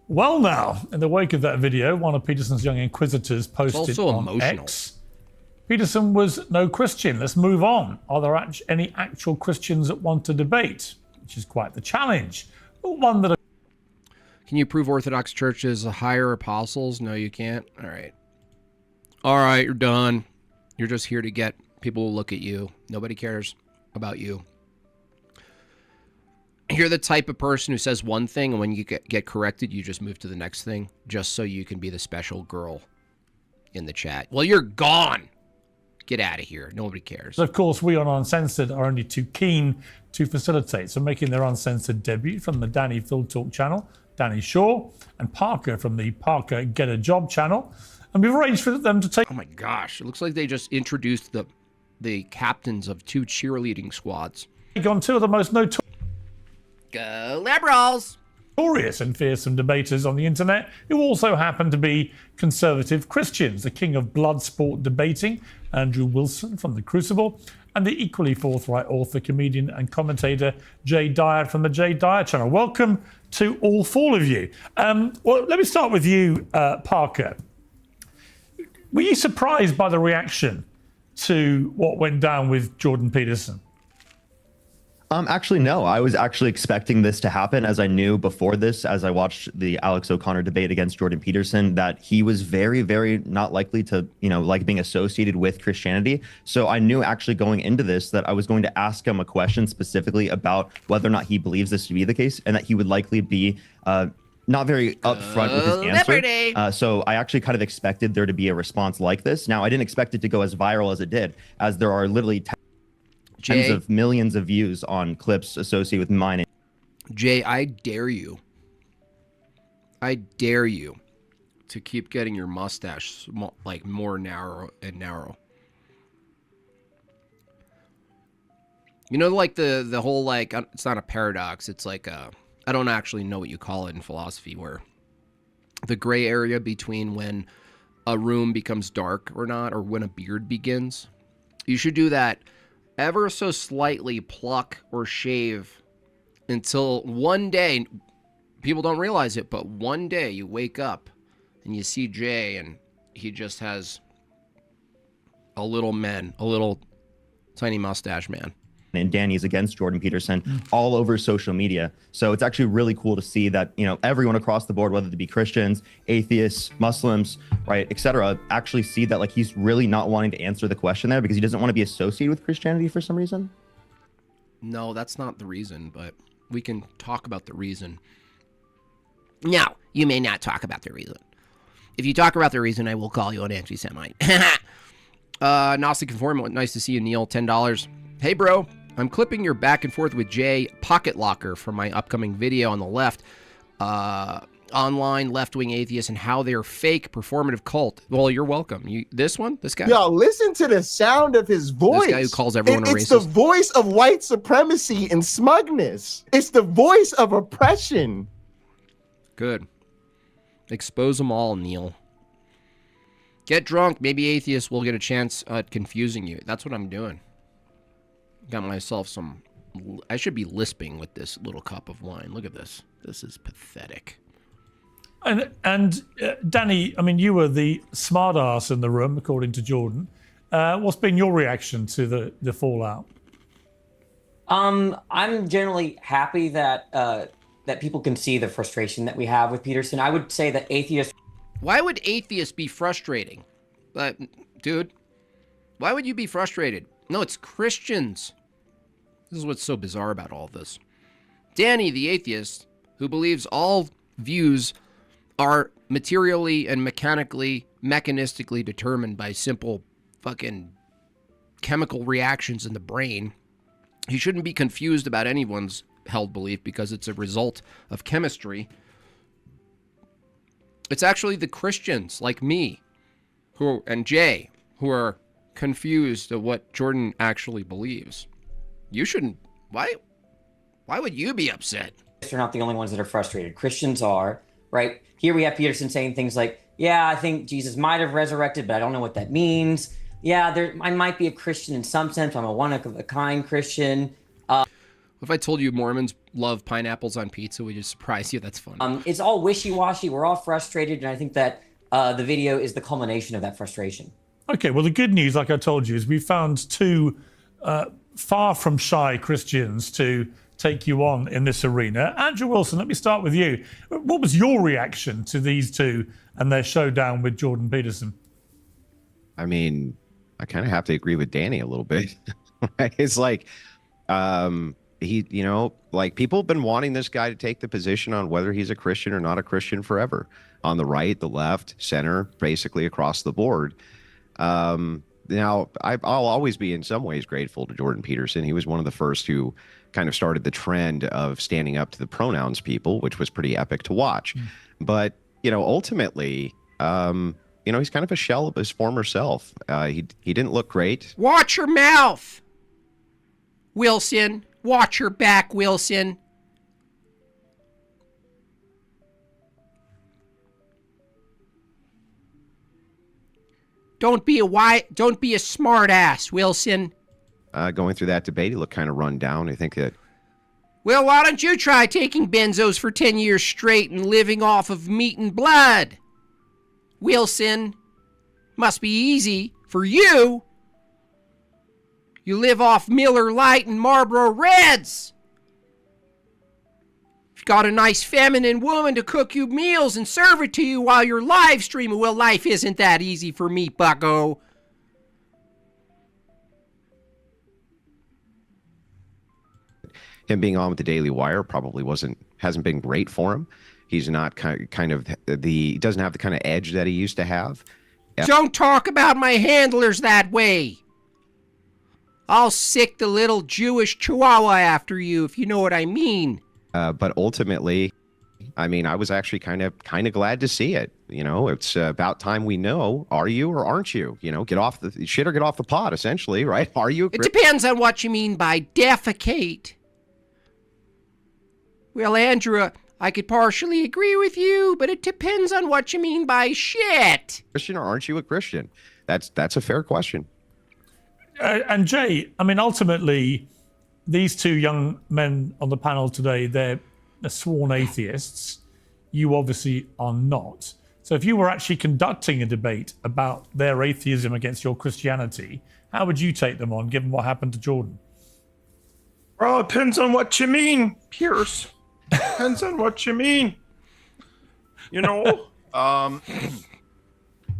Well, now, in the wake of that video, one of Peterson's young inquisitors posted on X, Peterson was no Christian. Let's move on. Are there any actual Christians that want to debate? Which is quite the challenge. But one that... Can you prove Orthodox churches hire apostles? No, you can't. All right. All right, you're done. You're just here to get people to look at you. Nobody cares about you. You're the type of person who says one thing, and when you get corrected, you just move to the next thing, just so you can be the special girl in the chat. Well, you're gone. Get out of here. Nobody cares. Of course, we on Uncensored are only too keen to facilitate. So making their Uncensored debut from the Danny Phil Talk channel, Danny Shaw, and Parker from the Parker Get a Job channel. And we've arranged for them to take... Oh my gosh. It looks like they just introduced the captains of 2 cheerleading squads. ...on 2 of the most notorious... Go liberals! ...notorious and fearsome debaters on the internet who also happen to be conservative Christians. The king of blood sport debating, Andrew Wilson from The Crucible, and the equally forthright author, comedian and commentator Jay Dyer from the Jay Dyer channel. Welcome to all 4 of you. Well, let me start with you, Parker. Were you surprised by the reaction to what went down with Jordan Peterson? Actually, no. I was actually expecting this to happen, as I knew before this, as I watched the Alex O'Connor debate against Jordan Peterson, that he was very, very not likely to, like being associated with Christianity. So I knew actually going into this that I was going to ask him a question specifically about whether or not he believes this to be the case, and that he would likely be not very upfront with his answer. So I actually kind of expected there to be a response like this. Now, I didn't expect it to go as viral as it did, as there are literally tens of millions of views on clips associated with mine. Jay, I dare you to keep getting your mustache like more narrow and narrow. You know, like the whole, like, it's not a paradox. It's like I don't actually know what you call it in philosophy, where the gray area between when a room becomes dark or not, or when a beard begins. You should do that ever so slightly, pluck or shave until one day, people don't realize it, but one day you wake up and you see Jay and he just has a little tiny mustache man. And Danny's against Jordan Peterson all over social media. So it's actually really cool to see that, everyone across the board, whether it be Christians, atheists, Muslims, right, etc., actually see that, like, he's really not wanting to answer the question there because he doesn't want to be associated with Christianity for some reason. No, that's not the reason, but we can talk about the reason. No, you may not talk about the reason. If you talk about the reason, I will call you an anti-Semite. Gnostic Informant, nice to see you, Neil, $10. Hey, bro. I'm clipping your back and forth with Jay Pocket Locker for my upcoming video on the left. Online left-wing atheists and how they're fake performative cult. Well, you're welcome. This guy? Yo, listen to the sound of his voice. This guy who calls everyone a racist. It's the voice of white supremacy and smugness. It's the voice of oppression. Good. Expose them all, Neil. Get drunk. Maybe atheists will get a chance at confusing you. That's what I'm doing. Got myself some... I should be lisping with this little cup of wine. Look at this. This is pathetic. And Danny, I mean, you were the smartass in the room, according to Jordan. What's been your reaction to the fallout? I'm generally happy that that people can see the frustration that we have with Peterson. I would say that atheists... Why would atheists be frustrating? But, dude, why would you be frustrated? No, it's Christians. This is what's so bizarre about all this. Danny, the atheist, who believes all views are materially and mechanistically determined by simple fucking chemical reactions in the brain, he shouldn't be confused about anyone's held belief because it's a result of chemistry. It's actually the Christians like me and Jay who are confused at what Jordan actually believes. You shouldn't. Why would you be upset? They're not the only ones that are frustrated. Christians are, right? Here we have Peterson saying things like, yeah, I think Jesus might have resurrected, but I don't know what that means. Yeah, I might be a Christian in some sense. I'm a one-of-a-kind Christian. If I told you Mormons love pineapples on pizza, would just surprise you? That's funny. It's all wishy-washy. We're all frustrated, and I think that the video is the culmination of that frustration. Okay, well, the good news, like I told you, is we found two far from shy Christians to take you on in this arena. Andrew Wilson, let me start with you. What was your reaction to these two and their showdown with Jordan Peterson? I mean, I kind of have to agree with Danny a little bit. It's like, like people have been wanting this guy to take the position on whether he's a Christian or not a Christian forever, on the right, the left, center, basically across the board. Now, I'll always be in some ways grateful to Jordan Peterson. He was one of the first who kind of started the trend of standing up to the pronouns people, which was pretty epic to watch. But, ultimately, he's kind of a shell of his former self. He didn't look great. Watch your mouth, Wilson. Watch your back, Wilson. Don't be a smart ass, Wilson. Going through that debate, he looked kind of run down. I think that. Well, why don't you try taking benzos for 10 years straight and living off of meat and blood? Wilson, must be easy for you. You live off Miller Lite and Marlboro Reds. You've got a nice feminine woman to cook you meals and serve it to you while you're live streaming. Well, life isn't that easy for me, bucko. Him being on with the Daily Wire probably hasn't been great for him. He's not he doesn't have the kind of edge that he used to have. Don't talk about my handlers that way. I'll sick the little Jewish chihuahua after you, if you know what I mean. But ultimately, I mean, I was actually kind of glad to see it. It's about time we know, are you or aren't you? Get off the shit or get off the pot, essentially, right? Are you? It depends on what you mean by defecate. Well, Andrew, I could partially agree with you, but it depends on what you mean by shit. Christian or aren't you a Christian? That's a fair question. And Jay, I mean, ultimately, these two young men on the panel today, they're sworn atheists. You obviously are not. So if you were actually conducting a debate about their atheism against your Christianity, how would you take them on, given what happened to Jordan? Well, it depends on what you mean, Pierce. Depends on what you mean.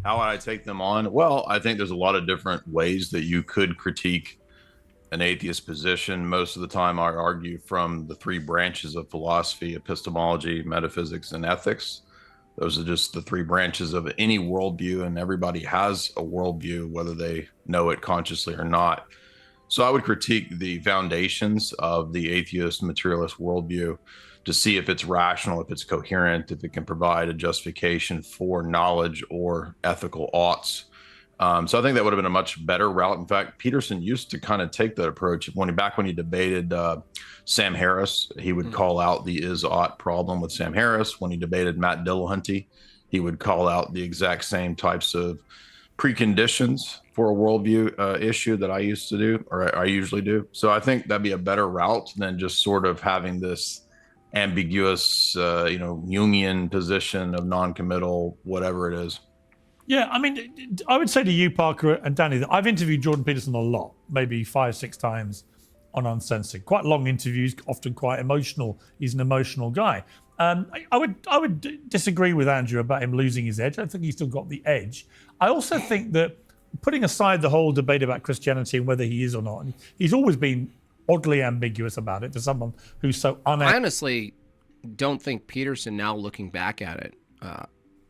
How would I take them on? Well, I think there's a lot of different ways that you could critique an atheist position. Most of the time, I argue from the three branches of philosophy: epistemology, metaphysics, and ethics. Those are just the three branches of any worldview, and everybody has a worldview, whether they know it consciously or not. So I would critique the foundations of the atheist materialist worldview to see if it's rational, if it's coherent, if it can provide a justification for knowledge or ethical oughts. So I think that would have been a much better route. In fact, Peterson used to kind of take that approach when he debated Sam Harris. He would call out the is-ought problem with Sam Harris. When he debated Matt Dillahunty, he would call out the exact same types of preconditions for a worldview issue that I used to do, or I usually do. So I think that'd be a better route than just sort of having this ambiguous, Jungian position of non-committal, whatever it is. Yeah, I mean, I would say to you, Parker and Danny, that I've interviewed Jordan Peterson a lot, maybe 5-6 times on Uncensored. Quite long interviews, often quite emotional. He's an emotional guy. I would disagree with Andrew about him losing his edge. I think he's still got the edge. I also think that, putting aside the whole debate about Christianity and whether he is or not, he's always been oddly ambiguous about it to someone who's so I honestly don't think Peterson, now looking back at it,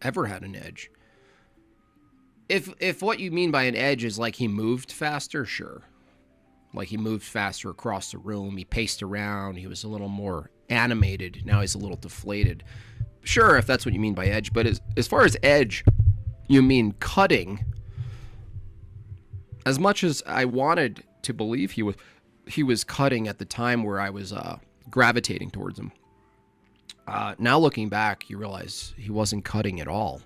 ever had an edge. If what you mean by an edge is like he moved faster, sure. Like he moved faster across the room, he paced around, he was a little more animated, now he's a little deflated. Sure, if that's what you mean by edge, but as far as edge, you mean cutting. As much as I wanted to believe he was cutting at the time where I was gravitating towards him. Now looking back, you realize he wasn't cutting at all.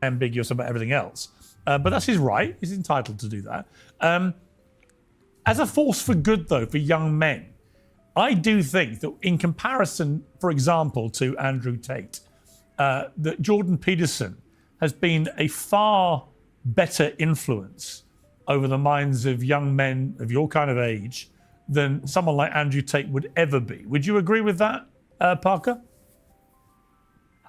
Ambiguous about everything else. But that's his right. He's entitled to do that. As a force for good, though, for young men, I do think that in comparison, for example, to Andrew Tate, that Jordan Peterson has been a far better influence over the minds of young men of your kind of age than someone like Andrew Tate would ever be. Would you agree with that, Parker?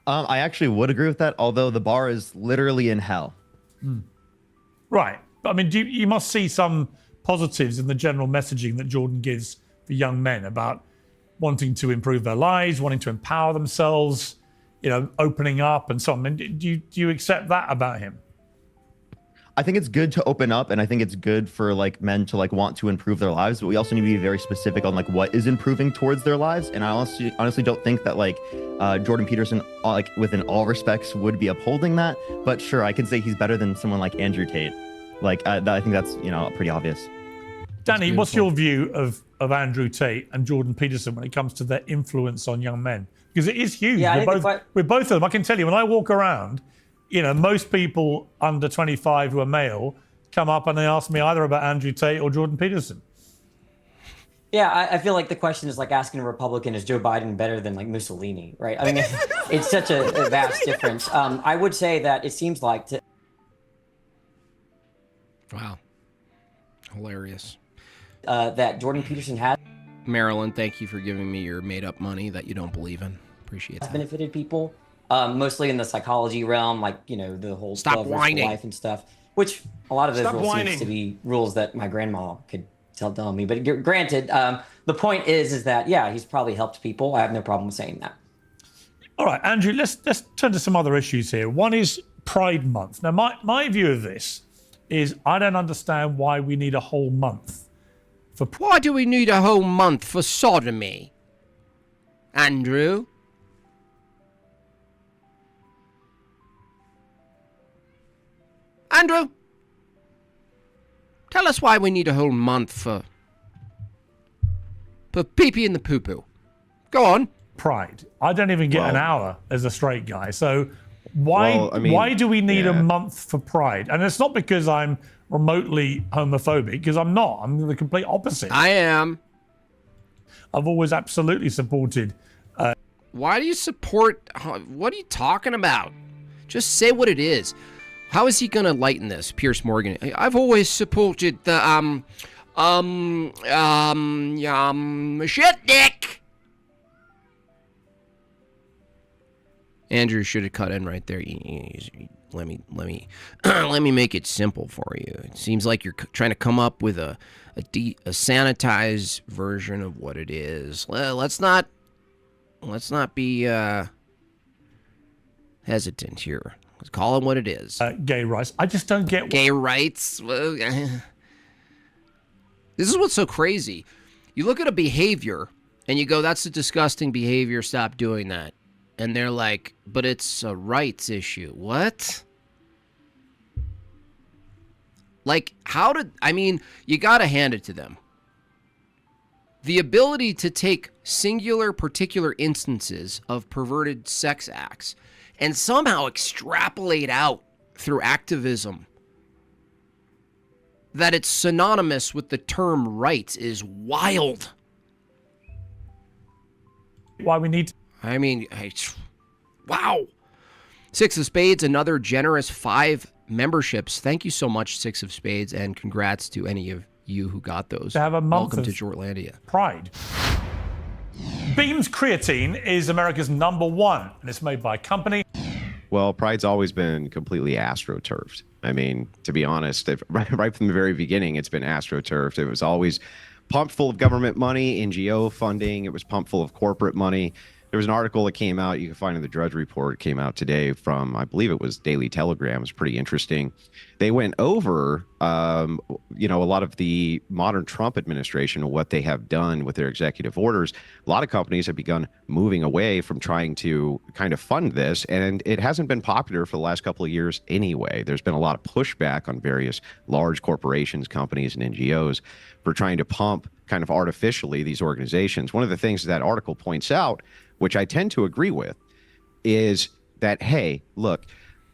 I actually would agree with that, although the bar is literally in hell. Right. I mean, you must see some positives in the general messaging that Jordan gives for young men about wanting to improve their lives, wanting to empower themselves, opening up and so on. And do you accept that about him? I think it's good to open up, and I think it's good for like men to like want to improve their lives, but we also need to be very specific on like what is improving towards their lives. And I honestly don't think that like Jordan Peterson, like within all respects, would be upholding that. But sure, I can say he's better than someone like Andrew Tate. Like I think that's pretty obvious. Danny, what's your view of Andrew Tate and Jordan Peterson when it comes to their influence on young men? Because it is huge. Yeah, we're both of them. I can tell you, when I walk around, most people under 25 who are male come up and they ask me either about Andrew Tate or Jordan Peterson. Yeah, I feel like the question is like asking a Republican, is Joe Biden better than like Mussolini, right? I mean, it's such a vast difference. I would say that it seems like Wow. Hilarious. That Jordan Peterson has Marilyn, thank you for giving me your made-up money that you don't believe in. Appreciate that. benefited people, mostly in the psychology realm, like, the whole Stop 12 rules for whining. life and stuff, which a lot of those Stop rules whining. seems to be rules that my grandma could tell me. But granted, the point is that, yeah, he's probably helped people. I have no problem with saying that. All right, Andrew, let's turn to some other issues here. One is Pride Month. Now, my view of this is I don't understand why we need a whole month for Pride. Why do we need a whole month for sodomy? Andrew? Andrew? Tell us why we need a whole month for pee-pee in the poo-poo. Go on. Pride. I don't even get an hour as a straight guy. So why do we need a month for Pride? And it's not because I'm remotely homophobic, because I'm not. I'm the complete opposite. I am. I've always absolutely supported. Why do you support... What are you talking about? Just say what it is. How is he going to lighten this, Pierce Morgan? I've always supported the, shit dick. Andrew should have cut in right there. Let me let me make it simple for you. It seems like you're trying to come up with a sanitized version of what it is. Well, let's not be hesitant here. Let's call it what it is. Gay rights. I just don't get gay rights. Well, this is what's so crazy. You look at a behavior and you go, that's a disgusting behavior. Stop doing that. And they're like, but it's a rights issue. What? Like, you got to hand it to them. The ability to take singular, particular instances of perverted sex acts and somehow extrapolate out through activism that it's synonymous with the term rights is wild. Why we need... Wow. Six of Spades, another generous 5 memberships. Thank you so much, Six of Spades, and congrats to any of you who got those. To have a month Welcome to of Jortlandia. Pride. Beam's creatine is America's #1, and it's made by a company. Well, Pride's always been completely astroturfed. I mean, to be honest, right from the very beginning, it's been astroturfed. It was always pumped full of government money, NGO funding. It was pumped full of corporate money. There was an article that came out, you can find in the Drudge Report, came out today from, I believe it was Daily Telegram. It was pretty interesting. They went over, a lot of the modern Trump administration and what they have done with their executive orders. A lot of companies have begun moving away from trying to kind of fund this, and it hasn't been popular for the last couple of years anyway. There's been a lot of pushback on various large corporations, companies, and NGOs for trying to pump kind of artificially these organizations. One of the things that article points out, which I tend to agree with, is that, hey, look,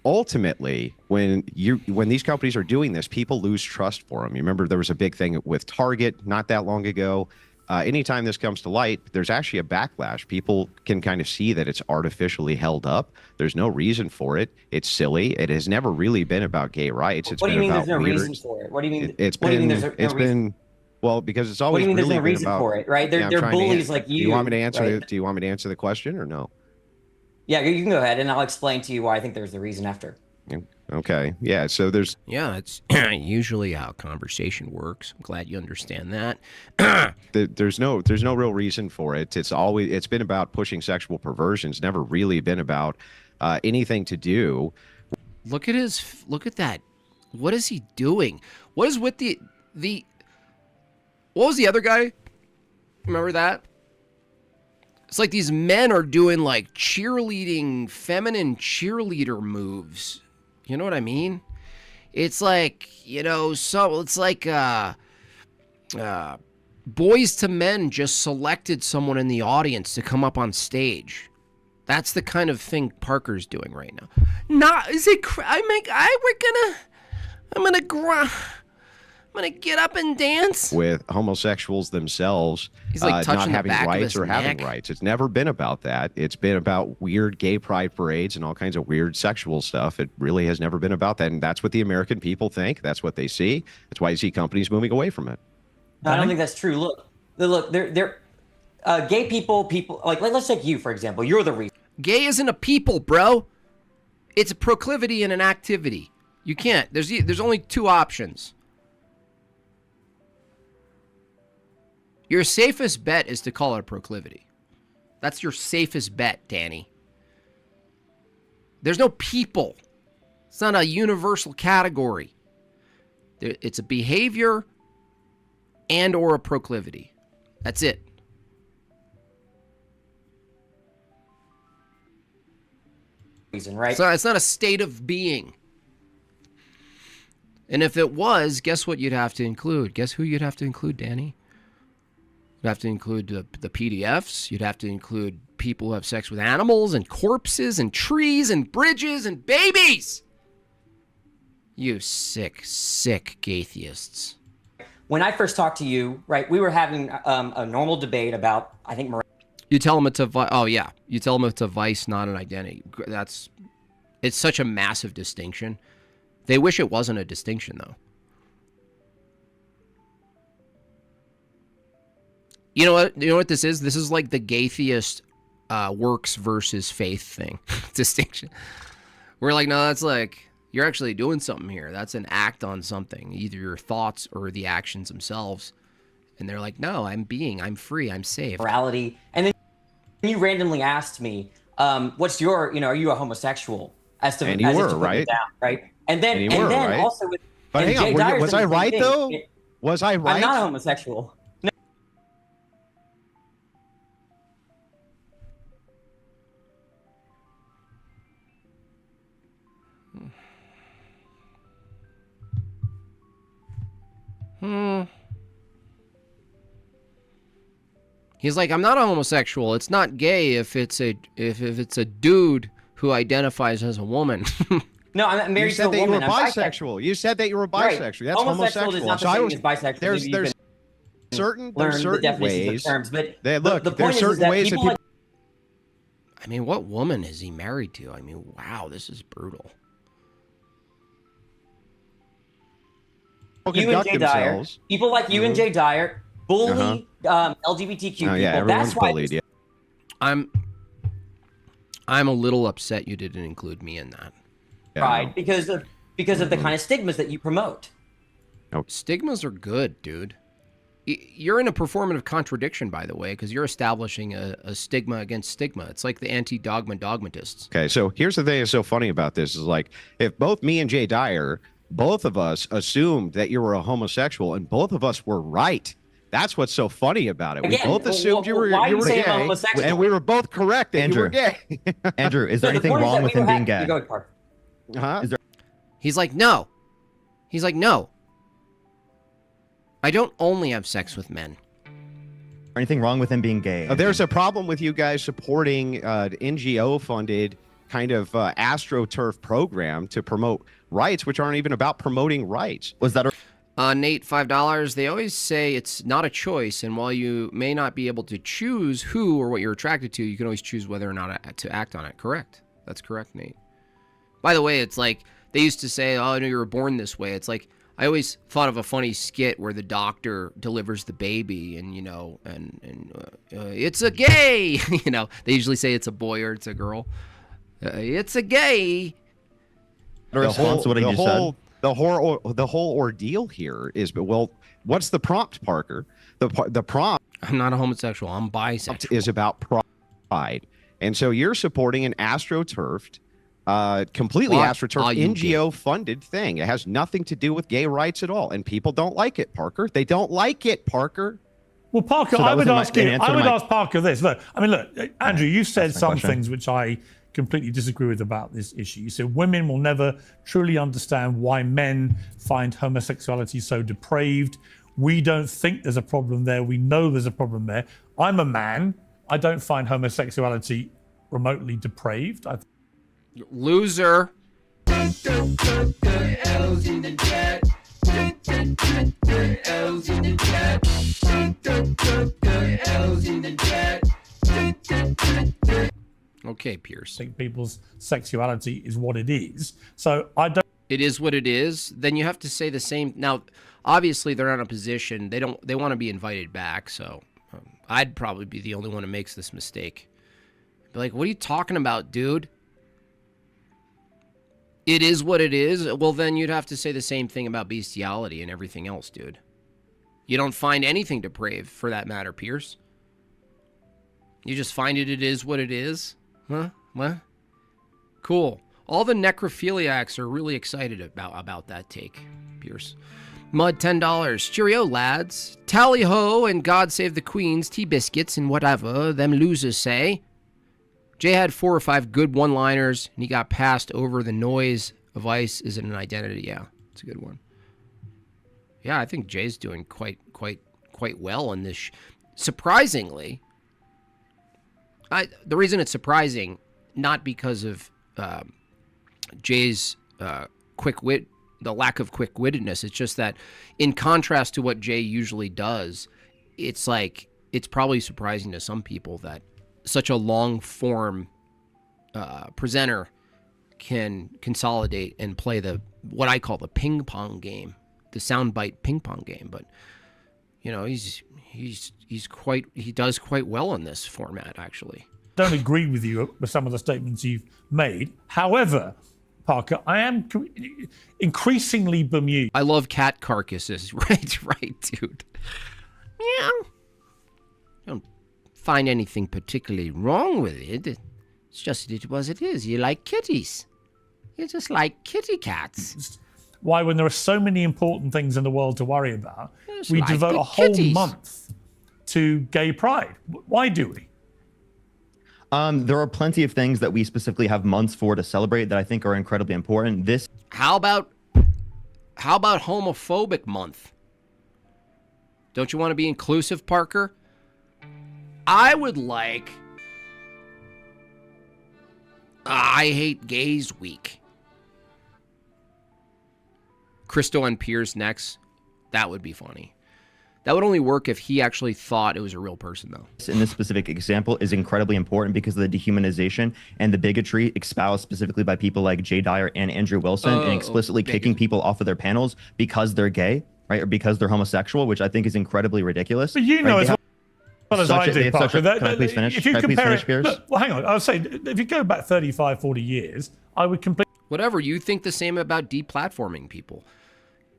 ultimately, when these companies are doing this, people lose trust for them. You remember there was a big thing with Target not that long ago. anytime this comes to light, there's actually a backlash. People can kind of see that it's artificially held up. There's no reason for it. It's silly. It has never really been about gay rights. It's what do you been mean about there's no weird. reason for it? What do you mean? It's what do you been. mean there's no It's reason? been. Well, because it's What do always you mean there's really no been reason about. for it, right? They're, Yeah, I'm they're trying to bullies an- like you. Do you want me to answer? right? Do you want me to answer the question or no? Yeah, you can go ahead, and I'll explain to you why I think there's the reason after. Okay. Yeah. So there's. Yeah, it's usually how conversation works. I'm glad you understand that. There's no real reason for it. It's been about pushing sexual perversion. It's never really been about anything to do. Look at that. What is he doing? What is with the what was the other guy? Remember that? It's like these men are doing like feminine cheerleader moves. You know what I mean? It's like, it's like Boys to Men just selected someone in the audience to come up on stage. That's the kind of thing Parker's doing right now. I'm gonna get up and dance With homosexuals themselves He's like touching not the having back of rights his or having neck. rights. It's never been about that. It's been about weird gay pride parades and all kinds of weird sexual stuff. It really has never been about that. And that's what the American people think. That's what they see. That's why you see companies moving away from it. No, I don't think that's true. Look, they're gay people like let's take you for example. You're the reason. Gay isn't a people, bro. It's a proclivity and an activity. You can't. There's only two options. Your safest bet is to call it a proclivity. That's your safest bet, Danny. There's no people. It's not a universal category. It's a behavior and or a proclivity. That's it. Reason, right? So it's not a state of being. And if it was, guess what you'd have to include? Guess who you'd have to include, Danny? You'd have to include the PDFs. You'd have to include people who have sex with animals and corpses and trees and bridges and babies. You sick, sick gaytheists. When I first talked to you, right, we were having a normal debate about, I think, You tell them it's a you tell them it's a vice, not an identity. It's such a massive distinction. They wish it wasn't a distinction, though. You know what this is? This is like the gaytheist works versus faith thing distinction. We're like, no, that's like you're actually doing something here. That's an act on something, either your thoughts or the actions themselves. And they're like, no, I'm free, I'm safe. morality. And then you randomly asked me, what's your, are you a homosexual? And you were, right? Down, right? And then, And you were, right? also with. But and hang on, Jay were you- Dyer was said I the same right, thing. though? Was I right? I'm not a homosexual. No. He's like, I'm not a homosexual. It's not gay if it's a dude who identifies as a woman. No, I'm married You to said a that you woman. were I'm bisexual. You said that you were Right. bisexual. That's Homosexual homosexual. is not the So I same was as bisexual. there's Maybe you can certain learn the definitions ways. of terms, but Look, the there's point is certain that ways that people people. like I mean, what woman is he married to? I mean, wow, this is brutal. you and conduct Jay Dyer, themselves. people like you and Jay Dyer bully LGBTQ people. Oh yeah, That's everyone's why bullied. Yeah. I'm a little upset you didn't include me in that. pride because of the kind of stigmas that you promote. Stigmas are good, dude. You're in a performative contradiction, by the way, because you're establishing a stigma against stigma. It's like the anti-dogma dogmatists. Okay, so here's the thing that's so funny about this is like if both me and Jay Dyer, both of us assumed that you were a homosexual and both of us were right. That's what's so funny about it. Again, we both assumed you were why are you saying gay, homosexual? and we were both correct that you were gay. Andrew, is there So the anything point is wrong that with we him were being happy- gay? Go ahead, Parker. Huh? He's like, no. He's like, no. I don't only have sex with men. Anything wrong with him being gay? There's a problem with you guys supporting NGO-funded kind of AstroTurf program to promote rights, which aren't even about promoting rights. Was that a Nate, $5. They always say it's not a choice, and while you may not be able to choose who or what you're attracted to, you can always choose whether or not to act on it. Correct. That's correct, Nate. By the way, it's like they used to say, "Oh, no, you were born this way." It's like I always thought of a funny skit where the doctor delivers the baby, and it's a gay. They usually say it's a boy or it's a girl. It's a gay. The response to what you said. The whole ordeal here is, well, what's the prompt, Parker? The prompt. I'm not a homosexual. I'm bisexual. Is about pride, and so you're supporting an astroturfed, completely astroturfed NGO-funded thing. It has nothing to do with gay rights at all, and people don't like it, Parker. They don't like it, Parker. Well, Parker, So I would ask ask Parker this. Look, Andrew, you said some question. things which I completely disagree with about this issue. You said women will never truly understand why men find homosexuality so depraved. We don't think there's a problem there. We know there's a problem there. I'm a man. I don't find homosexuality remotely depraved. Loser. Okay, Pierce. I think people's sexuality is what it is. So I don't. It is what it is. Then you have to say the same. Now, obviously, they're not in a position. They want to be invited back. So I'd probably be the only one who makes this mistake. Be like, what are you talking about, dude? It is what it is. Well, then you'd have to say the same thing about bestiality and everything else, dude. You don't find anything depraved, for that matter, Pierce. You just find it is what it is. Huh? What? Cool. All the necrophiliacs are really excited about that take, Pierce. Mud, $10. Cheerio, lads. Tally ho and God save the queens, tea biscuits, and whatever them losers say. Jay had 4 or 5 good one-liners, and he got passed over the noise of ice is an identity. Yeah, it's a good one. Yeah, I think Jay's doing quite well in this. Surprisingly, the reason it's surprising, not because of Jay's quick wit, the lack of quick-wittedness. It's just that, in contrast to what Jay usually does, it's probably surprising to some people that such a long-form presenter can consolidate and play what I call the ping pong game, the soundbite ping pong game. But he does quite well in this format, actually. Don't agree with you with some of the statements you've made. However, Parker, I am increasingly bemused. I love cat carcasses. Right, dude. Yeah. Don't find anything particularly wrong with it. It's just it is. You like kitties. You just like kitty cats. Why, when there are so many important things in the world to worry about, we like devote the a whole kitties. month to gay pride? Why do we? There are plenty of things that we specifically have months for to celebrate that I think are incredibly important. How about homophobic month? Don't you want to be inclusive, Parker? I would like I Hate Gays Week. Christo and Piers next. That would be funny. That would only work if he actually thought it was a real person, though. In this specific example is incredibly important because of the dehumanization and the bigotry espoused specifically by people like Jay Dyer and Andrew Wilson, and explicitly kicking people off of their panels because they're gay, right, or because they're homosexual, which I think is incredibly ridiculous. But you know, right? as well as I do, Parker, Can I please finish? If you Can I please compare finish, it, Piers? look, well, hang on. I would say if you go back 35, 40 years, I would completely. Whatever, you think the same about deplatforming people.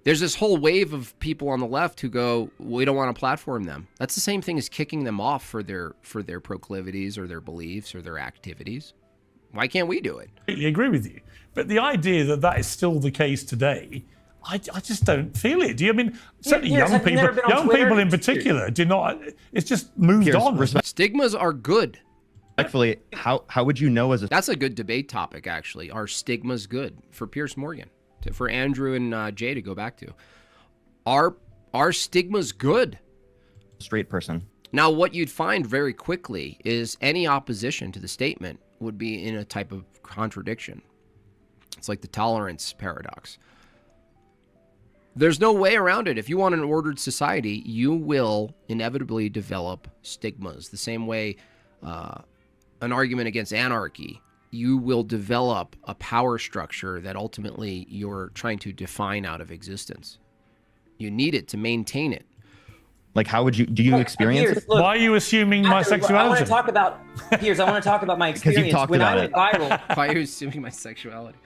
There's this whole wave of people on the left who go, we don't want to platform them. That's the same thing as kicking them off for their proclivities or their beliefs or their activities. Why can't we do it? I completely agree with you. But the idea that that is still the case today, I just don't feel it. Do you? I mean, certainly Piers, young have you never been on young Twitter? people in particular do not. It's just moved Piers, on. Stigmas are good. Respectfully, how would you know as a That's a good debate topic, actually. Are stigmas good for Piers Morgan? For Andrew and Jay to go back to. Are stigmas good? straight person? Now, what you'd find very quickly is any opposition to the statement would be in a type of contradiction. It's like the tolerance paradox. There's no way around it. If you want an ordered society, you will inevitably develop stigmas. The same way an argument against anarchy, you will develop a power structure that ultimately you're trying to define out of existence. You need it to maintain it. Like, how would you, do you experience it? Why are you assuming my sexuality? I want to talk about, Piers, I want to talk about my experience. you've talked when about I went it. viral, Why are you assuming my sexuality?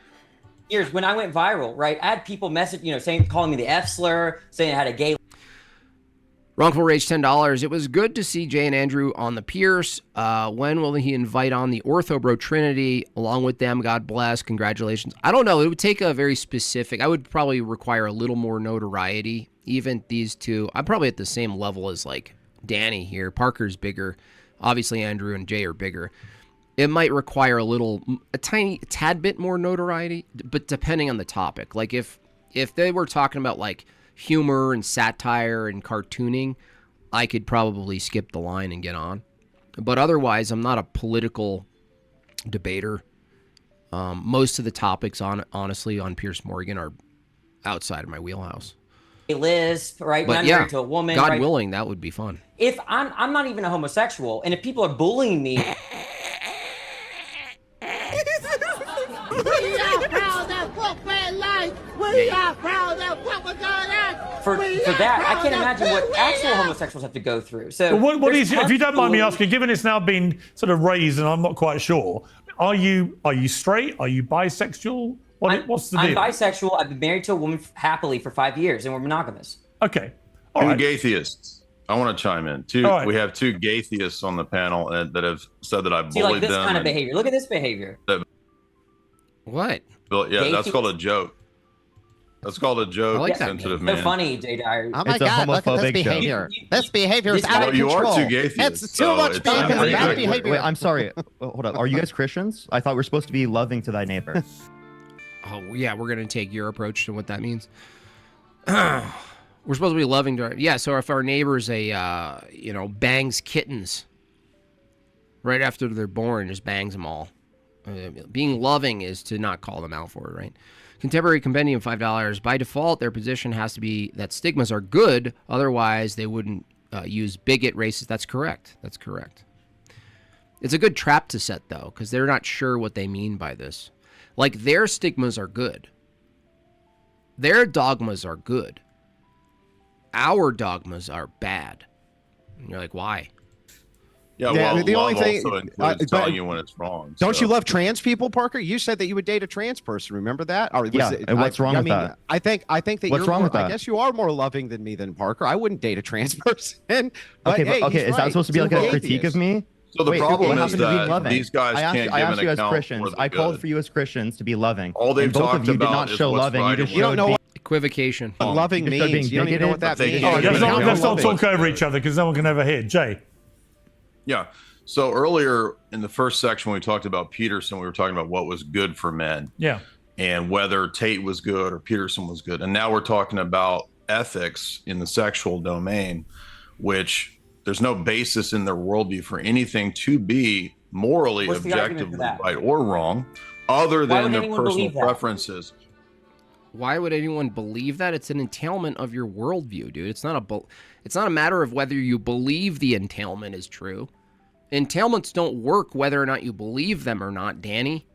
Piers, when I went viral, right, I had people message, calling me the F slur, saying I had a gay. Wrongful Rage, $10. It was good to see Jay and Andrew on the Pierce. When will he invite on the Ortho Bro Trinity along with them? God bless. Congratulations. I don't know. It would take a very specific, I would probably require a little more notoriety. Even these two, I'm probably at the same level as like Danny here. Parker's bigger. Obviously, Andrew and Jay are bigger. It might require a tad bit more notoriety, but depending on the topic. Like if they were talking about like humor and satire and cartooning, I could probably skip the line and get on. But otherwise, I'm not a political debater. Most of the topics honestly on Piers Morgan are outside of my wheelhouse. Lisp, right? But when I'm married to a woman, God right? willing, that would be fun. If I'm not even a homosexual, and if people are bullying me, We are proud of what we're like. We are proud of what we're going at. for that, I can't imagine what actual homosexuals have to go through. So What there's is, if you don't mind me tons of asking, given it's now been sort of raised and I'm not quite sure, are you straight? Are you bisexual? What's the deal? I'm bisexual. I've been married to a woman happily for 5 years, and we're monogamous. Okay. All Two right. gaytheists. I want to chime in. All right. We have two gaytheists on the panel that have said that I See, like bullied this them. kind of behavior. Look at this behavior. What? Yeah, that's called a joke. That's called a joke. I like that. Sensitive So man. funny, J Diary. Oh my It's a God! Look at this homophobic joke. behavior. You- This behavior is this out guy- of You control. are two gaytheists. It's too much it's- behavior. Wait, Bad wait, behavior. Wait, I'm sorry. Hold up. Are you guys Christians? I thought we were supposed to be loving to thy neighbor. Oh, yeah, we're going to take your approach to what that means. We're supposed to be loving to... Yeah, so if our neighbor's bangs kittens right after they're born, just bangs them all. Being loving is to not call them out for it, right? Contemporary Compendium, $5. By default, their position has to be that stigmas are good. Otherwise, they wouldn't use bigot, racist. That's correct. That's correct. It's a good trap to set, though, because they're not sure what they mean by this. Like, their stigmas are good. Their dogmas are good. Our dogmas are bad. And you're like, why? Yeah, Yeah, well, the only love thing- also includes but- telling you when it's wrong. Don't so. you love trans people, Parker? You said that you would date a trans person. Remember that? Or was Yeah, and what's wrong with that? I think that What's you're wrong more, with that? I guess you are more loving than me than Parker. I wouldn't date a trans person. But, Okay, hey, okay. he's Is that right. supposed to be like Two a critique atheists. of me? So the Wait, problem what is happened to being that loving? these guys I asked, can't I give asked an you as account Christians. for the I called good. for you as Christians to be loving. All they've and both talked of you did about not is show what's loving. right You and just what's You don't showed know being- what Equivocation. loving You just started means. being You don't even know what that bigoted. means. All right, You don't Let's even not, know let's what not loving talk over each other because no one can overhear. Jay. Yeah. So earlier in the first section, when we talked about Peterson, we were talking about what was good for men Yeah. and whether Tate was good or Peterson was good. And now we're talking about ethics in the sexual domain, which there's no basis in their worldview for anything to be morally, What's the argument for objectively that? right or wrong, other Why than would their anyone personal believe that? preferences. Why would anyone believe that? It's an entailment of your worldview, dude. It's not a matter of whether you believe the entailment is true. Entailments don't work whether or not you believe them or not, Danny.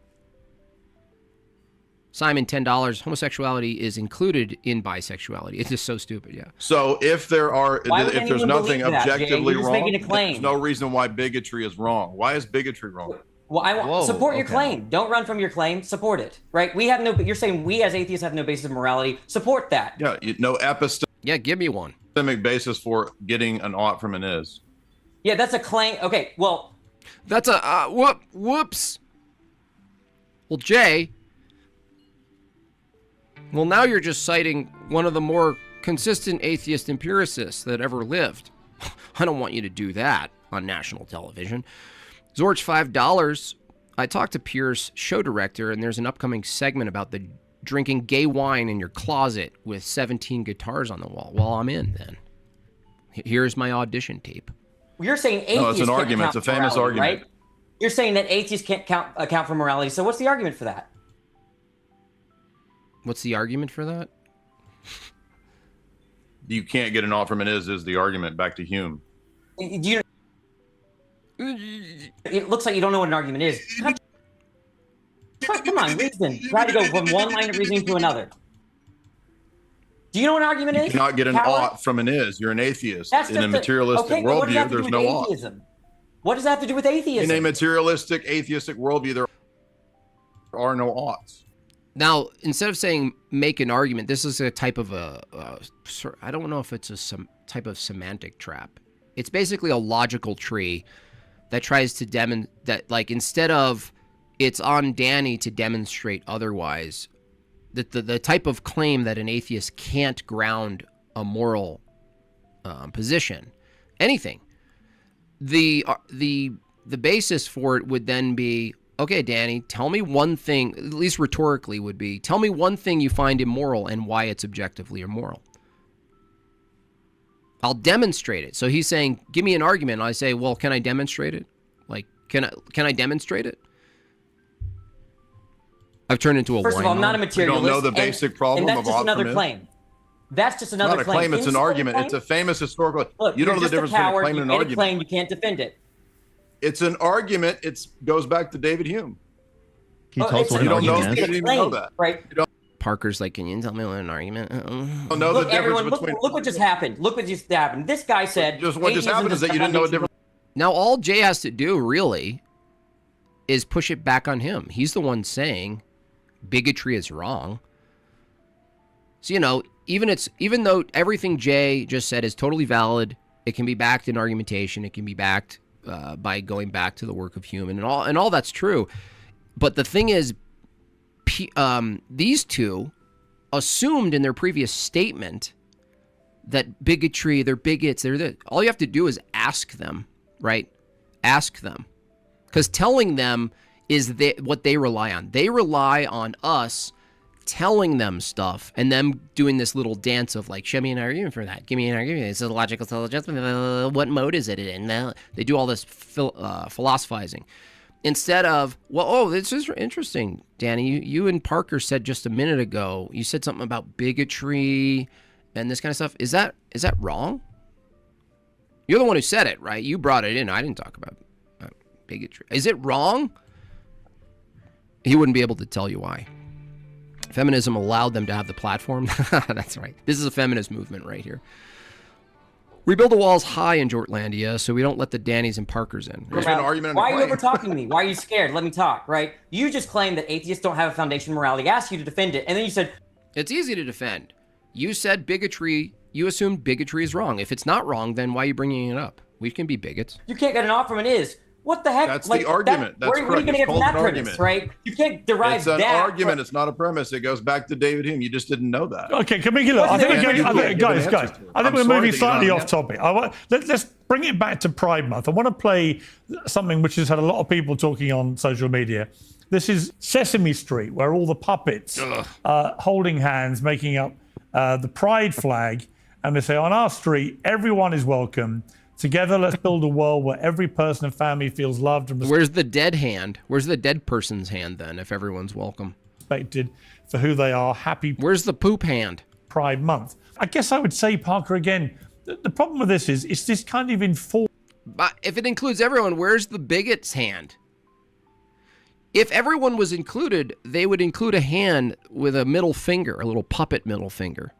Simon, $10. Homosexuality is included in bisexuality. It's just so stupid, yeah. So if there's Why would nothing anyone believe that, Jay? objectively You're just wrong, making a claim. there's no reason why bigotry is wrong. Why is bigotry wrong? Well, I want Whoa, support your okay. claim. Don't run from your claim. Support it. Right? We have no. You're saying we as atheists have no basis of morality. Support that. Yeah, no epistemic Yeah, give me one. basis for getting an ought from an is. Yeah, that's a claim. Okay. Well, That's a whoops. Well, Jay. Well, now you're just citing one of the more consistent atheist empiricists that ever lived. I don't want you to do that on national television. Zorch, $5. I talked to Pierce, show director, and there's an upcoming segment about the drinking gay wine in your closet with 17 guitars on the wall. Well, I'm in then. Here's my audition tape. you're saying atheists No, it's an can't argument. account It's a for famous morality, argument. right? You're saying that atheists can't account for morality. So what's the argument for that? What's the argument for that? You can't get an ought from an is the argument. Back to Hume. It looks like you don't know what an argument is. Come on, reason. Try to go from one line of reasoning to another. Do you know what an argument is? You cannot get an Coward? ought from an is. You're an atheist. That's In a just materialistic what does that worldview, have to do there's with no ought. atheism? What does that have to do with atheism? In a materialistic, atheistic worldview, there are no oughts. Now, instead of saying make an argument, this is a type of I don't know if it's some type of semantic trap. It's basically a logical tree that tries to that, like, instead of it's on Danny to demonstrate otherwise, that the type of claim that an atheist can't ground a moral position, anything. The basis for it would then be, okay, Danny, tell me one thing, at least rhetorically would be, tell me one thing you find immoral and why it's objectively immoral. I'll demonstrate it. So he's saying, give me an argument. I say, well, can I demonstrate it? Like, can I demonstrate it? I've turned into a First of all, I'm not a You materialist. don't know the basic problem and of that's just ought from another is? claim. That's just another Not a claim, it's an Insult argument. claim? It's a famous historical. Look, You don't know the you're difference just a between a coward. claim You and an made a argument. claim, you can't defend it. It's an argument. It goes back to David Hume. Can you tell us what You an don't know, argument you is? didn't even know that. Right. Parker's like, can you tell me what an argument? You don't know the Look, difference everyone, between. look what just happened. Look what just happened. This guy said. What just happened is that you didn't know a difference. Now, all Jay has to do, really, is push it back on him. He's the one saying bigotry is wrong. So, you know, even though everything Jay just said is totally valid, it can be backed in argumentation. It can be backed by going back to the work of Hume, and all that's true. But the thing is, these two assumed in their previous statement that bigotry, they're bigots, all you have to do is ask them, right? Ask them. Because telling them is what they rely on. They rely on us telling them stuff and them doing this little dance of like, show me an argument for that. Give me an argument. It's a logical self-adjustment. What mode is it in? They do all this philosophizing. Instead of, well, oh, this is interesting, Danny. You and Parker said just a minute ago, you said something about bigotry and this kind of stuff. Is that wrong? You're the one who said it, right? You brought it in. I didn't talk about bigotry. Is it wrong? He wouldn't be able to tell you why. Feminism allowed them to have the platform. That's right. This is a feminist movement right here. We build the walls high in Jortlandia so we don't let the Dannys and Parkers in. There's been an argument. Why are you over talking to me? Why are you scared? Let me talk, right? You just claimed that atheists don't have a foundation of morality. I asked you to defend it, and then you said it's easy to defend. You said bigotry. You assumed bigotry is wrong. If it's not wrong, then why are you bringing it up? We can be bigots. you can't get an offer from an is. What the heck? That's the argument. That's where are you correct. going to It's get from called that an premise, argument. right? You can't derive It's an that. argument. It's not a premise. It goes back to David Hume. You just didn't know that. Okay, can we get I think we're going, guys. I think we're moving slightly off topic. Let's bring it back to Pride Month. I want to play something which has had a lot of people talking on social media. This is Sesame Street, where all the puppets are holding hands, making up the Pride flag, and they say, on our street, everyone is welcome. Together, let's build a world where every person and family feels loved and Where's the dead hand? Where's the dead person's hand then, if everyone's welcome? respected for who they are. Happy Where's the poop hand? Pride Month. I guess I would say, Parker, again, the problem with this is it's this kind of informal. But if it includes everyone, where's the bigot's hand? If everyone was included, they would include a hand with a middle finger, a little puppet middle finger.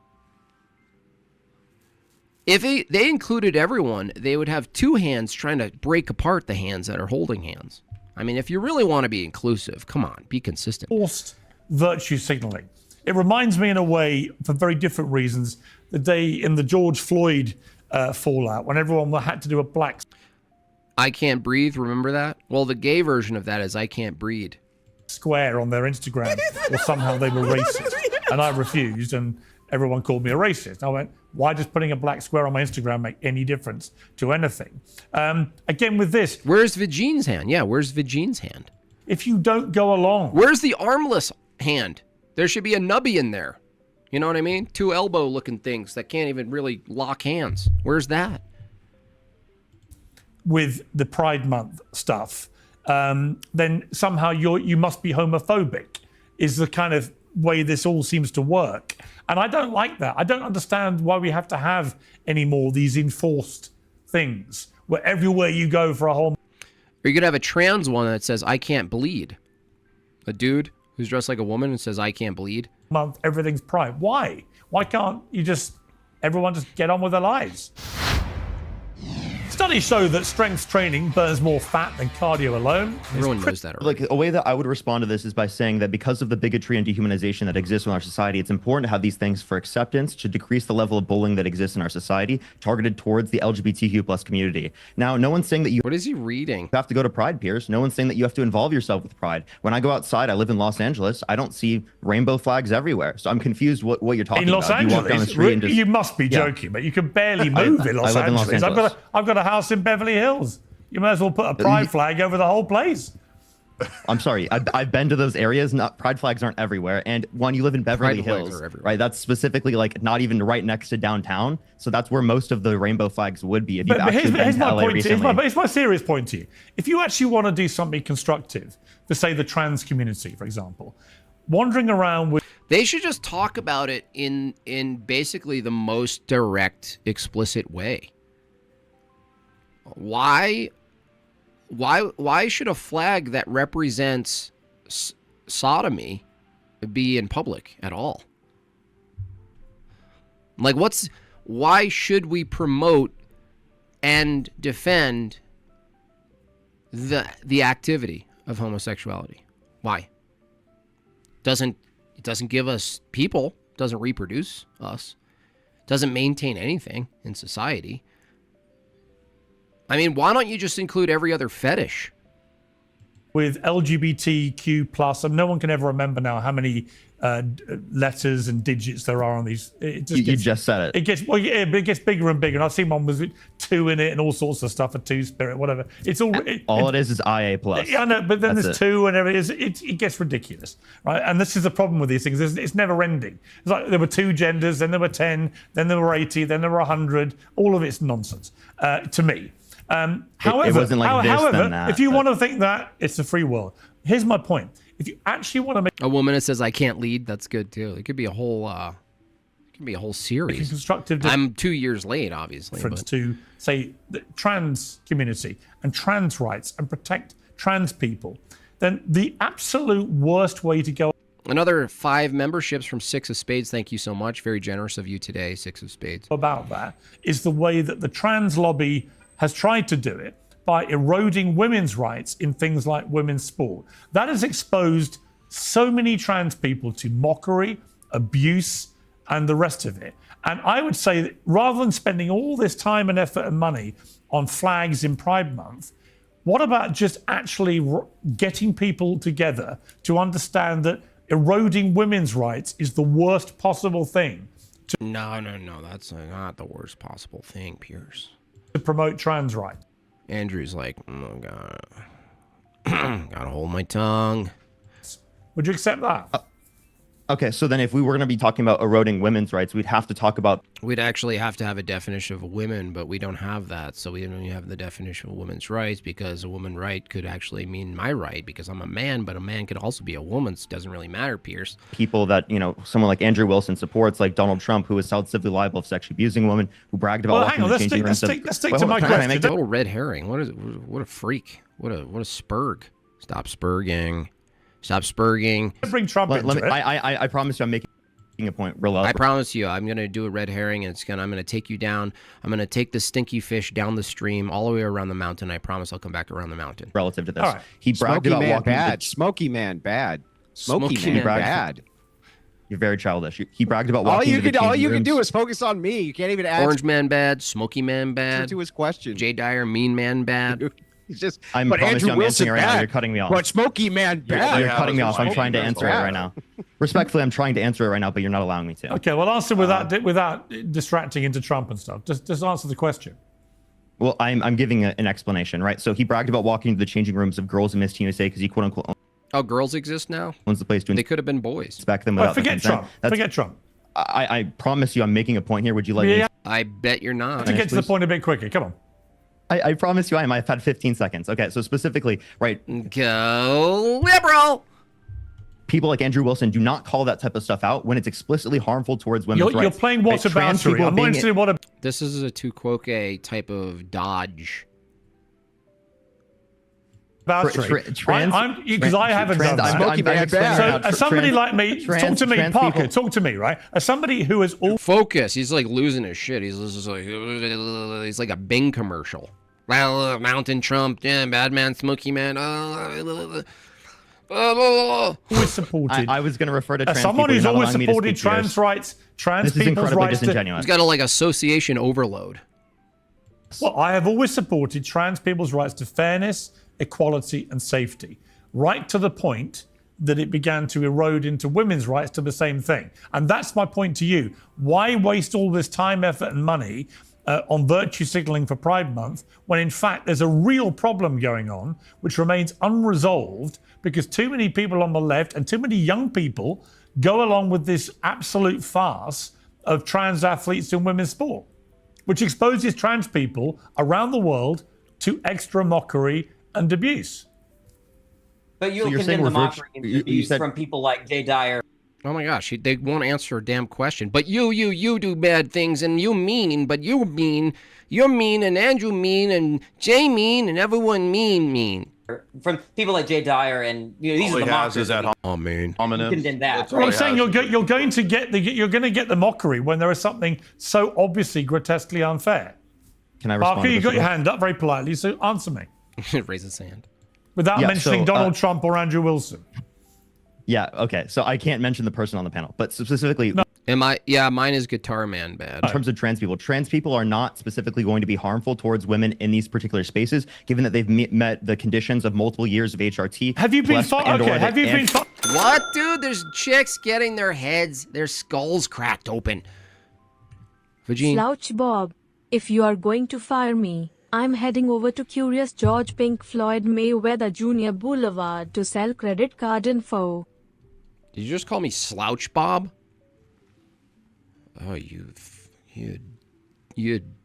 If they included everyone, they would have two hands trying to break apart the hands that are holding hands. I mean, if you really want to be inclusive, come on, be consistent. Forced virtue signaling. It reminds me in a way, for very different reasons, the day in the George Floyd fallout when everyone had to do a black I can't breathe, remember that? Well, the gay version of that is I can't breathe. square on their Instagram, or somehow they were racist. And I refused, and everyone called me a racist. I went, why does putting a black square on my Instagram make any difference to anything? Again, with this, Where's Vigene's hand? Yeah, where's Vigene's hand? if you don't go along, Where's the armless hand? There should be a nubby in there. You know what I mean? Two elbow-looking things that can't even really lock hands. Where's that? with the Pride Month stuff, then somehow you must be homophobic, is the kind of way this all seems to work. And I don't like that. I don't understand why we have to have any more these enforced things where everywhere you go for a whole Or you could have a trans one that says, I can't bleed. A dude who's dressed like a woman and says, I can't bleed. month, everything's pride. Why? Why can't you everyone just get on with their lives? Studies show that strength training burns more fat than cardio alone. Everyone knows that already. Like, a way that I would respond to this is by saying that because of the bigotry and dehumanization that exists in our society, it's important to have these things for acceptance to decrease the level of bullying that exists in our society targeted towards the LGBTQ plus community. Now, no one's saying that you What is he reading? have to go to Pride, Pierce. No one's saying that you have to involve yourself with Pride. When I go outside, I live in Los Angeles, I don't see rainbow flags everywhere. So I'm confused what you're talking In Los about. You walk down the Angeles, street and just, you must be joking, but you can barely move in Los I live in Los Angeles. Angeles. I've got a house in Beverly Hills. You may as well put a pride flag over the whole place. I'm sorry, I've been to those areas. Not Pride flags aren't everywhere. And when you live in Beverly Pride flags Hills, are everywhere. right, that's specifically like not even right next to downtown. So that's where most of the rainbow flags would be. If you've But actually been here's to my LA point. recently. It's my serious point to you. If you actually want to do something constructive, to say the trans community, for example, wandering around with They should just talk about it in basically the most direct, explicit way. Why should a flag that represents sodomy be in public at all? Like, why should we promote and defend the activity of homosexuality? Why? It doesn't give us people, doesn't reproduce us, doesn't maintain anything in society. I mean, why don't you just include every other fetish? with LGBTQ plus, and no one can ever remember now how many letters and digits there are on these. It just You just said it. It gets yeah, but it gets bigger and bigger. And I've seen one with 2 in it and all sorts of stuff, a 2-spirit, whatever. It's all. All it is IA plus. Yeah, I know, but then That's there's it. 2 and everything. It gets ridiculous, right? And this is the problem with these things. It's never ending. It's like there were 2 genders, then there were 10, then there were 80, then there were 100. All of it's nonsense to me. However, it wasn't like this, however, then that, if you but- want to think that, it's a free world. Here's my point. If you actually want to make A woman that says I can't lead, that's good too. It could be a whole a series. constructive I'm 2 years late, obviously. difference But to, say, the trans community and trans rights and protect trans people, then the absolute worst way to go another 5 memberships from 6 of Spades. Thank you so much. Very generous of you today, 6 of Spades. about that is the way that the trans lobby has tried to do it by eroding women's rights in things like women's sport. That has exposed so many trans people to mockery, abuse, and the rest of it. And I would say that rather than spending all this time and effort and money on flags in Pride Month, what about just actually getting people together to understand that eroding women's rights is the worst possible thing No, that's not the worst possible thing, Pierce. to promote trans rights? Andrew's like, oh god, gotta hold my tongue. Would you accept that? Okay, so then if we were going to be talking about eroding women's rights, we'd have to talk about We'd actually have to have a definition of women, but we don't have that. So we don't even have the definition of women's rights, because a woman right could actually mean my right because I'm a man, but a man could also be a woman. So it doesn't really matter, Pierce. people that, you know, someone like Andrew Wilson supports, like Donald Trump, who was held civilly liable of sexually abusing a woman, who bragged about Well, walking hang on, the let's changing rooms of- stick to Well, my can I question. make Total red herring. What a freak. What a spurg. Stop spurging. Stop spurging. Bring Trump Let into me, it. I promise you I'm making a point real I promise you, I'm gonna do a red herring, and I'm gonna take you down. I'm gonna take the stinky fish down the stream all the way around the mountain. I promise I'll come back around the mountain. relative to this. All right. He bragged Smoky about man walking bad. the, Smoky man bad. Smoky Smoky man man bad. You're very childish. He bragged about All walking you to the can changing do rooms. is focus on me. You can't even answer Orange man bad, smoky man bad, to his question. Jay Dyer mean man bad. He's just. I but promise Andrew you I'm Wilson answering right now. bad. You're cutting me off. But Smoky man You're bad. cutting me Yeah, off. I'm that's trying to fine. answer it right now. Respectfully, I'm trying to answer it right now, but you're not allowing me to. Okay, well, answer without distracting into Trump and stuff. Just answer the question. Well, I'm giving an explanation, right? So he bragged about walking to the changing rooms of girls in Miss USA because he quote unquote Oh, girls exist now? owns the place to They could have been boys. inspect them Well, without their forget consent. Trump. That's- Forget Trump. I promise you I'm making a point here. Would you let me? Yeah, I bet you're not. to get to the please? point a bit quicker. Come on. I promise you I am. I've had 15 seconds. Okay, so specifically, right, Go liberal. people like Andrew Wilson do not call that type of stuff out when it's explicitly harmful towards women's rights. You're playing what's Right? Trans about. people I'm more being- interested in what. This is a Tuquoke type of dodge. Because I haven't done that. I'm very bad. explaining So, how as somebody like me, talk to me, trans Parker. people- Talk to me, right? As somebody who has all Focus. He's like losing his shit. He's just like he's like a Bing commercial. Well, Mountain Trump, yeah, bad man, Smoky man. always supported. I was going to refer to as trans someone people. who's You're not always allowing me to supported speak, trans Pierce. rights, trans This is people's incredibly rights. disingenuous. He's got a like association overload. Well, I have always supported trans people's rights to fairness, equality, and safety, right to the point that it began to erode into women's rights to the same thing. And that's my point to you. Why waste all this time, effort, and money on virtue signaling for Pride Month when in fact there's a real problem going on which remains unresolved because too many people on the left and too many young people go along with this absolute farce of trans athletes in women's sport, which exposes trans people around the world to extra mockery and abuse. But you'll you're saying condemn the we're mockery and you abuse said- from people like Jay Dyer. Oh my gosh, they won't answer a damn question. But you do bad things, and you mean, but you're mean, and Andrew mean, and Jay mean, and everyone mean. From people like Jay Dyer, and these All are he the has mockers. is that Oh man. homonym. Condemn that. That's all Well, I'm he saying has. you're going to get the mockery when there is something so obviously grotesquely unfair. Can I respond Parker, to you this got as your well? hand up very politely, so answer me Raise his hand. without Yeah, mentioning so, Donald Trump or Andrew Wilson. Yeah, okay. So I can't mention the person on the panel, but specifically Mine is Guitar Man bad. in terms of trans people are not specifically going to be harmful towards women in these particular spaces, given that they've met the conditions of multiple years of HRT. Have you been plus What, dude? There's chicks getting their skulls cracked open. Virginia. Slouch Bob, if you are going to fire me, I'm heading over to Curious George Pink Floyd Mayweather Jr. Boulevard to sell credit card info. Did you just call me Slouch Bob? Oh, you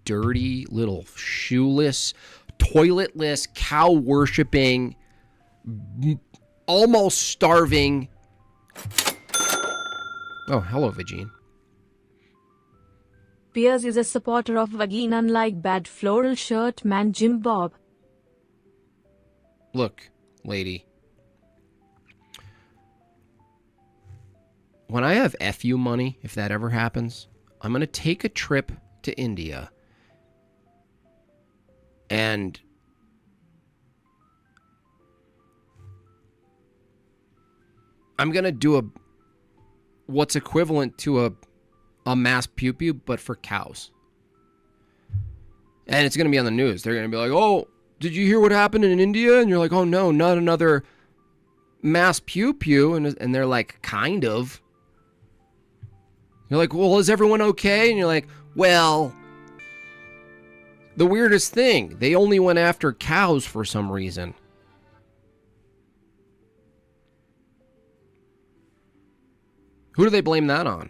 dirty little shoeless, toiletless, cow worshipping, almost starving. Oh, hello, Vagine. Piers is a supporter of Vagine, unlike bad floral shirt man Jimbob. Look, lady. When I have FU money, if that ever happens, I'm going to take a trip to India. And I'm going to do what's equivalent to a mass pew-pew, but for cows. And it's going to be on the news. They're going to be like, oh, did you hear what happened in India? And you're like, oh, no, not another mass pew-pew. And they're like, kind of. You're like, well, is everyone okay? And you're like, well, the weirdest thing, they only went after cows for some reason. Who do they blame that on?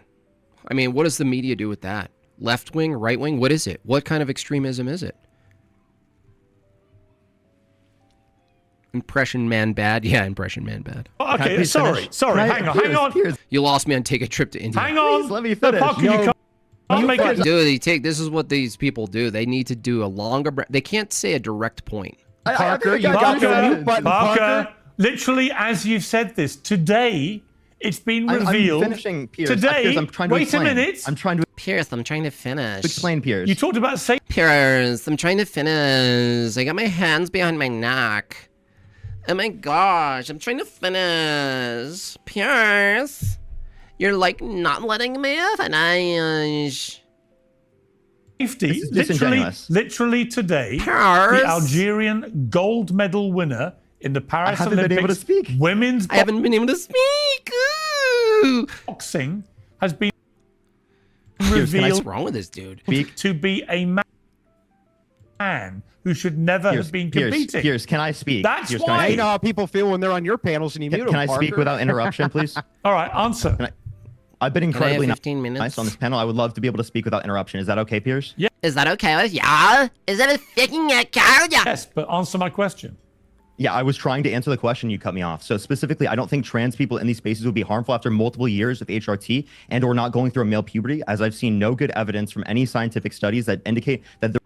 I mean, what does the media do with that? Left wing, right wing? What is it? What kind of extremism is it? Impression man bad? Yeah, impression man bad. Okay, please sorry. finish? Hang on. Piers, You lost me on take a trip to India. Hang on. Please, let me No, finish. Parker, you can't make it. Dude, this is what these people do. They need to do a longer they can't say a direct point. Parker, you got your mute button, Parker, Parker. literally, as you've said this, today it's been I'm revealed. finishing, Piers. Today, Piers, I'm trying to wait explain. a minute. I'm trying to Pierce, I'm trying to finish. explain, Piers. You talked about Satan. Pierce, I'm trying to finish. I got my hands behind my neck. Oh my gosh, I'm trying to finish. Pierce, you're like not letting me finish. Safety, This is disingenuous. literally today, Pierce. the Algerian gold medal winner in the Paris haven't been able to Olympics speak. women's I haven't been able to speak. Ooh. boxing has been Piers, can I What's revealed wrong with this dude? speak? to be a man who should never have been competing. Piers, can I speak? That's Piers, why- Can I, You know how people feel when they're on your panels and you mute can them, I speak Parker? without interruption, please? All right, answer. I've been Can I have incredibly 15 minutes? nice on this panel. I would love to be able to speak without interruption. Is that okay, Piers? Is that okay with y'all? Is that a fucking cow? Yes, but answer my question. Yeah, I was trying to answer the question. You cut me off. So specifically, I don't think trans people in these spaces would be harmful after multiple years of HRT and or not going through a male puberty, as I've seen no good evidence from any scientific studies that indicate that the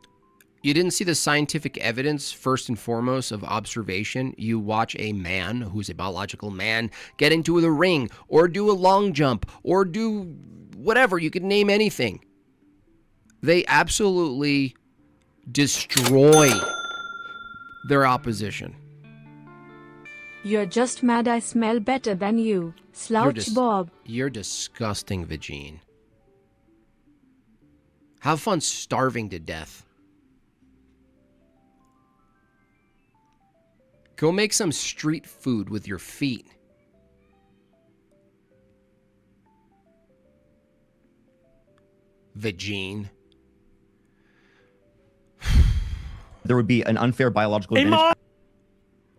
You didn't see the scientific evidence, first and foremost, of observation. You watch a man who's a biological man get into the ring or do a long jump or do whatever. You could name anything. They absolutely destroy their opposition. You're just mad I smell better than you, slouch Bob. You're disgusting, Vagine. Have fun starving to death. Go make some street food with your feet. Vagine. there would be an unfair biological advantage. Iman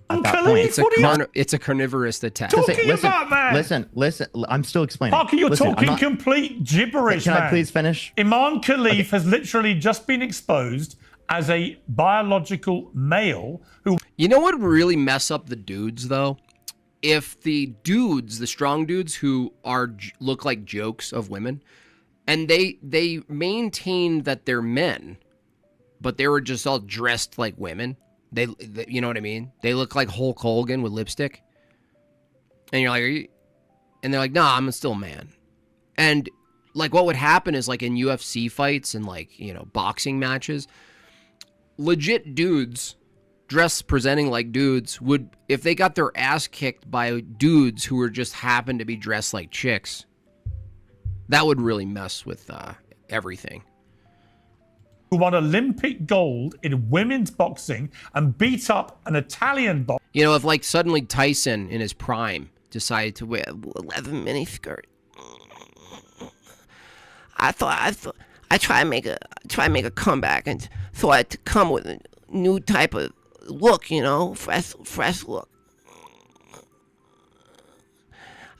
At that Khalif, point. It's a carnivorous attack. Talking about, man. Listen. I'm still explaining. Parker, you're Listen, talking complete gibberish, Can man. I please finish? Iman Khalif has literally just been exposed as a biological male who... You know what would really mess up the dudes, though? If the dudes, the strong dudes who look like jokes of women, and they maintain that they're men, but they were just all dressed like women. They you know what I mean? They look like Hulk Hogan with lipstick. And you're like, are you? And they're like, nah, I'm still a man. And like what would happen is like in UFC fights and like, you know, boxing matches, legit dudes presenting like dudes would, if they got their ass kicked by dudes who were just happened to be dressed like chicks, that would really mess with everything. who won Olympic gold in women's boxing and beat up an Italian boxer. You know, if like suddenly Tyson in his prime decided to wear a leather miniskirt, I try to make a comeback and thought I'd come with a new type of look, you know, fresh look.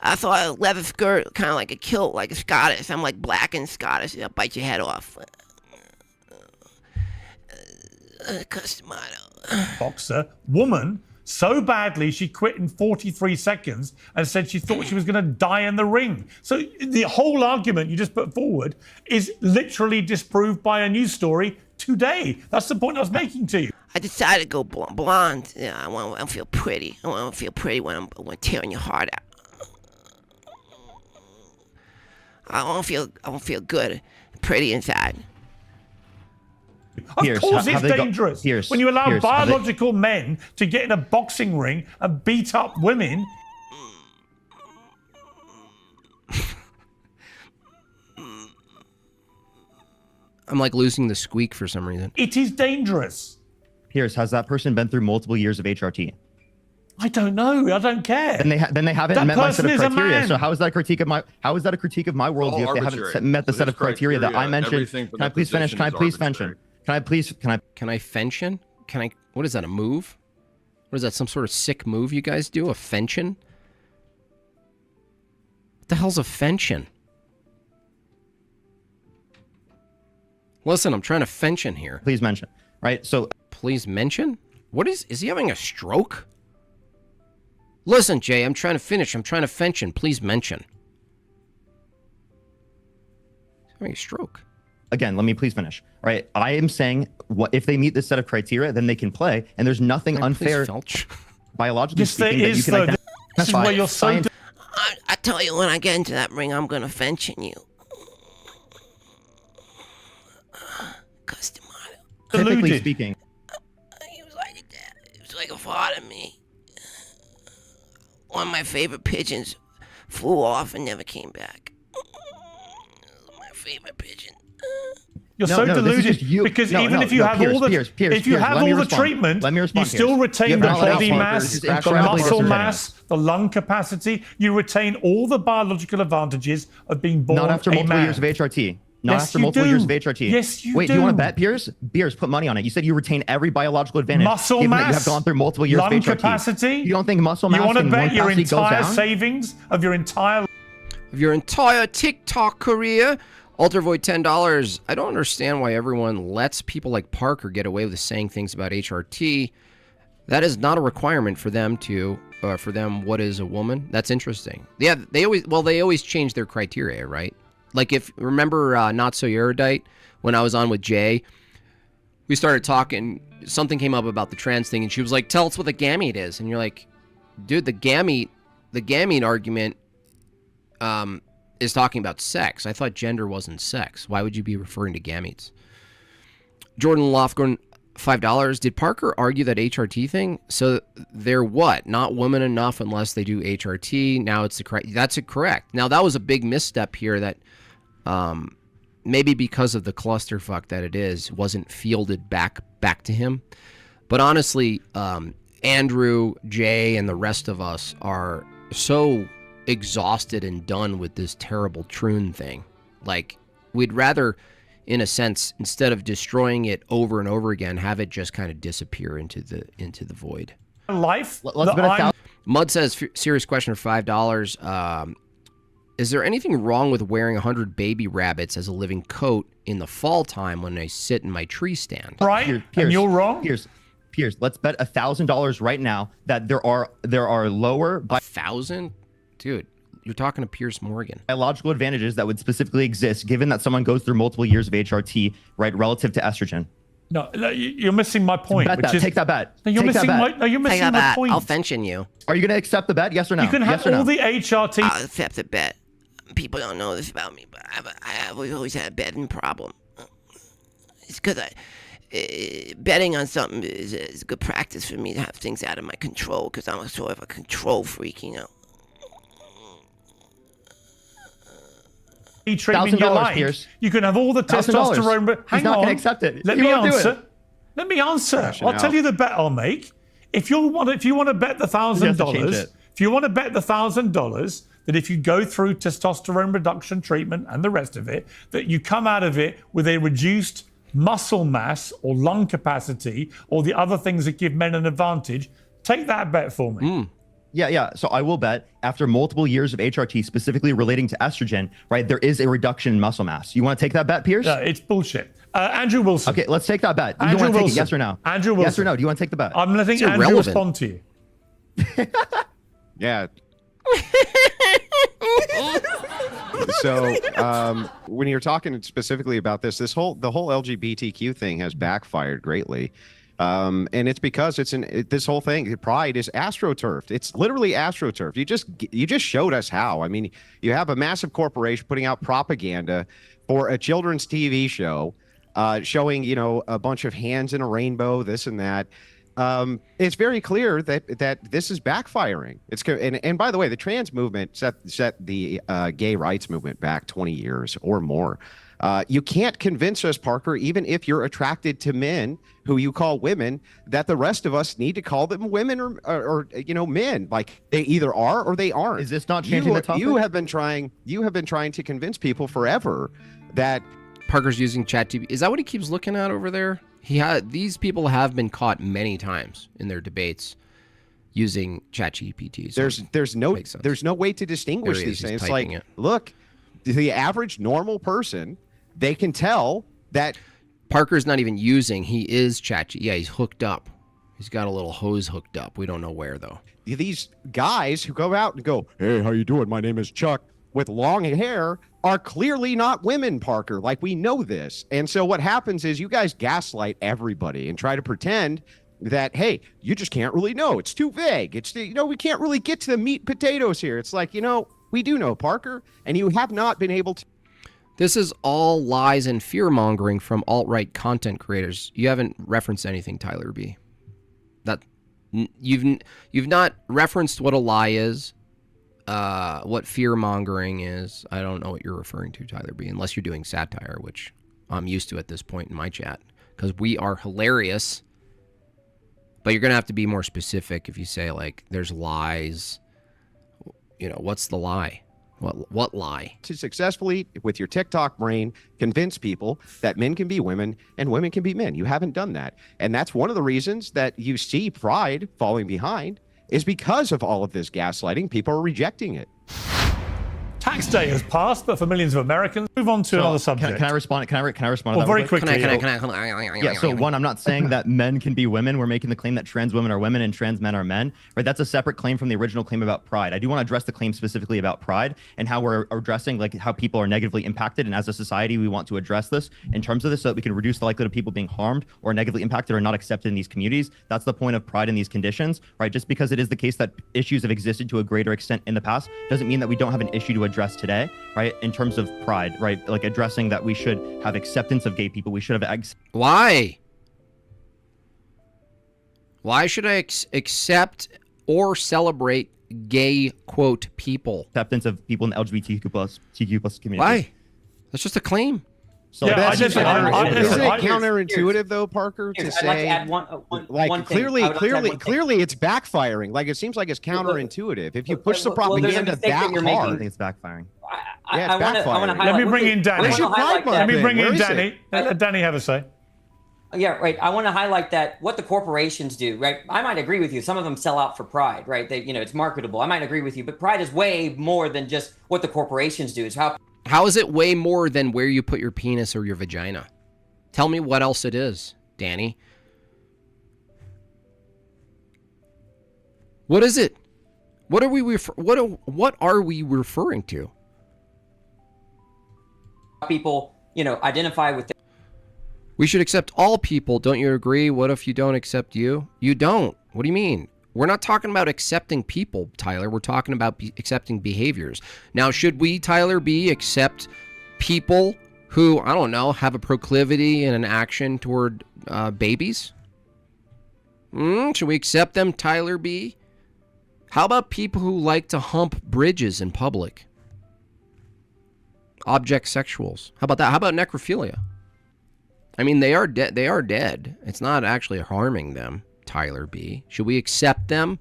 I thought a leather skirt, kind of like a kilt, like a Scottish. I'm like black and Scottish. I'll bite your head off. Boxer woman so badly she quit in 43 seconds and said she thought she was going to die in the ring. So the whole argument you just put forward is literally disproved by a news story today. That's the point I was making to you. I decided to go blonde. Yeah, I want to feel pretty. I want to feel pretty when I'm tearing your heart out. I want to feel good, pretty inside. Of course it's dangerous. When you allow biological men to get in a boxing ring and beat up women. I'm like losing the squeak for some reason. It is dangerous. Pierce, has that person been through multiple years of HRT? I don't know. I don't care. Then they haven't met my set of criteria. So how is that a critique of my worldview if they haven't met the set of criteria that I mentioned? Can I please finish? Can I please mention? Can I fention? What is that, a move? What is that, some sort of sick move you guys do? A fention? What the hell's a fention? Listen, I'm trying to fention here. Please mention. Right, so... Please mention? Is he having a stroke? Listen, Jay, I'm trying to finish. I'm trying to fention. Please mention. He's having a stroke. Again, let me please finish. Right, I am saying, what if they meet this set of criteria, then they can play, and there's nothing unfair, biologically speaking, that you can identify. This is where you're so... I tell you, when I get into that ring, I'm gonna fention you. Typically speaking, he was like a dad. He was like a father to me. One of my favorite pigeons flew off and never came back. My favorite pigeon. You're so deluded because even if you have all the treatment, you still retain the body mass, the muscle mass, the lung capacity. You retain all the biological advantages of being born not after multiple years of HRT. Not after multiple years of HRT. Yes, you do. Wait, do you want to bet, Piers? Piers, put money on it. You said you retain every biological advantage. Muscle mass, that you have gone through multiple years lung of HRT. capacity. You don't think muscle mass? You want to bet your entire goes savings of your entire TikTok career? Alter Void $10. I don't understand why everyone lets people like Parker get away with saying things about HRT That is not a requirement for them what is a woman. That's interesting. Yeah, they always change their criteria, right? Like if remember Not So Erudite when I was on with Jay, we started talking, something came up about the trans thing and she was like, "Tell us what a gamete is." And you're like, "Dude, the gamete argument is talking about sex. I thought gender wasn't sex. Why would you be referring to gametes?" Jordan Lofgren, $5. Did Parker argue that HRT thing? So they're what? Not women enough unless they do HRT. Now it's that's correct. Now that was a big misstep here that maybe because of the clusterfuck that it is, wasn't fielded back to him. But honestly, Andrew, Jay, and the rest of us are so exhausted and done with this terrible troon thing. Like, we'd rather, in a sense, instead of destroying it over and over again, have it just kind of disappear into the void. Life. Mud says, serious question for $5. Is there anything wrong with wearing 100 baby rabbits as a living coat in the fall time when I sit in my tree stand? Right, Pierce, and you're wrong. Pierce, let's bet $1,000 right now that there are lower 1,000, dude. You're talking to Pierce Morgan. Biological advantages that would specifically exist given that someone goes through multiple years of HRT, right, relative to estrogen. No, you're missing my point. Take that bet. No, you're missing my point. I'll pension you. Are you going to accept the bet? Yes or no? You can have all the HRT. I'll accept the bet. People don't know this about me, but I've always had a betting problem. It's because betting on something is good practice for me to have things out of my control because I'm sort of a control freak, you know. Treatment you like. Pierce. You can have all the testosterone, but hang He's not on. going to accept it. Let me answer. I'll tell you the bet I'll make. If you want to bet the $1,000, that if you go through testosterone reduction treatment and the rest of it, that you come out of it with a reduced muscle mass or lung capacity or the other things that give men an advantage, take that bet for me. Yeah. So I will bet after multiple years of HRT, specifically relating to estrogen, right, there is a reduction in muscle mass. You want to take that bet, Pierce? It's bullshit. Andrew Wilson. Okay, let's take that bet. Andrew you want to take Wilson. it, yes or no? Andrew Wilson. Yes or no? Do you want to take the bet? I'm letting Andrew respond to you. Yeah. So when you're talking specifically about the whole LGBTQ thing has backfired greatly. And it's because this whole thing, Pride is astroturfed. It's literally astroturfed. You just showed us how. I mean, you have a massive corporation putting out propaganda for a children's TV show, showing, a bunch of hands in a rainbow, this and that. It's very clear that this is backfiring. And by the way, the trans movement set the gay rights movement back 20 years or more. You can't convince us, Parker, even if you're attracted to men who you call women, that the rest of us need to call them women or men. Like, they either are or they aren't. Is this not changing the topic? You have been trying to convince people forever that Parker's using ChatGPT. Is that what he keeps looking at over there? These people have been caught many times in their debates using ChatGPT. So there's no way to distinguish these things. It's like, look, the average normal person, they can tell that Parker's not even using. He is ChatGPT. Yeah, he's hooked up. He's got a little hose hooked up. We don't know where though. These guys who go out and go, "Hey, how you doing? My name is Chuck," with long hair are clearly not women, Parker. Like, we know this. And so what happens is you guys gaslight everybody and try to pretend that, hey, you just can't really know. It's too vague. It's, we can't really get to the meat and potatoes here. It's like, we do know, Parker, and you have not been able to. This is all lies and fear-mongering from alt-right content creators. You haven't referenced anything, Tyler B. That you've not referenced what a lie is. What fear-mongering is. I don't know what you're referring to, Tyler B, unless you're doing satire, which I'm used to at this point in my chat, because we are hilarious. But you're going to have to be more specific if you say, like, there's lies. What's the lie? What lie? To successfully, with your TikTok brain, convince people that men can be women and women can be men. You haven't done that. And that's one of the reasons that you see Pride falling behind, is because of all of this gaslighting. People are rejecting it. Tax day has passed, but for millions of Americans, move on to another subject. Can I respond? Can I respond? Well, to that very real quick? quickly. Yeah. So one, I'm not saying that men can be women. We're making the claim that trans women are women and trans men are men. Right. That's a separate claim from the original claim about pride. I do want to address the claim specifically about pride and how we're addressing like how people are negatively impacted. And as a society, we want to address this in terms of this so that we can reduce the likelihood of people being harmed or negatively impacted or not accepted in these communities. That's the point of pride in these conditions, right? Just because it is the case that issues have existed to a greater extent in the past doesn't mean that we don't have an issue to address today, right? In terms of pride, right? Like addressing that we should have acceptance of gay people. We should have Why? Why should I accept or celebrate gay, quote, people? Acceptance of people in the TQ plus community. Why? That's just a claim. So Yeah, isn't it counterintuitive though, Parker, to I'd say like to add one thing. clearly I would like to add one thing. clearly it's backfiring. Like it seems like it's counterintuitive. If you push the well, there's a propaganda mistake that that you're hard, I think it's backfiring. Yeah, it's I want to backfiring. highlight. Let me bring in Danny. Where's your pride Let me button? bring Where in is Danny. it? Let Danny have a say. Yeah, right. I want to highlight that what the corporations do, right? I might agree with you. Some of them sell out for pride, right? They, it's marketable. I might agree with you, but pride is way more than just what the corporations do. It's How is it way more than where you put your penis or your vagina? Tell me what else it is, Danny. What is it? What are we what are we referring to? people, identify with. We should accept all people. Don't you agree? What if you don't accept you? You don't. What do you mean? We're not talking about accepting people, Tyler. We're talking about accepting behaviors. Now, should we, Tyler, accept people who, I don't know, have a proclivity and an action toward babies? Should we accept them, Tyler B? How about people who like to hump bridges in public? Object sexuals. How about that? How about necrophilia? I mean, they are dead. They are dead. It's not actually harming them, Tyler B. Should we accept them?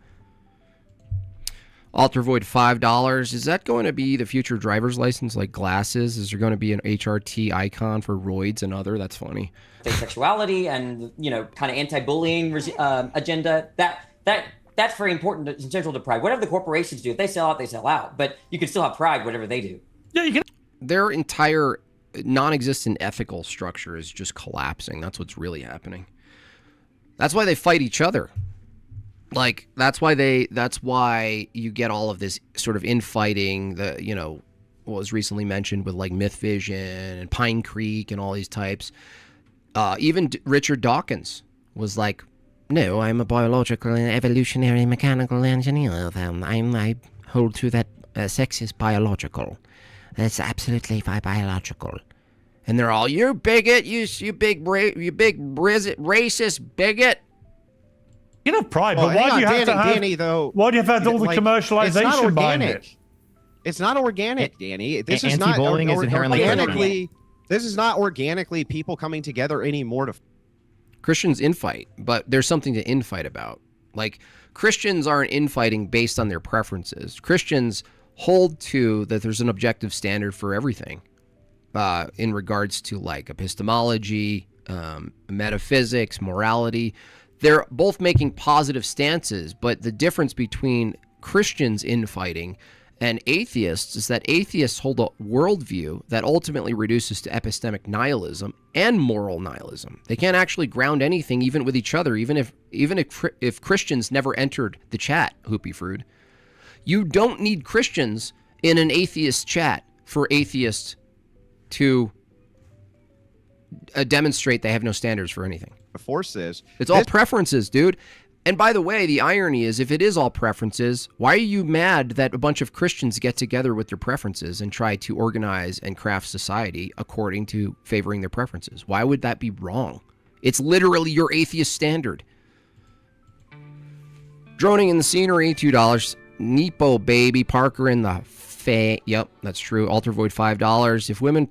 Alter Void $5. Is that going to be the future driver's license, like glasses? Is there going to be an HRT icon for roids and other? That's funny. Sexuality and kind of anti-bullying agenda. That's very important and central to pride. Whatever the corporations do, if they sell out, they sell out. But you can still have pride, whatever they do. Yeah, you can. Their entire non-existent ethical structure is just collapsing. That's what's really happening. That's why they fight each other. Like, that's why you get all of this sort of infighting that, what was recently mentioned with like Myth Vision and Pine Creek and all these types. Even Richard Dawkins was like, no, I'm a biological and evolutionary mechanical engineer. I hold to that sex is biological. That's absolutely biological. And they're all, you bigot, you big racist bigot. You have pride, but why do you have to have Danny, though? Why do you have all the commercialization behind it? It's not organic, Danny. This is not anti-bullying is inherently organically. This is not organically people coming together anymore to. Christians infight, but there's something to infight about. Like, Christians aren't infighting based on their preferences. Christians hold to that there's an objective standard for everything in regards to like epistemology, metaphysics, morality. They're both making positive stances, but the difference between Christians infighting and atheists is that atheists hold a worldview that ultimately reduces to epistemic nihilism and moral nihilism. They can't actually ground anything even with each other, even if Christians never entered the chat, Hoopy Frood. You don't need Christians in an atheist chat for atheists to demonstrate they have no standards for anything. Force this. It's all preferences, dude. And by the way, the irony is, if it is all preferences, why are you mad that a bunch of Christians get together with their preferences and try to organize and craft society according to favoring their preferences? Why would that be wrong? It's literally your atheist standard. Droning in the scenery, $2. Nepo baby, Parker in the yep, that's true. Alter Void $5. If women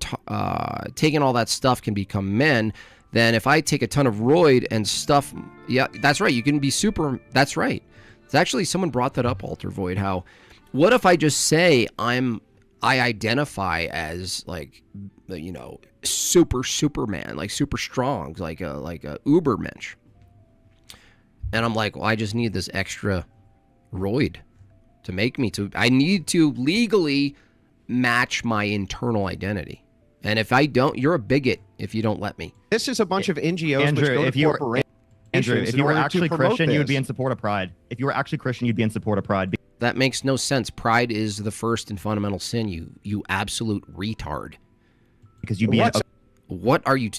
taking all that stuff can become men, then if I take a ton of roid and stuff, yeah, that's right. You can be super. That's right. It's actually, someone brought that up, Alter Void. How, what if I just say I identify as like, Superman, like super strong, like a Ubermensch, and I'm like, well, I just need this extra roid to make me to. I need to legally match my internal identity. And if I don't, you're a bigot if you don't let me. This is a bunch of NGOs Andrew, which go if to you were corporations Andrew, if in you were order to actually promote Christian, you would be this. in support of Pride. If you were actually Christian, you'd be in support of Pride. That makes no sense. Pride is the first and fundamental sin. You absolute retard. Because you'd be. What are you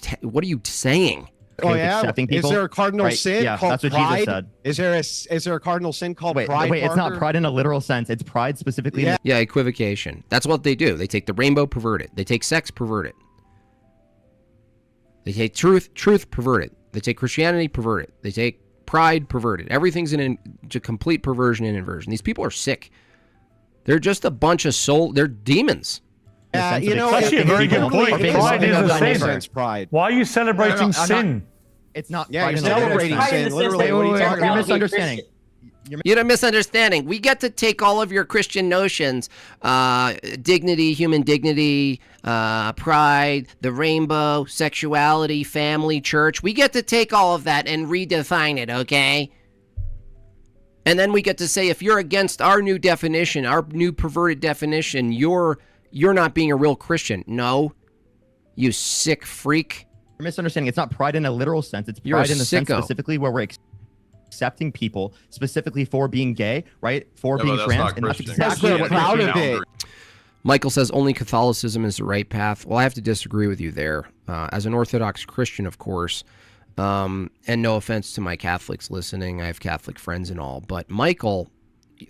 saying? Oh yeah, accepting people, is there a cardinal right? sin Yeah, called that's what pride? Jesus said. Is there a cardinal sin called Wait, pride? it's not Parker? pride in a literal sense. It's pride specifically. Yeah. Yeah, equivocation. That's what they do. They take the rainbow, pervert it. They take sex, pervert it. They take truth, pervert it. They take Christianity, pervert it. They take pride, pervert it. Everything's a complete perversion and inversion. These people are sick. They're just a bunch of they're demons. Yeah, you know, That's actually a very good point. Pride is a sin. Pride. Why are you celebrating sin? It's not. Yeah, pride you're in a literal celebrating sense. sin. Literally, what are you talking You're about? misunderstanding. You're misunderstanding. We get to take all of your Christian notions, dignity, human dignity, pride, the rainbow, sexuality, family, church. We get to take all of that and redefine it, okay? And then we get to say, if you're against our new definition, our new perverted definition, you're not being a real Christian. No, you sick freak. You're misunderstanding. It's not pride in a literal sense. It's You're a pride in the sense sicko. specifically where we're accepting people specifically for being gay, right? For Yeah, being but that's trans, not and that's Christian. exactly We're what proud of Christian it. boundary. Michael says only Catholicism is the right path. Well, I have to disagree with you there. As an Orthodox Christian, of course, and no offense to my Catholics listening, I have Catholic friends and all, but Michael,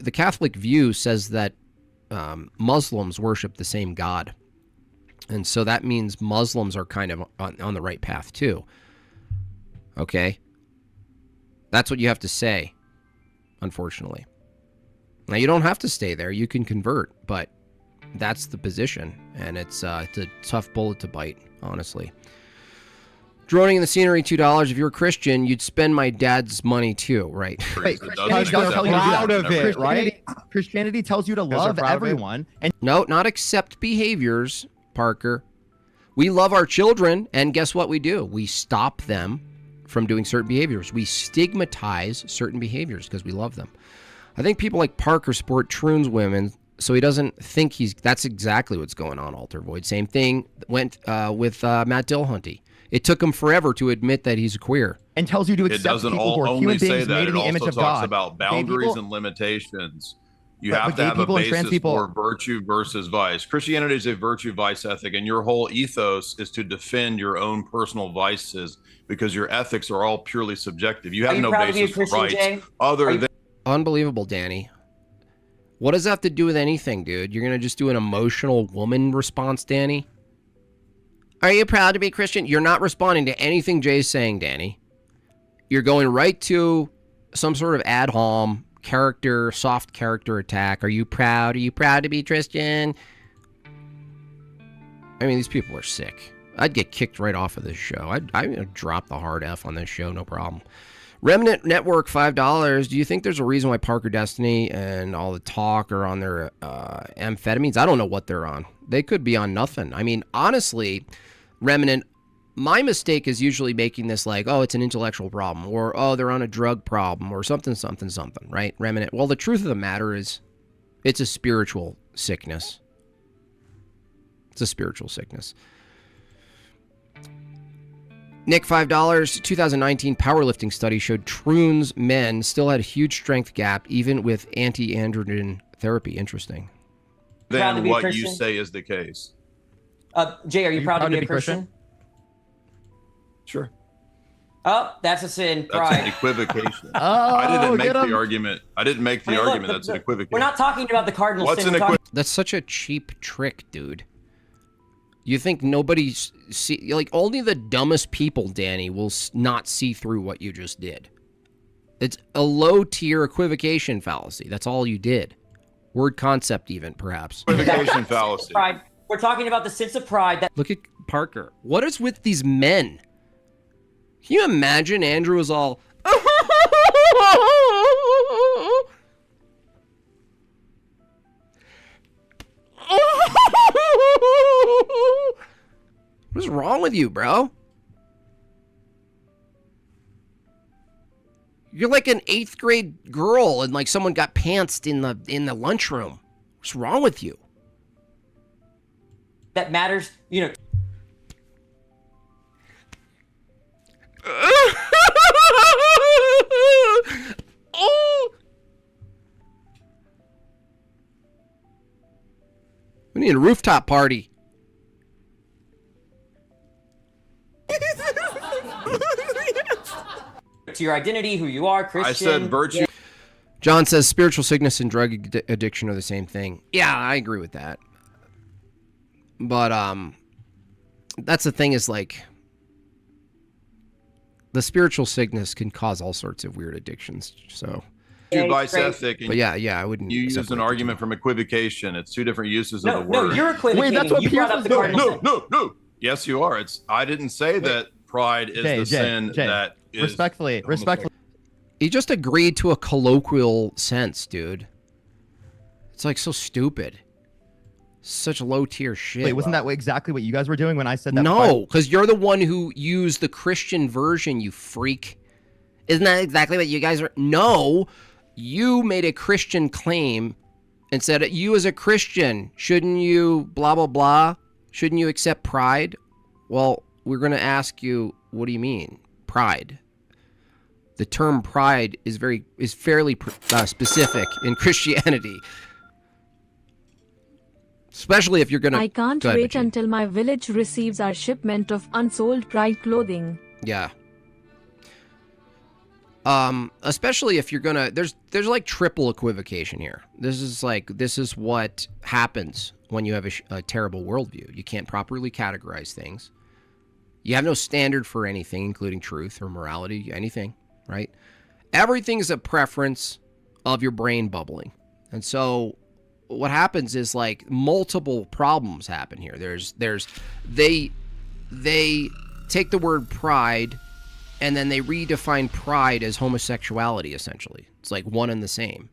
the Catholic view says that Muslims worship the same God. And so that means Muslims are kind of on the right path too. Okay? That's what you have to say, unfortunately. Now, you don't have to stay there. You can convert, but that's the position. And it's a tough bullet to bite, honestly. Droning in the scenery, $2. If you're a Christian, you'd spend my dad's money too, right? Wait, It Christianity doesn't does tell you to do proud that. of it, right? Christianity tells you to they're love proud of it. everyone, and No, not accept behaviors, Parker. We love our children, and guess what we do? We stop them from doing certain behaviors. We stigmatize certain behaviors because we love them. I think people like Parker support trans women, so he doesn't think that's exactly what's going on, Alter Void. Same thing went with Matt Dillhunty. It took him forever to admit that he's a queer. and tells you to It accept doesn't people who are only human say beings that. made It in the also image of talks God. about Gay boundaries people- and limitations. You But have gay to have a people and trans basis people- for virtue versus vice. Christianity is a virtue-vice ethic, and your whole ethos is to defend your own personal vices because your ethics are all purely subjective. You have you no proud to be a basis for Christian, rights Jay? other Are you- than Unbelievable, Danny. What does that have to do with anything, dude? You're going to just do an emotional woman response, Danny? Are you proud to be Christian? You're not responding to anything Jay's saying, Danny. You're going right to some sort of ad hom soft character attack. Are you proud? Are you proud to be Christian? I mean, these people are sick. I'd get kicked right off of this show. I'd drop the hard F on this show, no problem. Remnant Network, $5. Do you think there's a reason why Parker Destiny and all the talk are on their amphetamines? I don't know what they're on. They could be on nothing. I mean, honestly, Remnant, my mistake is usually making this like, oh, it's an intellectual problem, or, oh, they're on a drug problem, or something, right? Remnant. Well, the truth of the matter is, it's a spiritual sickness. It's a spiritual sickness. Nick, $5. 2019 powerlifting study showed trans men still had a huge strength gap even with anti-androgen therapy. Interesting. Proud to than be a what you Christian? say is the case. Jay, are you proud to be a Christian? Sure. Oh, that's a sin. That's an Pride. equivocation. Oh, I didn't make get 'em. the argument. I didn't make the I mean, look, argument. That's an equivocation. We're not talking about the cardinal What's sin. an We're talking- That's such a cheap trick, dude. You think nobody see, like, only the dumbest people, Danny, will not see through what you just did. It's a low-tier equivocation fallacy. That's all you did. Word concept even, perhaps. Equivocation fallacy. Pride. We're talking about the sense of pride that Look at Parker. What is with these men? Can you imagine Andrew was all... What is wrong with you, bro? You're like an 8th grade girl and like someone got pantsed in the lunchroom. What's wrong with you? that matters, you know. Oh. We need a rooftop party. To your identity, who you are, Christian. I said virtue. John says spiritual sickness and drug addiction are the same thing. Yeah, I agree with that. But that's the thing is like the spiritual sickness can cause all sorts of weird addictions. So Vice ethic. but yeah, I wouldn't. You use an argument from equivocation. It's two different uses of the word. No, you're equivocating. Wait, that's what you brought up the cardinal sin. No. Yes, you are. I didn't say that pride is the sin that is respectfully. He just agreed to a colloquial sense, dude. It's like so stupid. Such low tier shit. Wait, wasn't that exactly what you guys were doing when I said that? No, because you're the one who used the Christian version, you freak. Isn't that exactly what you guys are? No, you made a Christian claim and said, you as a Christian, shouldn't you blah, blah, blah? Shouldn't you accept pride? Well, we're going to ask you, what do you mean, pride? The term pride is fairly specific in Christianity. Especially if you're going to... I can't wait until my village receives our shipment of unsold pride clothing. Yeah. Especially if you're going to... There's like triple equivocation here. This is what happens when you have a terrible worldview. You can't properly categorize things. You have no standard for anything, including truth or morality, anything, right? Everything's a preference of your brain bubbling. And so what happens is like multiple problems happen here. They take the word pride and then they redefine pride as homosexuality, essentially. It's like one and the same.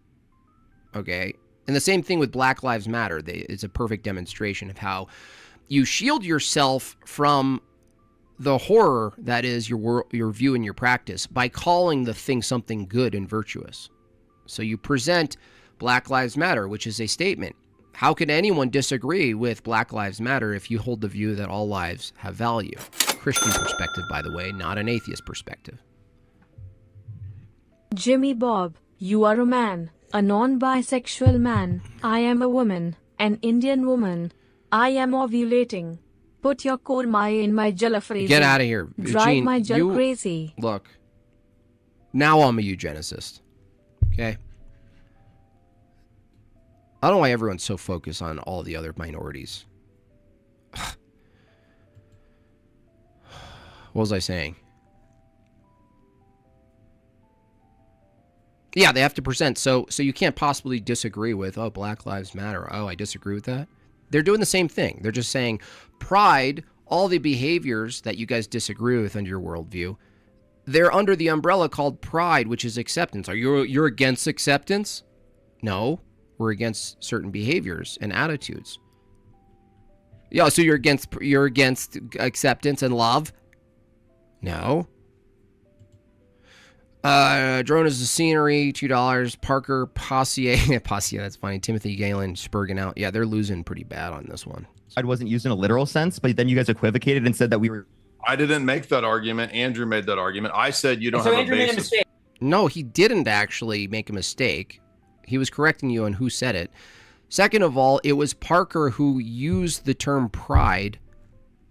Okay? And the same thing with Black Lives Matter. It's a perfect demonstration of how you shield yourself from the horror that is your view and your practice by calling the thing something good and virtuous. So you present Black Lives Matter, which is a statement. How can anyone disagree with Black Lives Matter if you hold the view that all lives have value? Christian perspective, by the way, not an atheist perspective. Jimbob, you are a man, a non-bisexual man. I am a woman, an Indian woman. I am ovulating. Put your korma in my jalafrezi. Get out of here. Drive Eugene, my jal crazy. Look, now I'm a eugenicist. Okay? I don't know why everyone's so focused on all the other minorities. What was I saying? Yeah, they have to present. So you can't possibly disagree with, oh, Black Lives Matter. Oh, I disagree with that. They're doing the same thing. They're just saying pride, all the behaviors that you guys disagree with under your worldview, they're under the umbrella called pride, which is acceptance. You're against acceptance? No, we're against certain behaviors and attitudes. Yeah, so you're against acceptance and love? No. Drone is the scenery, $2. Parker, Passier, that's funny. Timothy Galen, Spurgeon out. Yeah, they're losing pretty bad on this one. I wasn't used in a literal sense, but then you guys equivocated and said that we were... I didn't make that argument. Andrew made that argument. I said you don't have Andrew a basis. made a mistake. No, he didn't actually make a mistake. He was correcting you on who said it. Second of all, it was Parker who used the term pride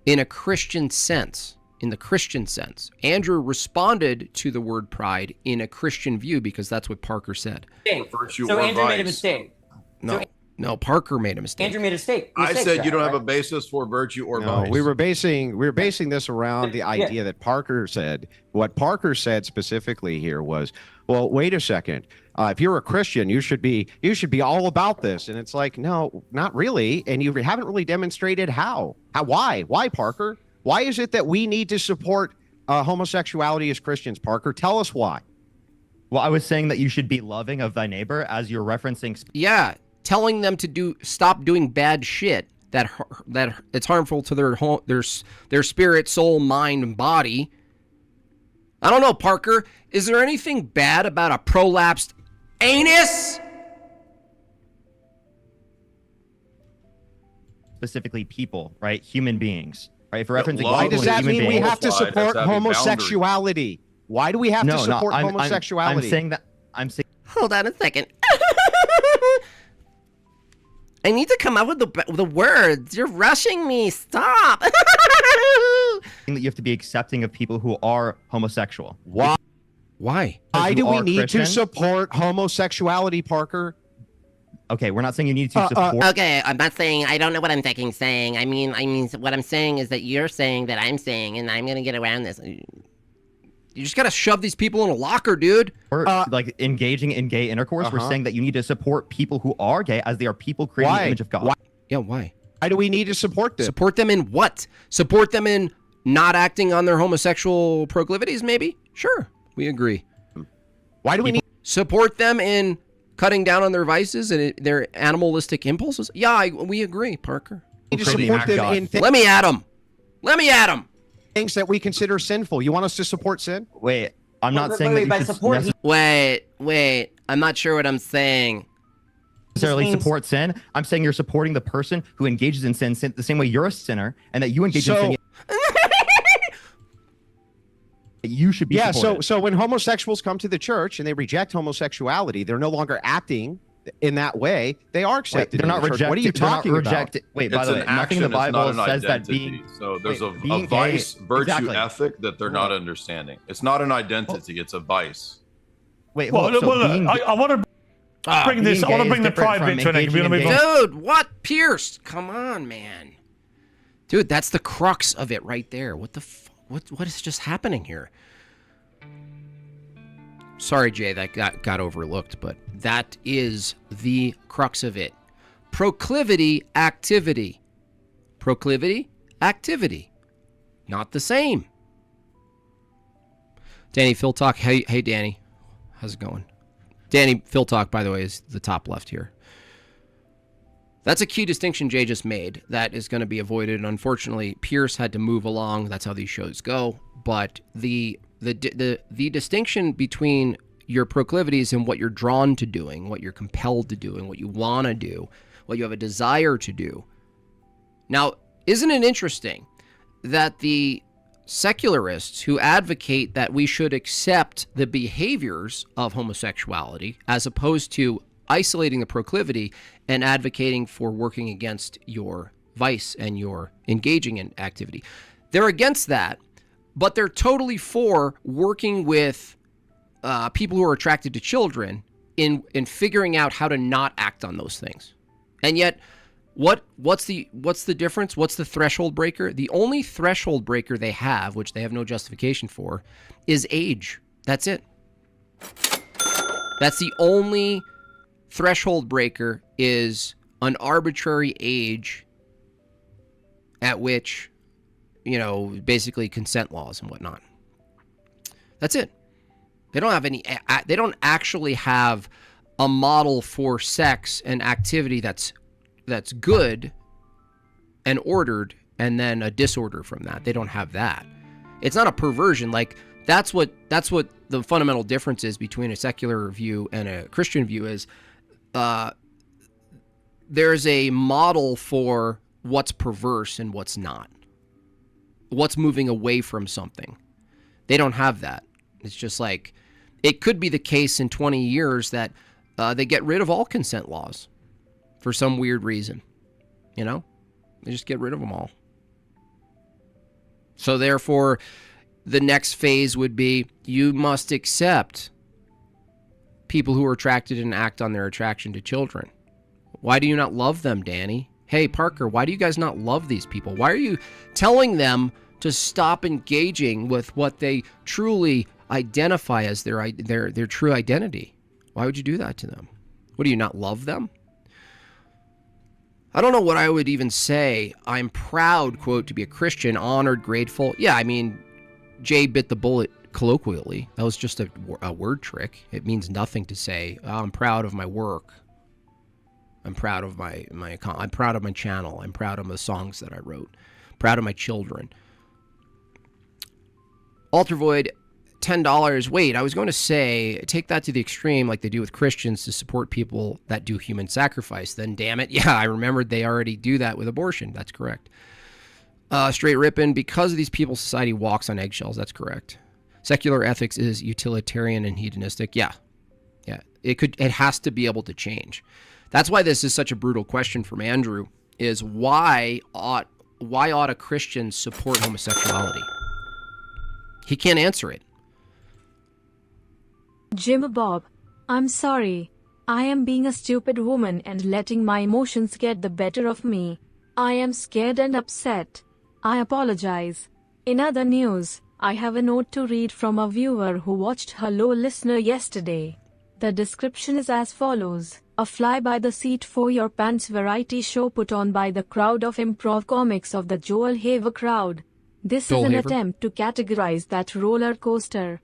in a Christian sense. In the Christian sense. Andrew responded to the word pride in a Christian view because that's what Parker said. So Andrew made a mistake. No, Parker made a mistake. Andrew made a mistake. I said you don't have a basis for virtue or vice. We were basing this around the idea that Parker said. What Parker said specifically here was, well, wait a second. If you're a Christian, you should be all about this. And it's like, no, not really. And you haven't really demonstrated how. Why, Parker? Why is it that we need to support homosexuality as Christians, Parker? Tell us why. Well, I was saying that you should be loving of thy neighbor as you're referencing. Yeah, telling them to stop doing bad shit that it's harmful to their spirit, soul, mind, and body. I don't know, Parker. Is there anything bad about a prolapsed anus? specifically people, right? Human beings, right? If we're referencing love Why people does as that human mean we beings, have to qualified as support having homosexuality? Why do we have to support homosexuality? I'm saying that. I'm saying Hold on a second. I need to come up with the words. You're rushing me. Stop. that you have to be accepting of people who are homosexual. Why? Why? Why you do we are need Christian? to support homosexuality, Parker? Okay, we're not saying you need to support. Okay, I'm not saying, I don't know what I'm saying. I mean, what I'm saying is that you're saying that I'm saying, and I'm going to get around this. You just gotta shove these people in a locker, dude. Or like engaging in gay intercourse. We're saying that you need to support people who are gay, as they are people created in the image of God. Why? Yeah, why? Why do we need to support them? Support them in what? Support them in not acting on their homosexual proclivities, maybe? Sure, we agree. Why do we need Support them in cutting down on their vices and their animalistic impulses? Yeah, we agree, Parker. to support them in Let me at them. Let me at them. things that we consider sinful? You want us to support sin? Wait, I'm not saying that you should Wait. I'm not sure what I'm saying. necessarily support sin. I'm saying you're supporting the person who engages in sin the same way you're a sinner, and that you engage in sin. You should be supported. So when homosexuals come to the church and they reject homosexuality, they're no longer acting in that way. They are accepted. They're not in the church. rejected. What are you talking about? Wait, by the way, nothing in the Bible says that being. So there's a being vice gay- virtue exactly. ethic that they're not understanding. It's not an identity. It's a vice. Wait, Well, hold on. So well, being- I want to bring this. I want to bring the pride bit to an end. Dude, what? Pierce, come on, man. Dude, that's the crux of it right there. What the what is just happening here? Sorry, Jay, that got overlooked, but that is the crux of it. Proclivity, activity. Proclivity, activity. Not the same. Danny Phil Talk. Hey, Danny. How's it going? Danny Phil Talk, by the way, is the top left here. That's a key distinction Jay just made that is going to be avoided. And unfortunately, Pierce had to move along. That's how these shows go. But the distinction between your proclivities and what you're drawn to doing, what you're compelled to do, and what you want to do, what you have a desire to do. Now, isn't it interesting that the secularists who advocate that we should accept the behaviors of homosexuality as opposed to isolating the proclivity and advocating for working against your vice and your engaging in activity, they're against that, but they're totally for working with people who are attracted to children in figuring out how to not act on those things. And yet, what's the difference? What's the threshold breaker? The only threshold breaker they have, which they have no justification for, is age. That's it. That's the only threshold breaker, is an arbitrary age at which, basically consent laws and whatnot. That's it. They don't have any. They don't actually have a model for sex and activity that's good and ordered, and then a disorder from that. They don't have that. It's not a perversion. Like that's what the fundamental difference is between a secular view and a Christian view is. There's a model for what's perverse and what's not. What's moving away from something. They don't have that. It's just like, it could be the case in 20 years that they get rid of all consent laws for some weird reason. They just get rid of them all. So therefore, the next phase would be, you must accept people who are attracted and act on their attraction to children. Why do you not love them, Danny? Hey, Parker, why do you guys not love these people? Why are you telling them to stop engaging with what they truly identify as their true identity? Why would you do that to them? What, do you not love them? I don't know what I would even say. I'm proud, quote, to be a Christian, honored, grateful. Yeah, I mean, Jay bit the bullet colloquially. That was just a word trick. It means nothing to say, I'm proud of my work. I'm proud of I'm proud of my channel. I'm proud of the songs that I wrote. Proud of my children. Alter Void, $10. Wait, I was going to say, take that to the extreme like they do with Christians to support people that do human sacrifice. Then, damn it, yeah, I remembered they already do that with abortion. That's correct. Straight ripping, because of these people, society walks on eggshells. That's correct. Secular ethics is utilitarian and hedonistic. Yeah. It has to be able to change. That's why this is such a brutal question from Andrew, is why ought a Christian support homosexuality? He can't answer it. Jimbob, I'm sorry. I am being a stupid woman and letting my emotions get the better of me. I am scared and upset. I apologize. In other news, I have a note to read from a viewer who watched Hello Listener yesterday. The description is as follows: a fly-by-the-seat for your pants variety show put on by the crowd of improv comics of the Joel Haver crowd. This is an attempt to categorize that roller coaster.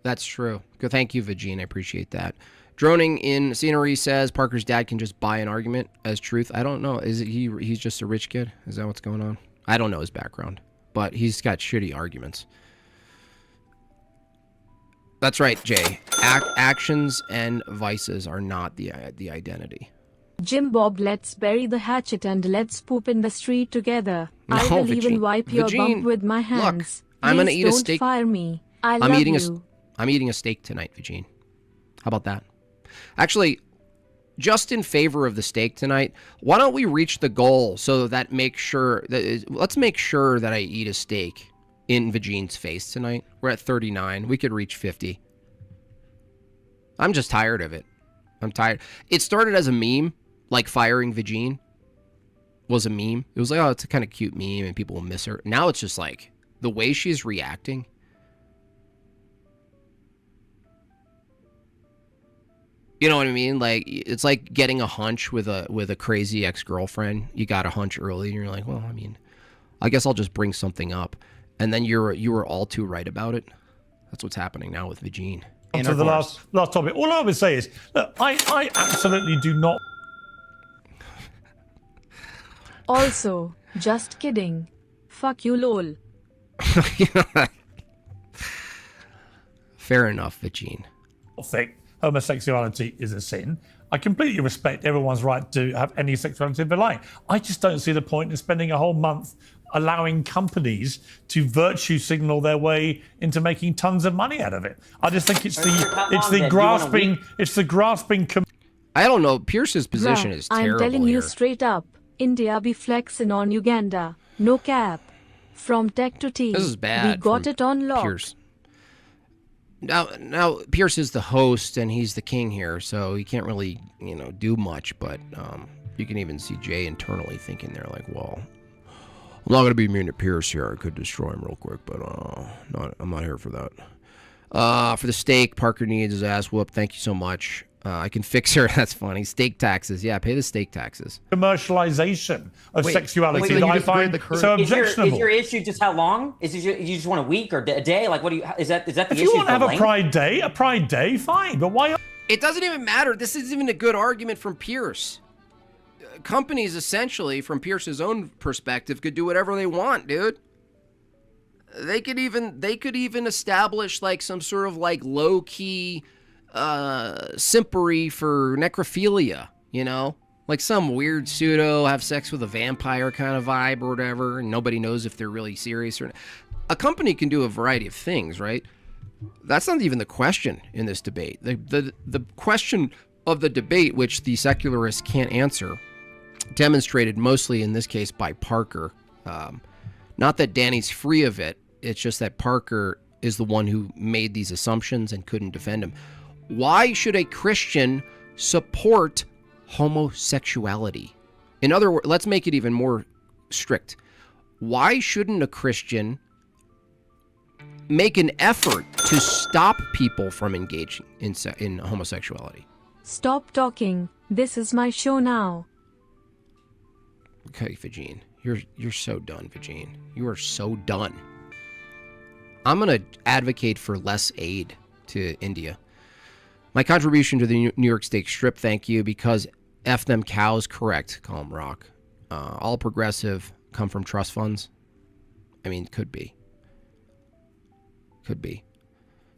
That's true. Good, thank you, Vagine. I appreciate that. Droning in Scenery says Parker's dad can just buy an argument as truth. I don't know. Is it he's just a rich kid? Is that what's going on? I don't know his background, but he's got shitty arguments. That's right, Jay. Actions and vices are not the identity. Jimbob, let's bury the hatchet and let's poop in the street together. No, I will Vagine. even wipe your Vagine, bum with my hands. Look, I'm gonna Please eat a don't steak. fire me. I'm eating a steak tonight, Vagine. How about that? Actually, just in favor of the steak tonight, why don't we reach the goal so that let's make sure that I eat a steak in Vagine's face tonight. We're at 39. We could reach 50. I'm just tired of it. I'm tired. It started as a meme, like firing Vagine was a meme. It was like, oh, it's a kind of cute meme and people will miss her. Now it's just like the way she's reacting. You know what I mean? Like, it's like getting a hunch with a crazy ex-girlfriend. You got a hunch early and you're like, well, I mean, I guess I'll just bring something up. And then you were all too right about it. That's what's happening now with Vagine. To the last topic. All I would say is, look, I absolutely do not. Also, just kidding. Fuck you, lol. Fair enough, Vagine. Think homosexuality is a sin. I completely respect everyone's right to have any sexuality they like. I just don't see the point in spending a whole month allowing companies to virtue signal their way into making tons of money out of it. I just think it's the grasping. I don't know. Pierce's position is terrible. I'm telling here. you straight up, India be flexing on Uganda. No cap. From tech to tea. This is bad. We got it on lock. Pierce. Now Pierce is the host and he's the king here, so he can't really, do much. But you can even see Jay internally thinking there, like, well, I'm not gonna be mean to Pierce here. I could destroy him real quick, but I'm not here for that. For the steak, Parker needs his ass whooped. Thank you so much. I can fix her. That's funny. Steak taxes. Yeah, pay the steak taxes. Commercialization of sexuality that I find so objectionable. Is your issue just how long? You just want a week or a day? Like, what do you? Is that the issue? If you want to have a pride day, fine. But why? It doesn't even matter. This isn't even a good argument from Pierce. Companies, essentially, from Pierce's own perspective, could do whatever they want, dude. They could even establish like some sort of like low key simpery for necrophilia, like some weird pseudo have sex with a vampire kind of vibe or whatever, and nobody knows if they're really serious or not. A company can do a variety of things, right? That's not even the question in this debate. The question of the debate, which the secularists can't answer, demonstrated mostly in this case by Parker. Not that Danny's free of it. It's just that Parker is the one who made these assumptions and couldn't defend him. Why should a Christian support homosexuality? In other words, let's make it even more strict. Why shouldn't a Christian make an effort to stop people from engaging in homosexuality? Stop talking. This is my show now. Okay, Vagine. You're so done, Vagine. You are so done. I'm going to advocate for less aid to India. My contribution to the New York Steak Strip, thank you, because F them cows, correct, Calm Rock. All progressive come from trust funds. I mean, could be.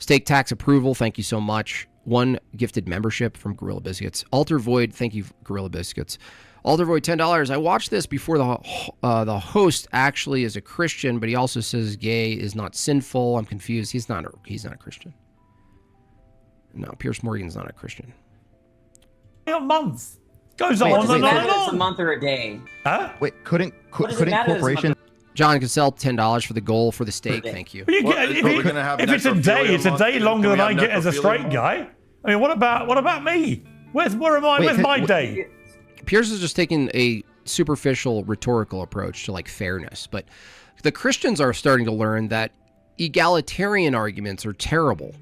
Steak tax approval, thank you so much. 1 gifted membership from Gorilla Biscuits. Alter Void, thank you, Gorilla Biscuits. Alter Void, $10. I watched this before the host actually is a Christian, but he also says gay is not sinful. I'm confused. He's not a Christian. No, Pierce Morgan's not a Christian. A month goes Wait, on does it and matter on if and it's a on. month or a day? Huh? Wait, couldn't does it matter if it's a corporations? John Cassell, $10 for the goal for the steak. Thank you. Well, you Well, get, are we gonna have if it's a day, necrophilia it's a month? day Can longer we than I have get as a necrophilia straight month? guy. I mean, what about me? Where am I? Wait, Where's my day? Pierce is just taking a superficial rhetorical approach to like fairness, but the Christians are starting to learn that egalitarian arguments are terrible.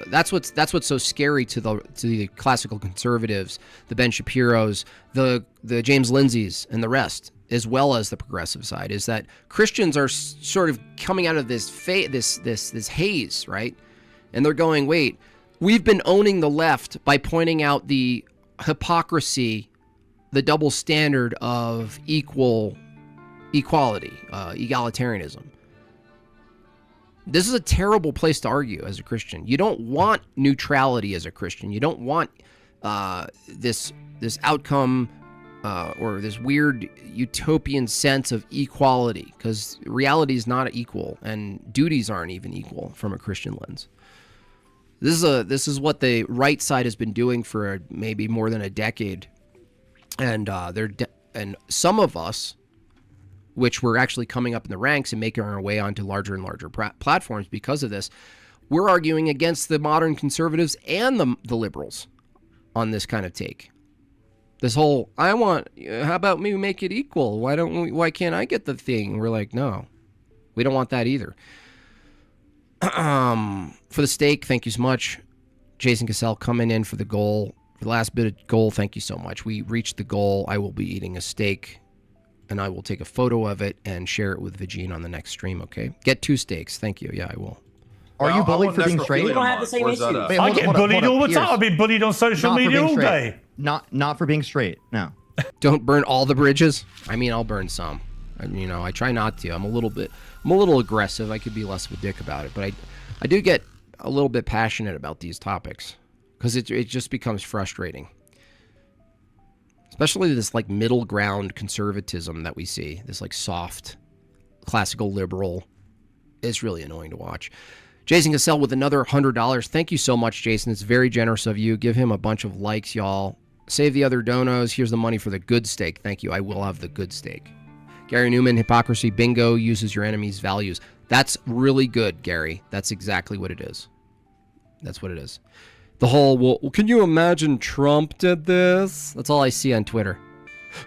That's what's so scary to the classical conservatives, the Ben Shapiros, the James Lindsays, and the rest, as well as the progressive side, is that Christians are sort of coming out of this this haze, right? And they're going, wait, we've been owning the left by pointing out the hypocrisy, the double standard of equality, egalitarianism. This is a terrible place to argue as a Christian. You don't want neutrality as a Christian. You don't want this outcome or this weird utopian sense of equality, because reality is not equal and duties aren't even equal from a Christian lens. This is what the right side has been doing for maybe more than a decade, and and some of us, which we're actually coming up in the ranks and making our way onto larger and larger platforms because of this, we're arguing against the modern conservatives and the liberals on this kind of take. This whole, how about we make it equal? Why can't I get the thing? We're like, no, we don't want that either. For the steak, thank you so much. Jason Cassell coming in for the goal. For the last bit of goal, thank you so much. We reached the goal. I will be eating a steak, and I will take a photo of it and share it with Vagine on the next stream, okay? Get 2 steaks. Thank you. Yeah, I will. Are you bullied for being straight? We don't have the same issues. Wait, I get bullied all the time. I've been bullied on social media all day. Not for being straight. No. Don't burn all the bridges. I mean, I'll burn some. I try not to. I'm a little aggressive. I could be less of a dick about it, but I do get a little bit passionate about these topics because it just becomes frustrating. Especially this like middle ground conservatism that we see, this like soft classical liberal, is really annoying to watch. Jason Cassell with another $100. Thank you so much, Jason. It's very generous of you. Give him a bunch of likes, y'all. Save the other donos. Here's the money for the good steak. Thank you. I will have the good steak. Gary Newman, hypocrisy bingo, uses your enemy's values. That's really good, Gary. That's exactly what it is. That's what it is. The whole, well, can you imagine Trump did this? That's all I see on Twitter.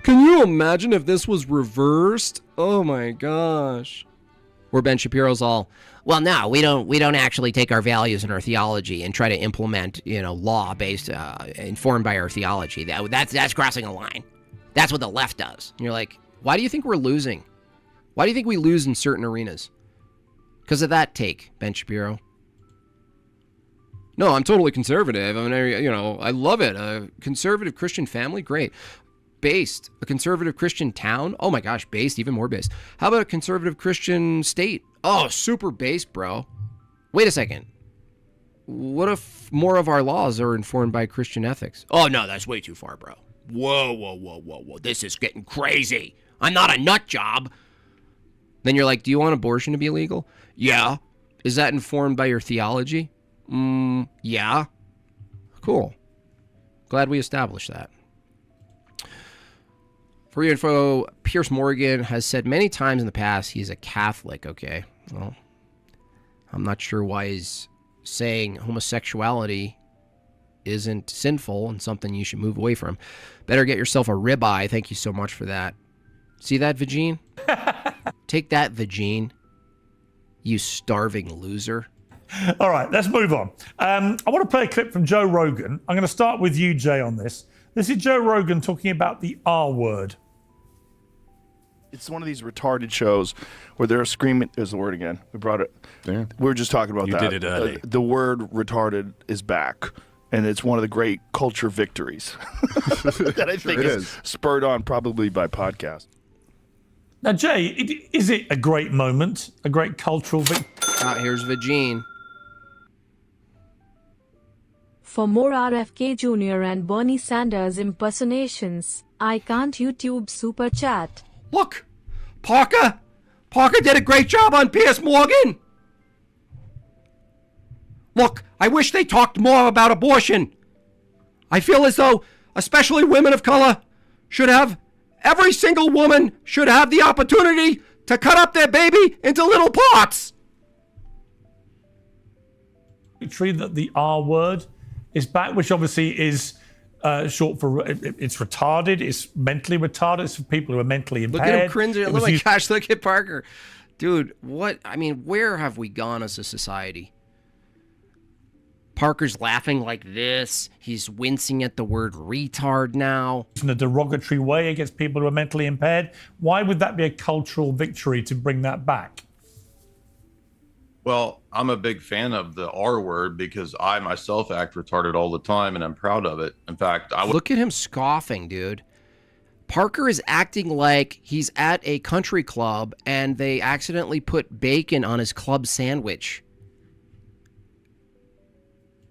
Can you imagine if this was reversed? Oh my gosh. Where Ben Shapiro's all, well, no, we don't actually take our values and our theology and try to implement, law based, informed by our theology. That's crossing a line. That's what the left does. And you're like, why do you think we're losing? Why do you think we lose in certain arenas? Because of that take, Ben Shapiro. No, I'm totally conservative. I mean, I love it. A conservative Christian family, great. Based, a conservative Christian town. Oh my gosh, based, even more based. How about a conservative Christian state? Oh, super based, bro. Wait a second. What if more of our laws are informed by Christian ethics? Oh no, that's way too far, bro. Whoa. This is getting crazy. I'm not a nut job. Then you're like, do you want abortion to be illegal? Yeah. Is that informed by your theology? Yeah. Cool. Glad we established that. For your info, Pierce Morgan has said many times in the past he's a Catholic, okay? Well, I'm not sure why he's saying homosexuality isn't sinful and something you should move away from. Better get yourself a ribeye. Thank you so much for that. See that, Vagine? Take that, Vagine. You starving loser. All right, let's move on. I want to play a clip from Joe Rogan. I'm going to start with you, Jay, on this. This is Joe Rogan talking about the R word. It's one of these retarded shows where they're screaming. There's the word again. We brought it. Yeah. We were just talking about that. You did it early. The word retarded is back. And it's one of the great culture victories that I think is spurred on probably by podcast. Now, Jay, is it a great moment, a great cultural victory? Here's Vagine. For more RFK Jr. and Bernie Sanders impersonations, I can't YouTube super chat. Look, Parker did a great job on Piers Morgan. Look, I wish they talked more about abortion. I feel as though, especially women of color, every single woman should have the opportunity to cut up their baby into little parts. That the R word is back, which obviously is short for it's retarded. It's mentally retarded. It's for people who are mentally impaired. Look at him cringing. Oh my gosh, look at Parker. Dude, what? I mean, where have we gone as a society? Parker's laughing like this. He's wincing at the word retard now. In a derogatory way against people who are mentally impaired. Why would that be a cultural victory to bring that back? Well, I'm a big fan of the R word because I myself act retarded all the time and I'm proud of it. In fact, look at him scoffing, dude. Parker is acting like he's at a country club and they accidentally put bacon on his club sandwich.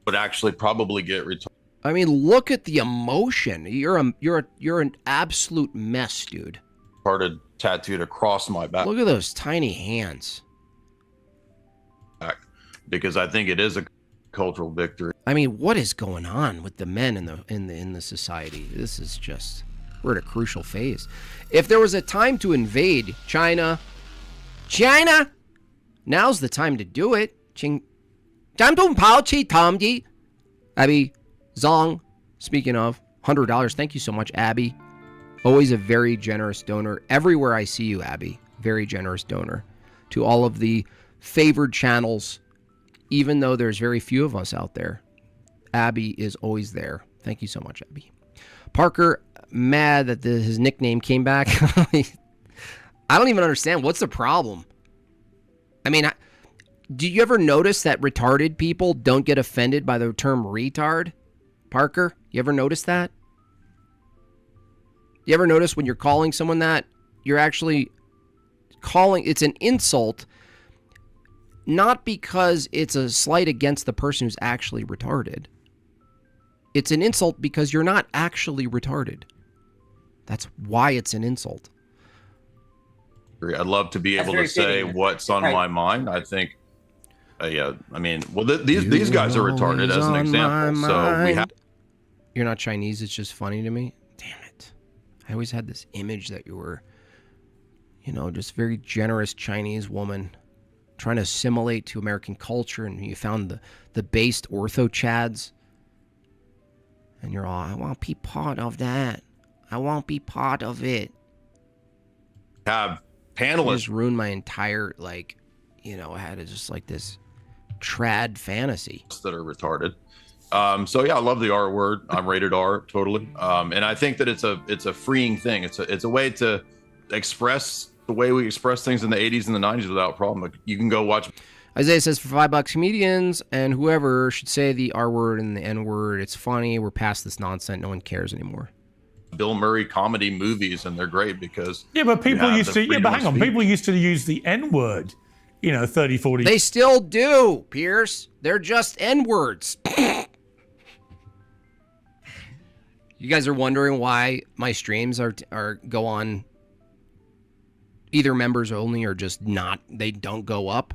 Would actually probably get retarded. I mean, look at the emotion. You're an absolute mess, dude. Retarded tattooed across my back. Look at those tiny hands. Because I think it is a cultural victory. I mean, what is going on with the men in the society? This is just, we're at a crucial phase. If there was a time to invade China, now's the time to do it. Abby Zong, speaking of, $100. Thank you so much, Abby. Always a very generous donor. Everywhere I see you, Abby, very generous donor. To all of the favored channels, even though there's very few of us out there, Abby is always there. Thank you so much, Abby. Parker, mad that his nickname came back. I don't even understand. What's the problem? I mean, do you ever notice that retarded people don't get offended by the term retard? Parker, you ever notice that? You ever notice when you're calling someone that, you're actually calling, it's an insult, not because it's a slight against the person who's actually retarded. It's an insult because you're not actually retarded. That's why it's an insult. I'd love to be able to say what's on my mind. I think, yeah, I mean, well, these guys are retarded as an example. So we have. You're not Chinese. It's just funny to me. Damn it. I always had this image that you were, just very generous Chinese woman trying to assimilate to American culture, and you found the based ortho chads. And you're all, I won't be part of that. I won't be part of it. Have panelists. Just ruined my entire, I had just this trad fantasy. That are retarded. So yeah, I love the R word. I'm rated R, totally. And I think that it's a freeing thing. It's a way to express the way we express things in the 80s and the 90s without problem. Like, you can go watch. Isaiah says, for $5, comedians and whoever should say the R word and the N word. It's funny. We're past this nonsense. No one cares anymore. Bill Murray comedy movies, and they're great because but people used to hang on, people used to use the N word, 30, 40. They still do, Pierce. They're just N words. You guys are wondering why my streams go on either members only or just not, they don't go up.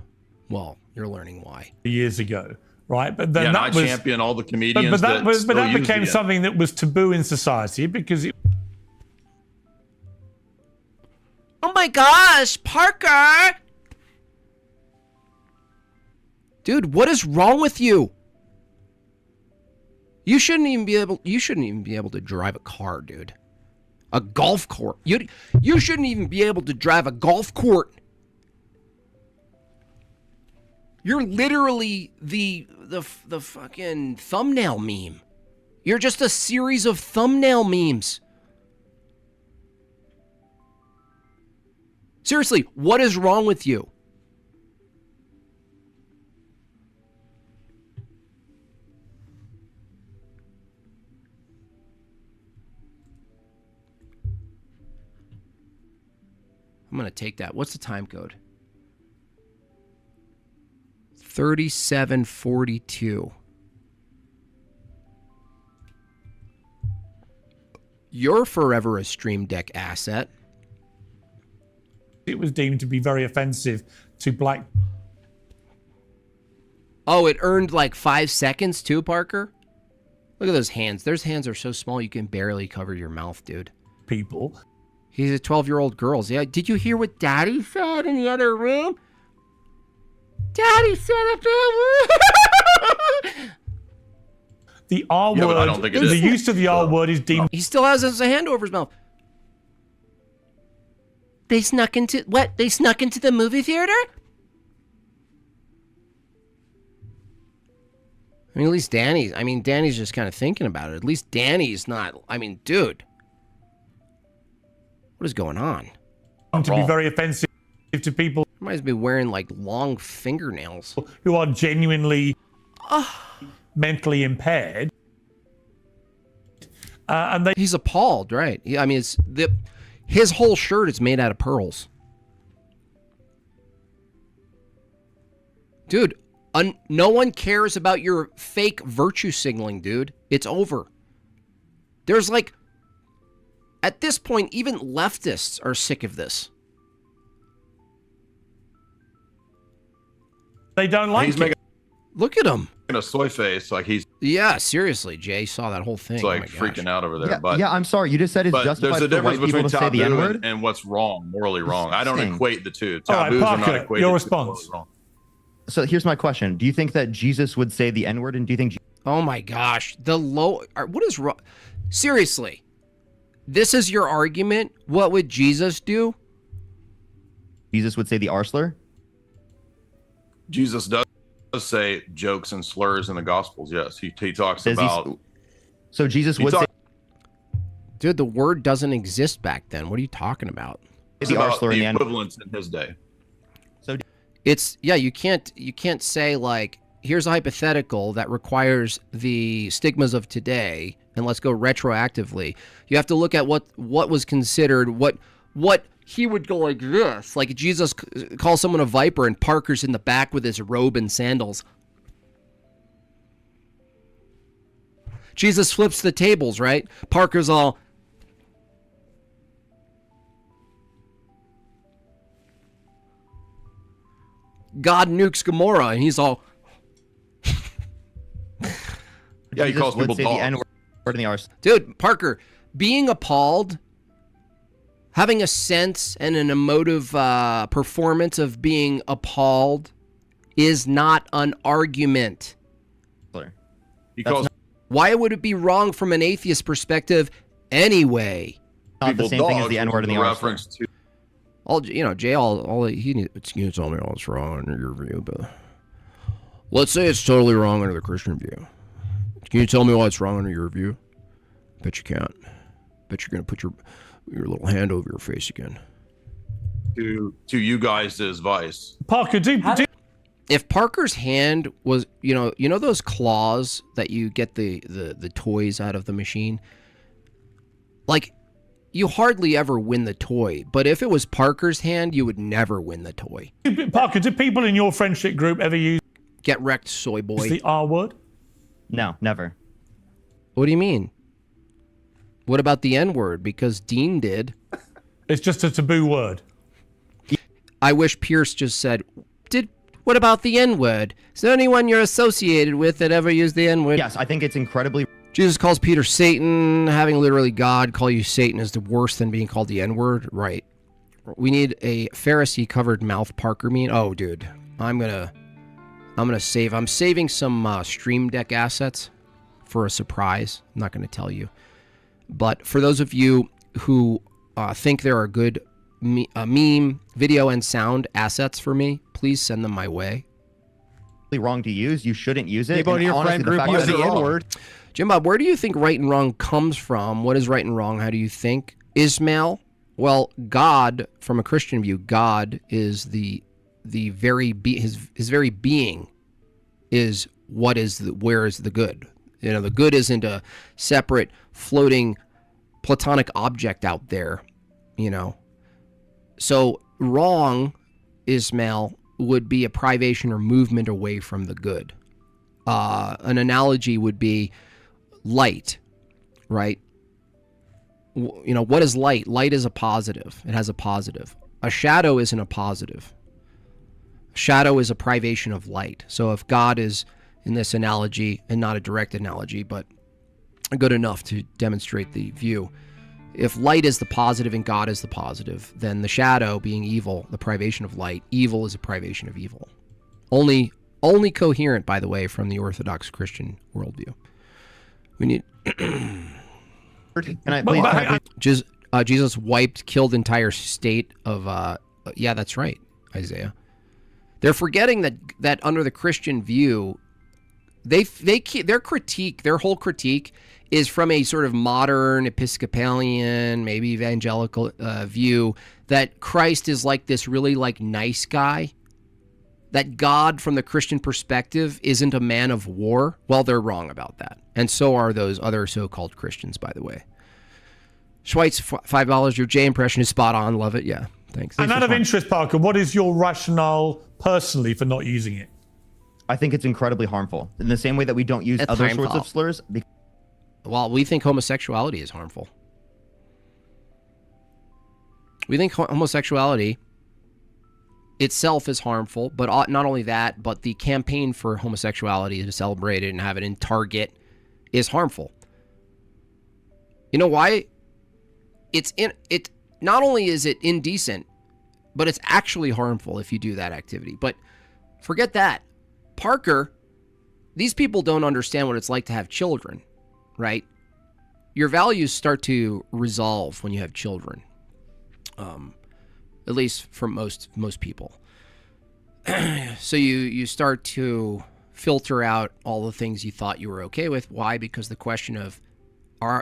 Well, you're learning why. Years ago, right? But then I champion all the comedians. But that became something that was taboo in society because Oh my gosh, Parker! Dude, what is wrong with you? You shouldn't even be able to drive a car, dude. A golf court. You shouldn't even be able to drive a golf court. You're literally the fucking thumbnail meme. You're just a series of thumbnail memes. Seriously, what is wrong with you? I'm going to take that. What's the time code? 3742. You're forever a Stream Deck asset. It was deemed to be very offensive to black. Oh, it earned like 5 seconds too, Parker? Look at those hands. Those hands are so small you can barely cover your mouth, dude. People. He's a 12-year-old girl. Yeah, did you hear what Daddy said in the other room? Daddy said up there. The R Yeah, word. but I don't think it the is. use of the R word is deemed. He still has his hand over his mouth. They snuck into what? They snuck into the movie theater? I mean, at least Danny's just kind of thinking about it. At least Danny's not. I mean, dude. What is going on? To be very offensive to people. Reminds me of wearing like long fingernails. Who are genuinely mentally impaired. And he's appalled, right? I mean, his whole shirt is made out of pearls. Dude, no one cares about your fake virtue signaling, dude. It's over. There's like, at this point, even leftists are sick of this. They don't like He's it. making Look at him. a soy face, like he's Yeah, seriously, Jay saw that whole thing. like Oh my freaking gosh. out over there. Yeah, but yeah, I'm sorry. You just said it's but justified there's a for difference white people between to say the taboo N-word? and what's wrong, morally wrong. I don't Interesting. equate the two. All right, Taboos are not Parker, equated your to response. morally wrong. So here's my question. Do you think that Jesus would say the N-word, and do you think Oh my gosh. What is wrong? Seriously. This is your argument? What would Jesus do? Jesus would say the R slur? Jesus does say jokes and slurs in the Gospels. Yes, he talks Does he- about. So Jesus He would say talk- Dude, the word doesn't exist back then. What are you talking about? It's the R about slur in the the N-word. equivalents in his day. So It's you can't say like, here's a hypothetical that requires the stigmas of today and let's go retroactively. You have to look at what was considered, what he would go like this. Like Jesus calls someone a viper and Parker's in the back with his robe and sandals. Jesus flips the tables, right? Parker's all, God nukes Gomorrah, and he's all, Yeah, he Jesus calls would people say dogs. the N-word in the R slur. dude, Parker, being appalled, having a sense and an emotive performance of being appalled is not an argument. He calls Why would it be wrong from an atheist perspective anyway? Not the people same thing as dogs, the N-word in which the is a R slur. reference to. Jay, all he needs, can you tell me what's wrong under your view, but let's say it's totally wrong under the Christian view. Can you tell me why it's wrong under your view? Bet you can't. Bet you're gonna put your little hand over your face again. To you guys' advice. Parker, If Parker's hand was, you know those claws that you get the toys out of the machine? Like, you hardly ever win the toy, but if it was Parker's hand, you would never win the toy. Parker, do people in your friendship group ever use Get wrecked, soy boy. the R word? No, never. What do you mean? What about the N-word? Because Dean did. It's just a taboo word. I wish Pierce just said, what about the N-word? Is there anyone you're associated with that ever used the N-word? Yes, I think it's incredibly. Jesus calls Peter Satan. Having literally God call you Satan is the worse than being called the N-word. Right. We need a Pharisee-covered mouth Parker meme. Oh, dude. I'm saving some Stream Deck assets for a surprise. I'm not going to tell you. But for those of you who think there are good meme, video, and sound assets for me, please send them my way. Wrong to use. You shouldn't use it. Anybody in And your friend honestly, group fact use that- the N-word? Jimbob, where do you think right and wrong comes from? What is right and wrong? How do you think? Ismail? Well, God, from a Christian view, God is the very his very being is where is the good. The good isn't a separate floating platonic object out there, So wrong, Ismail, would be a privation or movement away from the good. An analogy would be light, right? what is light? Light is a positive. It has a positive. A shadow isn't a positive. Shadow is a privation of light. So if God is, in this analogy, and not a direct analogy, but good enough to demonstrate the view, if light is the positive and God is the positive, then the shadow being evil, the privation of light, evil is a privation of evil. Only coherent, by the way, from the Orthodox Christian worldview. We need... Jesus killed entire state of... yeah, that's right, Isaiah. They're forgetting that under the Christian view, their whole critique is from a sort of modern Episcopalian, maybe evangelical view that Christ is like this really like nice guy. That God, from the Christian perspective, isn't a man of war. Well, they're wrong about that. And so are those other so-called Christians, by the way. Schweitz, $5. Your J impression is spot on. Love it. Yeah, thanks. And out of interest, Parker, what is your rationale personally for not using it? I think it's incredibly harmful. In the same way that we don't use other sorts of slurs. Well, we think homosexuality is harmful. We think homosexuality itself is harmful, but not only that, but the campaign for homosexuality to celebrate it and have it in Target is harmful. You know why? It not only is it indecent, but it's actually harmful if you do that activity. But forget that. Parker, these people don't understand what it's like to have children, right? Your values start to resolve when you have children. At least for most people. So you start to filter out all the things you thought you were okay with. Why? Because the question of,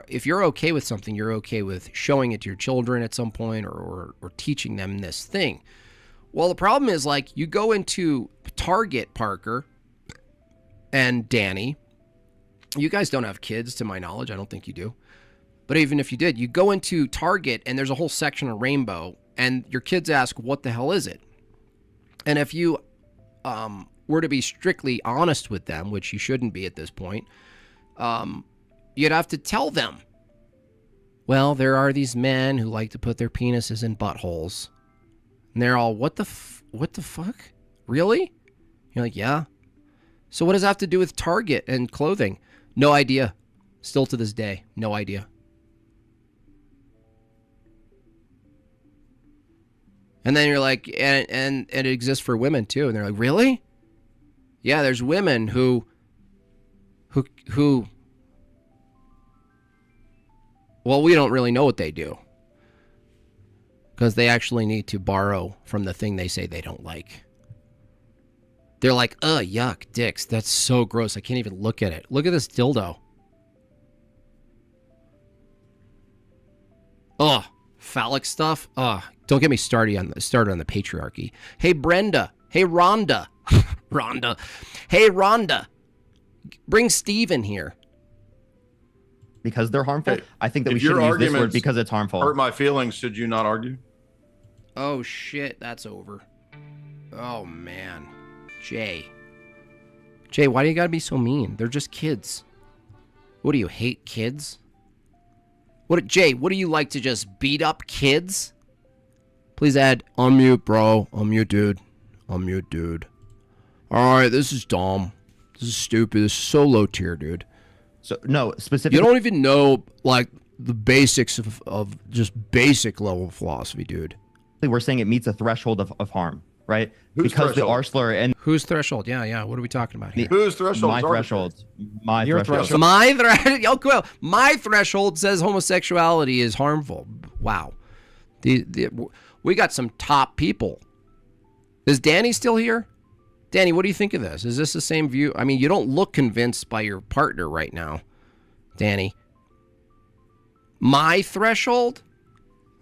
if you're okay with something, you're okay with showing it to your children at some point or teaching them this thing. Well, the problem is, like, you go into Target, Parker and Danny. You guys don't have kids, to my knowledge. I don't think you do. But even if you did, you go into Target and there's a whole section of rainbow, and your kids ask, what the hell is it? And if you were to be strictly honest with them, which you shouldn't be at this point, you'd have to tell them, well, there are these men who like to put their penises in buttholes. And they're all, what the fuck? Really? You're like, yeah. So what does that have to do with Target and clothing? No idea. Still to this day, no idea. And then you're like, and it exists for women too. And they're like, really? Yeah, there's women who, well, we don't really know what they do. Because they actually need to borrow from the thing they say they don't like. They're like, yuck, dicks. That's so gross. I can't even look at it. Look at this dildo. Phallic stuff. Don't get me started on the patriarchy. Hey, Brenda. Hey, Rhonda. Rhonda. Hey, Rhonda. Bring Steve in here. Because they're harmful. Hey, I think that we shouldn't use this word because it's harmful. Hurt my feelings. Should you not argue? Oh, shit. That's over. Oh, man. Jay, why do you gotta be so mean? They're just kids. What do you hate, kids? Jay, what do you like to just beat up kids? Please add, unmute, bro. Unmute, dude. Unmute, dude. Alright, this is dumb. This is stupid. This is so low tier, dude. So, no, specifically... You don't even know, like, the basics of just basic level of philosophy, dude. We're saying it meets a threshold of harm, right? Whose because threshold? the R slur and... Whose threshold? Yeah. What are we talking about here? Whose threshold? My threshold. My threshold. My threshold says homosexuality is harmful. Wow. We got some top people. Is Danny still here? Danny, what do you think of this? Is this the same view? I mean, you don't look convinced by your partner right now, Danny. My threshold?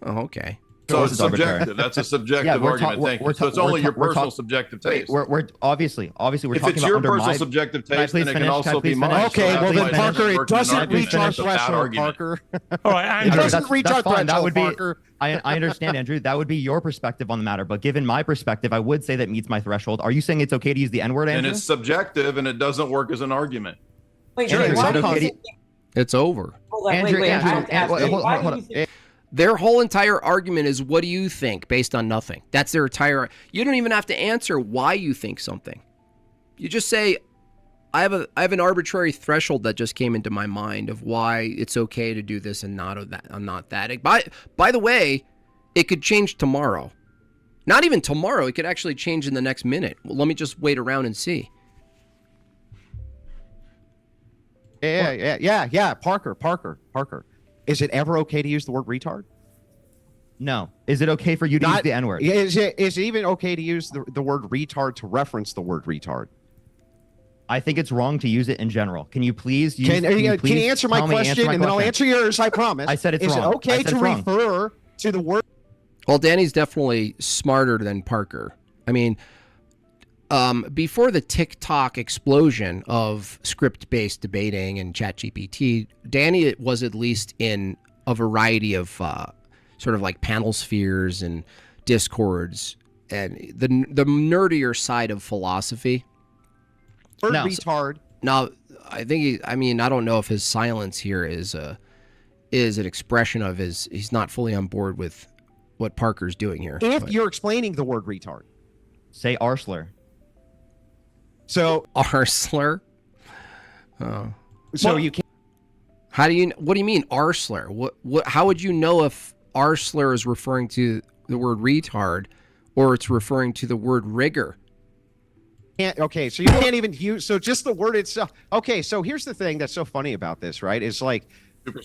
Oh, okay. So it's subjective. That's a subjective argument. Thank you. So it's only your personal subjective taste. We're obviously we're if talking it's your about personal subjective taste, then it can also be mine. Okay, well then, Parker, it doesn't reach our threshold, threshold, Parker. All right, Andrew. It doesn't reach our threshold, that would be, Parker. I understand, Andrew. That would be your perspective on the matter. But given my perspective, I would say that meets my threshold. Are you saying it's okay to use the N-word, Andrew? And it's subjective, and it doesn't work as an argument. Wait, Andrew, why is it do you okay think It's over. Hold on, Andrew, wait, Andrew, I have to ask you, hold why on, do hold you think- Their whole entire argument is, what do you think, based on nothing. That's their entire... You don't even have to answer why you think something. You just say, I have an arbitrary threshold that just came into my mind of why it's okay to do this and not that. By the way, it could change tomorrow. Not even tomorrow. It could actually change in the next minute. Well, let me just wait around and see. Yeah. Parker. Is it ever okay to use the word retard? No. Is it okay for you to use the N-word? Is it even okay to use the word retard to reference the word retard? I think it's wrong to use it in general. Can you please use? Can you answer my question, and then I'll answer yours? I promise. I said it's wrong. Is it okay to refer to the word? Well, Danny's definitely smarter than Parker. I mean, before the TikTok explosion of script-based debating and ChatGPT, Danny was at least in a variety of sort of like panel spheres and discords and the nerdier side of philosophy. Retard. Now, I think I don't know if his silence here is an expression of he's not fully on board with what Parker's doing here. If you're explaining the word retard, say Arslur. So Arslur. Oh. So you can't. What do you mean Arslur? What? How would you know if Arslur is referring to the word retard, or it's referring to the word rigor? Okay, so you can't even use. So just the word itself. Okay, so here's the thing that's so funny about this, right? It's like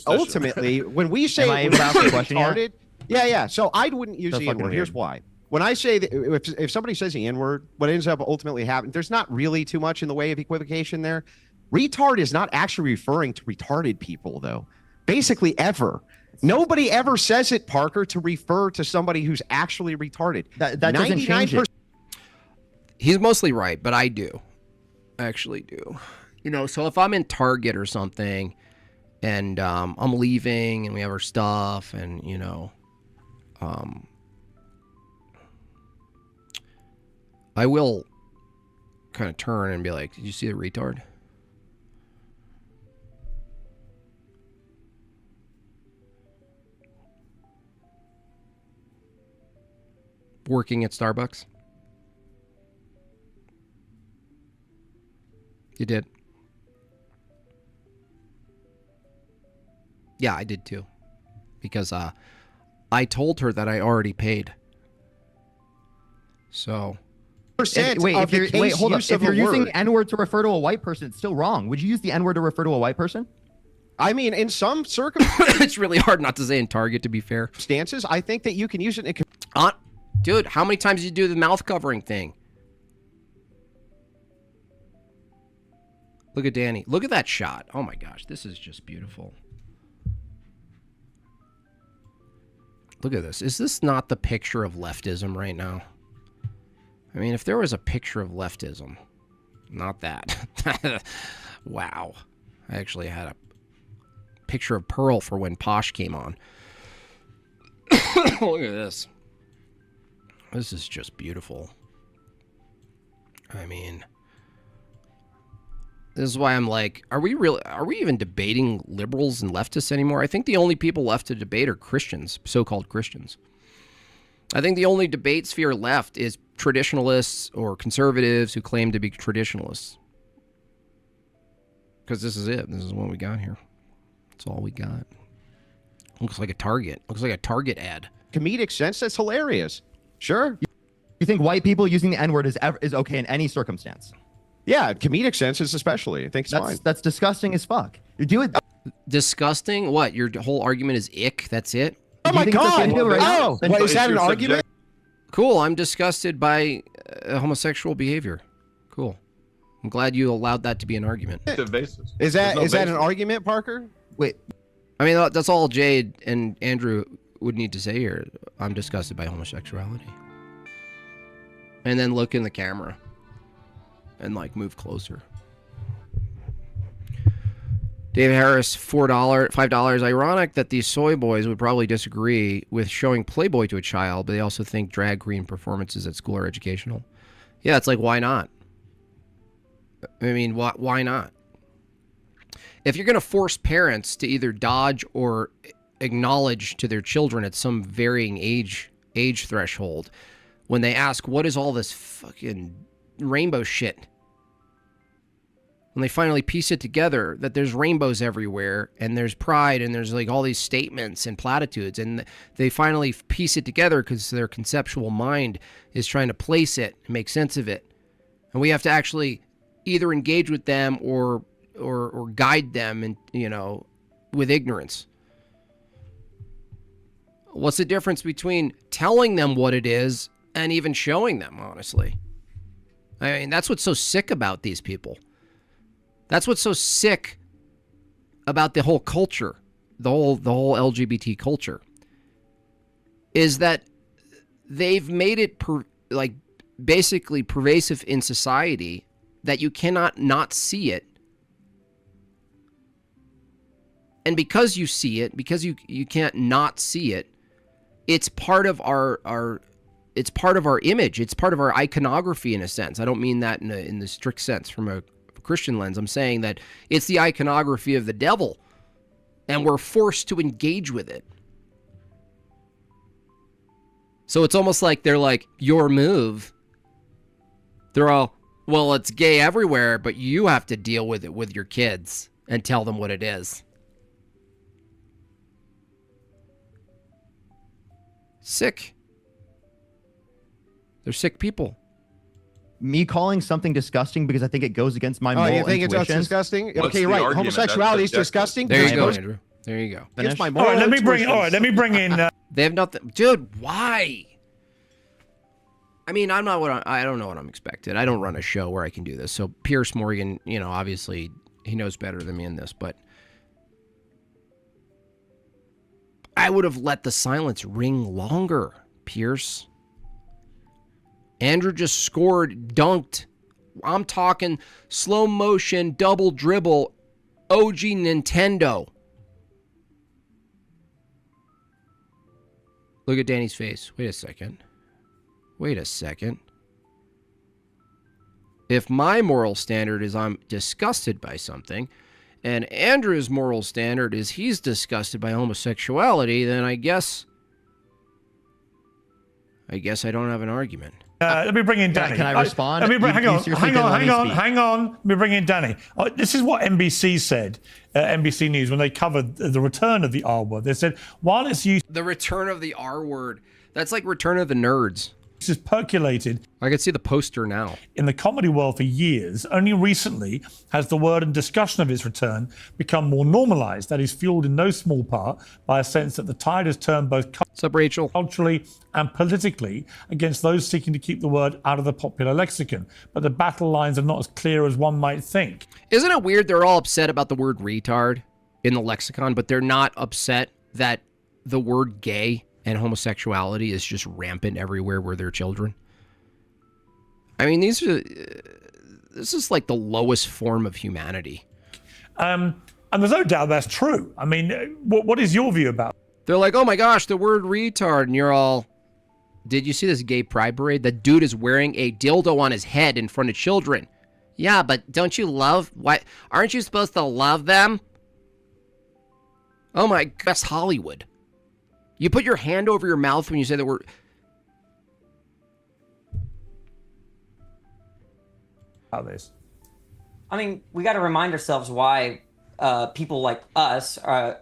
ultimately when we say retarded. Yeah. So I wouldn't use the N-word. Here's why. When I say that, if somebody says the N-word, what ends up ultimately happening, there's not really too much in the way of equivocation there. Retard is not actually referring to retarded people, though. Basically, ever. Nobody ever says it, Parker, to refer to somebody who's actually retarded. That doesn't change it. He's mostly right, but I do. I actually do. So if I'm in Target or something, and I'm leaving, and we have our stuff, and, I will kind of turn and be like, did you see the retard? Working at Starbucks? You did? Yeah, I did too. Because I told her that I already paid. So... Wait, hold up. If you're using the N-word to refer to a white person, it's still wrong. Would you use the N-word to refer to a white person? I mean, in some circumstances... It's really hard not to say in Target, to be fair. I think that you can use it in... Dude, how many times do you do the mouth covering thing? Look at Danny. Look at that shot. Oh my gosh, this is just beautiful. Look at this. Is this not the picture of leftism right now? I mean, if there was a picture of leftism, not that. Wow. I actually had a picture of Pearl for when Posh came on. Look at this. This is just beautiful. I mean, this is why I'm like, are we even debating liberals and leftists anymore? I think the only people left to debate are Christians, so-called Christians. I think the only debate sphere left is traditionalists or conservatives who claim to be traditionalists. Because this is it. This is what we got here. That's all we got. Looks like a Target. Looks like a Target ad. Comedic sense, that's hilarious. Sure. You think white people using the N-word is okay in any circumstance? Yeah, comedic senses especially. I think it's fine. That's disgusting as fuck. You do it. Disgusting? What? Your whole argument is ick? That's it? Oh my God! What, is that an argument? Cool. I'm disgusted by homosexual behavior. Cool. I'm glad you allowed that to be an argument. Is that an argument, Parker? Wait. I mean, that's all Jade and Andrew would need to say here. I'm disgusted by homosexuality. And then look in the camera. And move closer. David Harris, $5. Ironic that these soy boys would probably disagree with showing Playboy to a child, but they also think drag queen performances at school are educational. Yeah, it's like, why not? I mean, why not? if you're going to force parents to either dodge or acknowledge to their children at some varying age threshold, when they ask, what is all this fucking rainbow shit? When they finally piece it together that there's rainbows everywhere and there's pride and there's like all these statements and platitudes, and they finally piece it together because their conceptual mind is trying to place it and make sense of it. And we have to actually either engage with them or guide them, and with ignorance. What's the difference between telling them what it is and even showing them, honestly? I mean, that's what's so sick about these people. That's what's so sick about the whole culture, the whole LGBT culture, is that they've made it basically pervasive in society that you cannot not see it. And because you see it, because you can't not see it, it's part of our it's part of our image. It's part of our iconography in a sense. I don't mean that in the strict sense from a Christian lens. I'm saying that it's the iconography of the devil, and we're forced to engage with it. So it's almost like they're like, your move. They're all, well, it's gay everywhere, but you have to deal with it with your kids and tell them what it is. Sick. They're sick people. Me calling something disgusting because I think it goes against my moral you think it's intuition. disgusting? What's okay, the right. argument? Homosexuality is That's disgusting. There you go, Andrew. There you go. It's my All moral right, let me bring intuition. in. They have nothing, dude. Why? I mean, I don't know what I'm expected. I don't run a show where I can do this. So Pierce Morgan, obviously he knows better than me in this, but I would have let the silence ring longer, Pierce. Andrew just scored, dunked. I'm talking slow motion, double dribble, OG Nintendo. Look at Danny's face. Wait a second. If my moral standard is I'm disgusted by something, and Andrew's moral standard is he's disgusted by homosexuality, then I guess I don't have an argument. Let me bring in Danny. Can I respond? Hang on. Let me bring in Danny. This is what NBC said, NBC News, when they covered the return of the R word. They said, while its use... The return of the R word. That's like Return of the Nerds. This is percolated. I can see the poster now. In the comedy world for years, only recently has the word and discussion of its return become more normalized. That is fueled in no small part by a sense that the tide has turned both culturally and politically against those seeking to keep the word out of the popular lexicon. But the battle lines are not as clear as one might think. Isn't it weird they're all upset about the word retard in the lexicon, but they're not upset that the word gay and homosexuality is just rampant everywhere where they're children? I mean, this is like the lowest form of humanity. And there's no doubt that's true. I mean, what is your view about it? They're like, oh my gosh, the word retard. And you're all, did you see this gay pride parade? The dude is wearing a dildo on his head in front of children. Yeah, but don't you love, what? Aren't you supposed to love them? Oh my, that's Hollywood. You put your hand over your mouth when you say the word. This. I mean, we got to remind ourselves why people like us are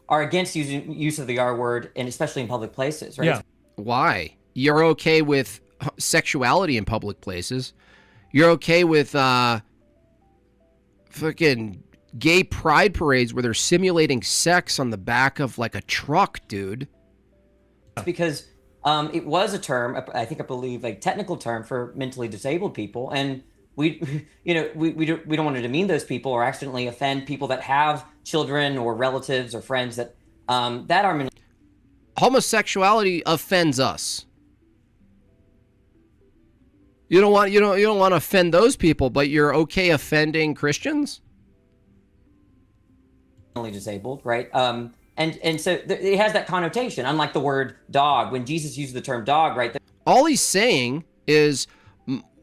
against use of the R word, and especially in public places, right? Yeah. Why? You're okay with sexuality in public places. You're okay with fucking gay pride parades where they're simulating sex on the back of like a truck, dude. It's because it was a term, I believe, like technical term for mentally disabled people, and we don't want to demean those people or accidentally offend people that have children or relatives or friends that are. Homosexuality offends us. You don't want to offend those people, but you're okay offending Christians? Disabled, right? And so it has that connotation, unlike the word dog. When Jesus used the term dog, right? All he's saying is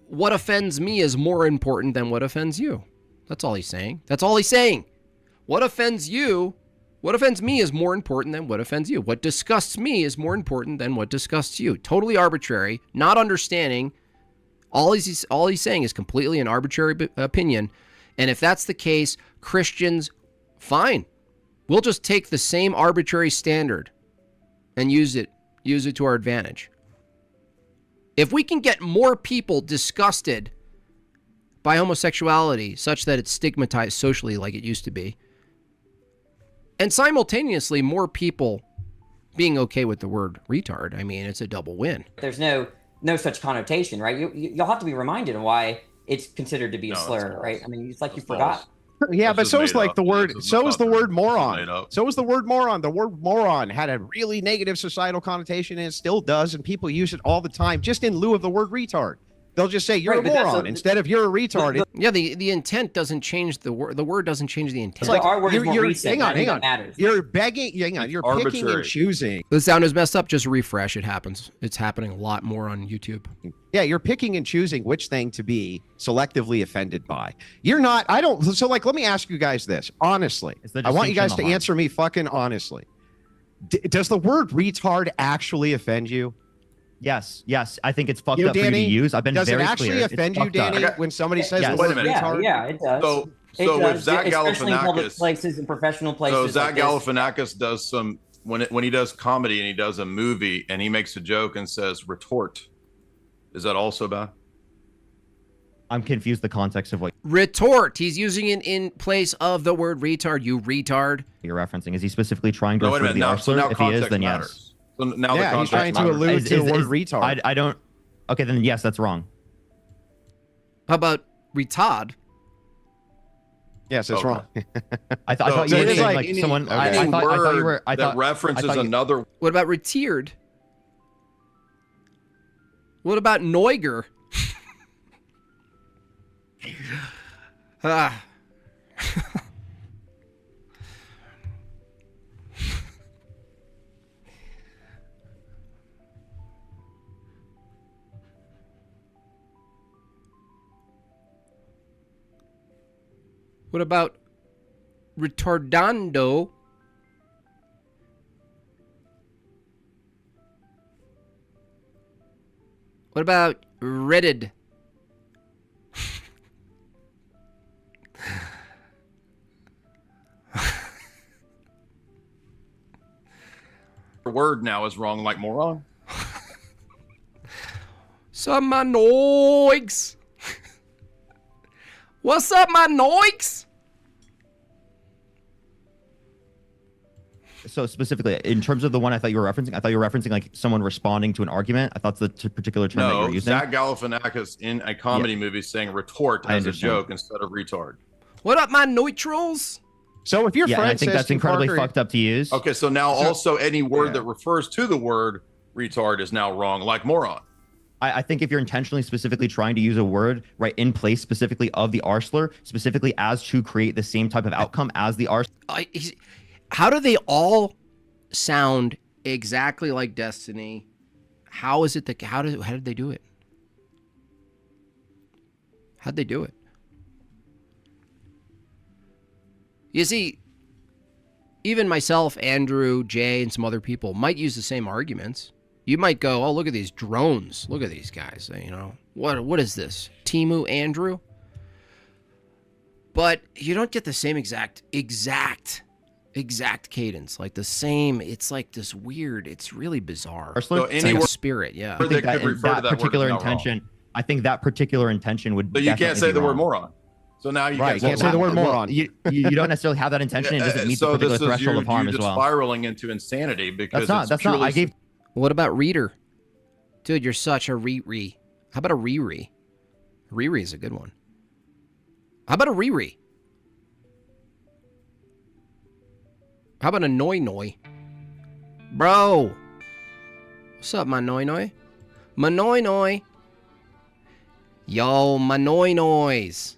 what offends me is more important than what offends you. That's all he's saying. That's all he's saying. What offends you, what offends me is more important than what offends you. What disgusts me is more important than what disgusts you. Totally arbitrary, not understanding. All he's saying is completely an arbitrary opinion. And if that's the case, Christians, fine. We'll just take the same arbitrary standard and use it to our advantage. If we can get more people disgusted by homosexuality such that it's stigmatized socially like it used to be, and simultaneously more people being okay with the word retard, I mean, it's a double win. There's no such connotation, right? You'll have to be reminded of why it's considered to be a slur, right? I mean, it's like you forgot. Yeah, but so is like the word. So is the word Made moron. up. So is the word moron. The word moron had a really negative societal connotation, and it still does. And people use it all the time, just in lieu of the word retard. They'll just say you're Right, a but that's moron instead of you're a retard. Yeah, the intent doesn't change the word. The word doesn't change the intent. It's like our word is more recent. hang on. That matters. You're begging. Hang on. You're picking and Arbitrary. choosing. The sound is messed up. Just refresh. It happens. It's happening a lot more on YouTube. Yeah, you're picking and choosing which thing to be selectively offended by. You're not. I don't. So, like, let me ask you guys this honestly. I want you guys to answer me fucking honestly. Does the word retard actually offend you? Yes. I think it's fucked You, up for you to Danny, use. I've been does very it actually clear. It's offend you, fucked up. Danny, when somebody says Yes. the word Wait a minute. retard? Yeah, it does. So It if does, Zach especially in public Galifianakis, places and professional places. so Zach like this. Galifianakis does some when he does comedy and he does a movie and he makes a joke and says retort. Is that also bad? I'm confused the context of what Retort. He's using it in place of the word retard. You retard. you're referencing. Is he specifically trying to No, wait a refer to minute. the Now, so R now slur? If he is, context then matters. yes. So now Yeah, the he's context trying to matters. allude to the word retard. I don't. Okay, then yes, that's wrong. How about retard? Yes, it's Okay. wrong. I So thought you were any- saying like any- someone. any I thought you word were. I that thought references I thought you- another. What about reteared? What about Neuger? Ah. What about retardando? What about redded? Word now is wrong, like moron. Some my noigs. What's up, my noigs? So specifically, in terms of the one I thought you were referencing, like someone responding to an argument. I thought that's the particular term that you No, were using. Zach Galifianakis in a comedy movie saying retort I as a understand. joke instead of retard. What up, my neutrals? So if your Yeah, and friend I think says that's to incredibly Parker- fucked up to use. Okay, so now also any word Yeah. that refers to the word retard is now wrong, like moron. I think if you're intentionally specifically trying to use a word right in place specifically of the R slur, specifically as to create the same type of outcome as the R. How do they all sound exactly like Destiny? How is it that how did they do it? How'd they do it? You see, even myself, Andrew, Jay, and some other people might use the same arguments. You might go, oh, look at these drones. Look at these guys. You know, what is this? Timu Andrew? But you don't get the same exact cadence. Like the same, it's like this weird, it's really bizarre. So It's like a spirit, yeah. I think that particular intention. I think that particular intention would. But you can't definitely say be the word wrong. moron. So now you Right, can't say the word well, moron. You don't necessarily have that intention. It doesn't meet the So particular this is threshold of harm you're as just well. spiraling into insanity because That's it's not. purely I gave. What about reader? Dude, you're such a re-re. How about a re-re? Re-re is a good one. How about a re-re? How about a noi-noi? Bro. What's up, my noi-noi? My noi-noi. Yo, my noi-nois.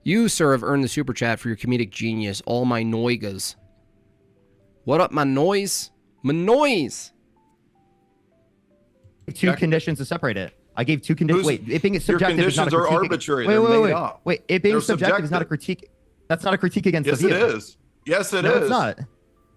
You, sir, have earned the super chat for your comedic genius. All my noigas. What up, my noise? My noise. Two conditions to separate it. I gave two conditions. Wait, it being subjective your is not a conditions are critique. arbitrary. Wait, They're wait, made wait, up. wait. It being They're subjective is not a subjective. critique. That's not a critique against Yes, the it view. is. Yes, it No, is. it's not.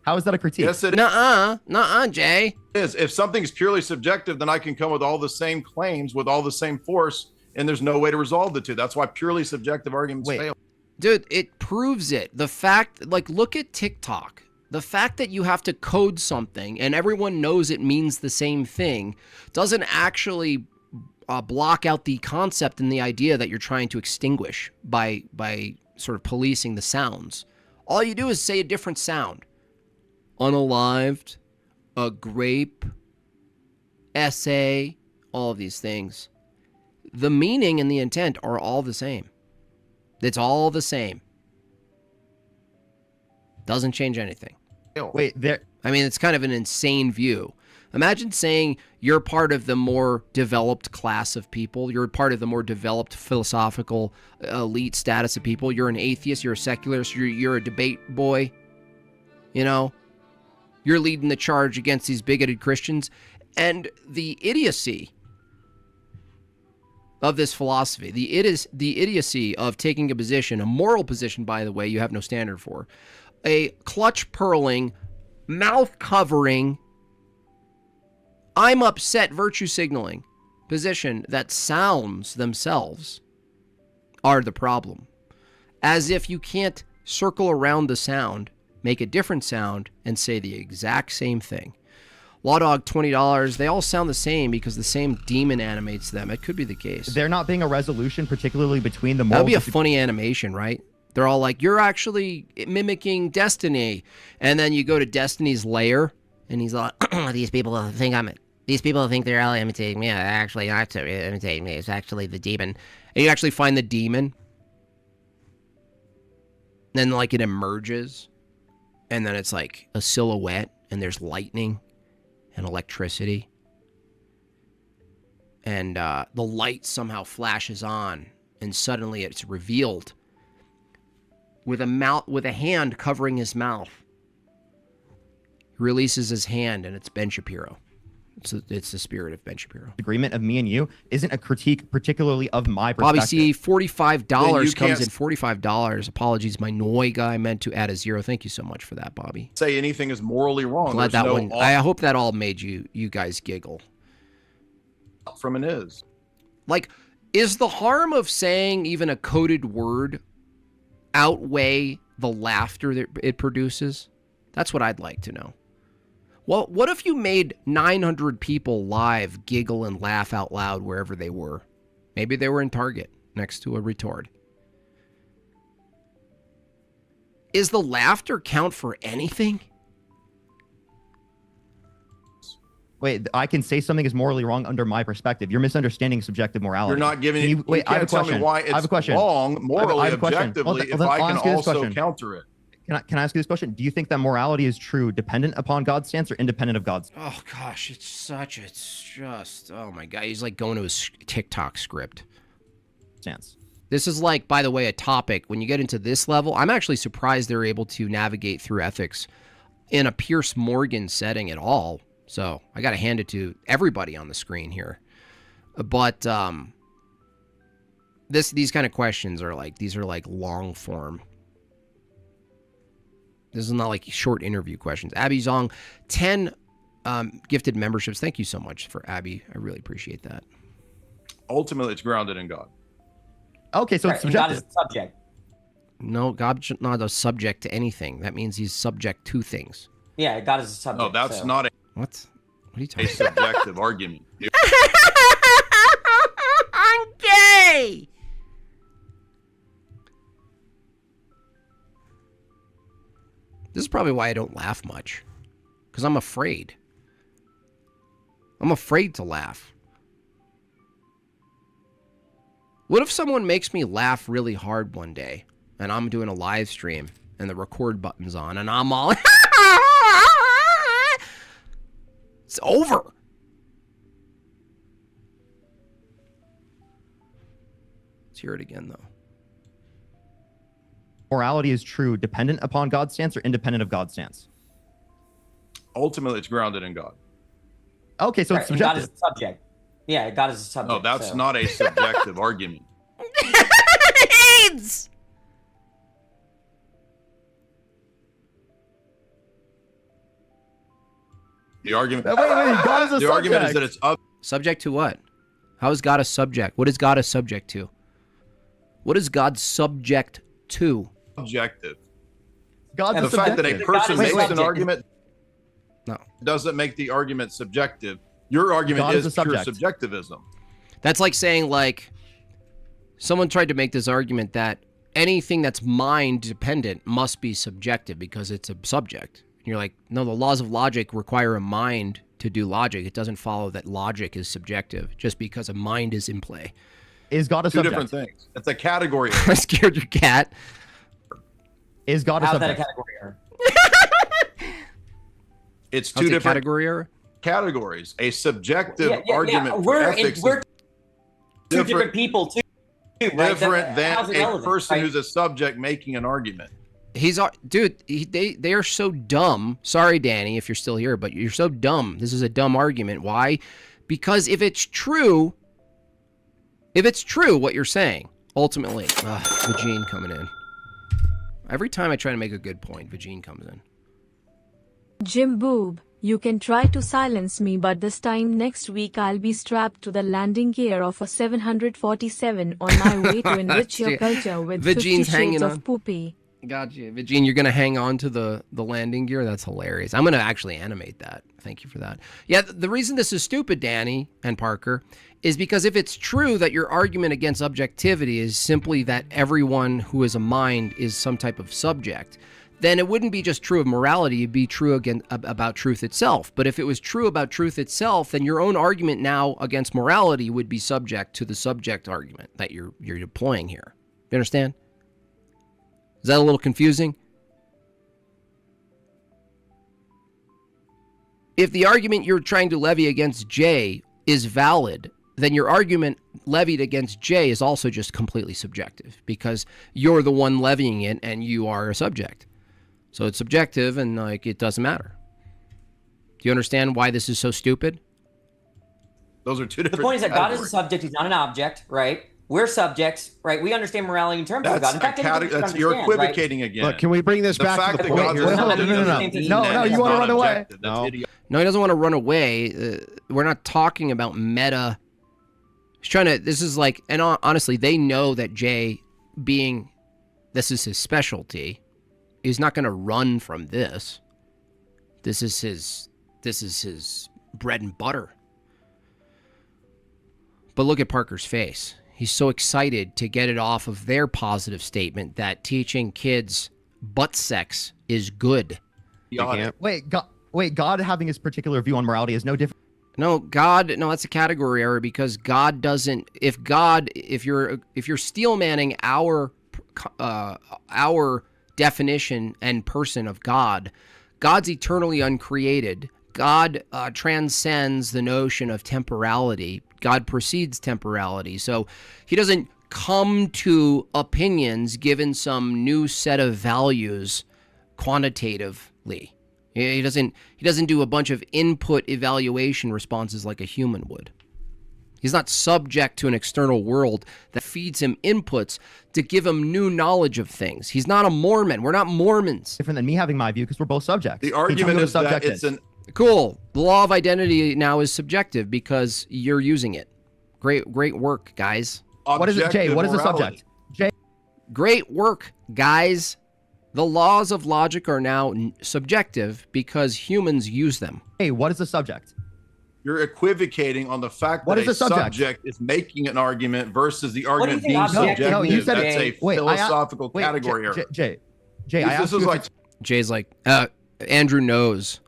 How is that a critique? Yes, it Nuh-uh, Jay. is. If something's purely subjective, then I can come with all the same claims with all the same force, and there's no way to resolve the two. That's why purely subjective arguments fail. Dude, it proves it. The fact, like, look at TikTok. The fact that you have to code something and everyone knows it means the same thing doesn't actually block out the concept and the idea that you're trying to extinguish by sort of policing the sounds. All you do is say a different sound. Unalived, a grape, essay, all of these things. The meaning and the intent are all the same. It's all the same. Doesn't change anything. Wait, there. I mean, it's kind of an insane view. Imagine saying you're part of the more developed class of people. You're part of the more developed philosophical elite status of people. You're an atheist. You're a secularist. You're a debate boy. You know? You're leading the charge against these bigoted Christians. And the idiocy of this philosophy, the idiocy of taking a position, a moral position, by the way, you have no standard for, a clutch-pearling, mouth-covering, I'm upset virtue signaling position that sounds themselves are the problem. As if you can't circle around the sound, make a different sound, and say the exact same thing. Lawdog, $20. They all sound the same because the same demon animates them. It could be the case. There not being a resolution, particularly between the That moral... would be a funny animation, right? They're all like, you're actually mimicking Destiny. And then you go to Destiny's lair, and he's like, these people think they're all imitating me. They're actually not imitating me. It's actually the demon. And you actually find the demon. Then, like, it emerges. And then it's like a silhouette, and there's lightning and electricity. And the light somehow flashes on, and suddenly it's revealed with a hand covering his mouth. He releases his hand, and it's Ben Shapiro. It's the spirit of Ben Shapiro. Agreement of me and you isn't a critique, particularly of my perspective. Bobby C, $45 comes in. $45. Apologies, my Noi guy meant to add a zero. Thank you so much for that, Bobby. Say anything is morally wrong. Glad that one. I hope that all made you guys giggle. From an is. Like, is the harm of saying even a coded word outweigh the laughter that it produces? That's what I'd like to know. Well, what if you made 900 people live giggle and laugh out loud wherever they were? Maybe they were in Target next to a retard. Is the laughter count for anything? Wait, I can say something is morally wrong under my perspective. You're misunderstanding subjective morality. You're not giving you, wait, you can't tell me why it's wrong morally, objectively, if I can also counter it. Can I ask you this question? Do you think that morality is true dependent upon God's stance or independent of God's? Oh gosh, it's just, oh my God. He's like going to his TikTok script. Stance. This is like, by the way, a topic. When you get into this level, I'm actually surprised they're able to navigate through ethics in a Pierce Morgan setting at all. So I got to hand it to everybody on the screen here. But these kind of questions are like, these are like long form. This is not like short interview questions. Abby Zong, 10 gifted memberships. Thank you so much for Abby. I really appreciate that. Ultimately, it's grounded in God. Okay, so it's subjective. God is the subject. No, God's not a subject to anything. That means he's subject to things. Yeah, God is a subject. No, that's not a... What? What are you talking about? A subjective argument. I'm gay! This is probably why I don't laugh much. Because I'm afraid. I'm afraid to laugh. What if someone makes me laugh really hard one day, and I'm doing a live stream, and the record button's on, and I'm all... It's over. Let's hear it again, though. Morality is true dependent upon God's stance or independent of God's stance? Ultimately, it's grounded in God. Okay, so it's And God subjective. is the subject. Yeah, God is a subject. No, that's so. not a subjective argument. AIDS! The argument. Wait, God is a the argument is subject. that it's up. Subject to what? How is God a subject? What is God a subject to? What is God subject to? Objective. God's The fact that a person God is makes an subject. argument doesn't make the argument subjective. Your argument God is is a pure subject. subjectivism. That's like saying, like, someone tried to make this argument that anything that's mind dependent must be subjective because it's a subject. And you're like, no, the laws of logic require a mind to do logic. It doesn't follow that logic is subjective just because a mind is in play. Is God a Two subject? different things. It's a category. I scared your cat. Is God a How's that a subject? category error? It's How's two it different category error? categories. A subjective argument for We're ethics we're is two different people too. Right? different How's than it a relevant, person right? who's a subject making an argument. They are so dumb. Sorry, Danny, if you're still here, but you're so dumb. This is a dumb argument. Why? Because if it's true what you're saying, ultimately, Vagine coming in. Every time I try to make a good point, Vagine comes in. Jimbob, you can try to silence me, but this time next week I'll be strapped to the landing gear of a 747 on my way to enrich your culture with 50 Vagine's hanging shades on. of poopy. Gotcha. Vagine, you're going to hang on to the landing gear? That's hilarious. I'm going to actually animate that. Thank you for that. Yeah, the reason this is stupid, Danny and Parker, is because if it's true that your argument against objectivity is simply that everyone who is a mind is some type of subject, then it wouldn't be just true of morality, it'd be true again about truth itself. But if it was true about truth itself, then your own argument now against morality would be subject to the subject argument that you're deploying here. You understand? Is that a little confusing? If the argument you're trying to levy against Jay is valid, then your argument levied against Jay is also just completely subjective because you're the one levying it and you are a subject. So it's subjective and like it doesn't matter. Do you understand why this is so stupid? Those are two different. The point is that God is a categories. subject; he's not an object, right? We're subjects, right? We understand morality in terms of God. In fact, You're equivocating again. Look, can we bring this The back fact to the that point God's here? a hold on, subject no, doesn't mean no, that you he's wanna not run away. objective. That's No. idiotic. No, he doesn't want to run away. We're not talking about meta. He's trying to, this is like, and honestly, they know that Jay being, this is his specialty, he's not going to run from this. This is his bread and butter. But look at Parker's face. He's so excited to get it off of their positive statement that teaching kids butt sex is good. Wait, God having his particular view on morality is no different. No, no, that's a category error because God doesn't. If you're steel manning our definition and person of God, God's eternally uncreated. God transcends the notion of temporality. God precedes temporality. So he doesn't come to opinions given some new set of values quantitatively. He doesn't do a bunch of input evaluation responses like a human would. He's not subject to an external world that feeds him inputs to give him new knowledge of things. He's not a Mormon. We're not Mormons. Different than me having my view because we're both subjects. The argument is that it's an Cool. The law of identity now is subjective because you're using it. Great work, guys. What is it, Jay? What is the subject? Jay. Great work, guys. The laws of logic are now subjective because humans use them. Hey, what is the subject? You're equivocating on the fact What that is the a subject? subject is making an argument versus the do you argument think being object is? subjective. No, you said That's a philosophical category error. Jay, I asked This you is if like it's- Jay's like, Andrew knows.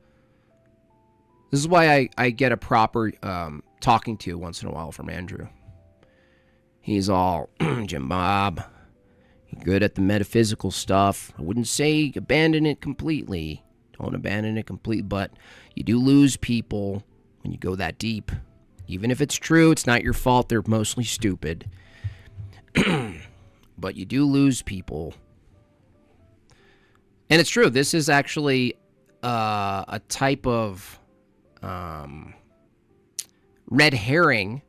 This is why I get a proper talking to once in a while from Andrew. He's all, Jimbob, you're good at the metaphysical stuff. I wouldn't say abandon it completely. Don't abandon it completely, but you do lose people when you go that deep. Even if it's true, it's not your fault. They're mostly stupid. But you do lose people. And it's true. This is actually a type of red herring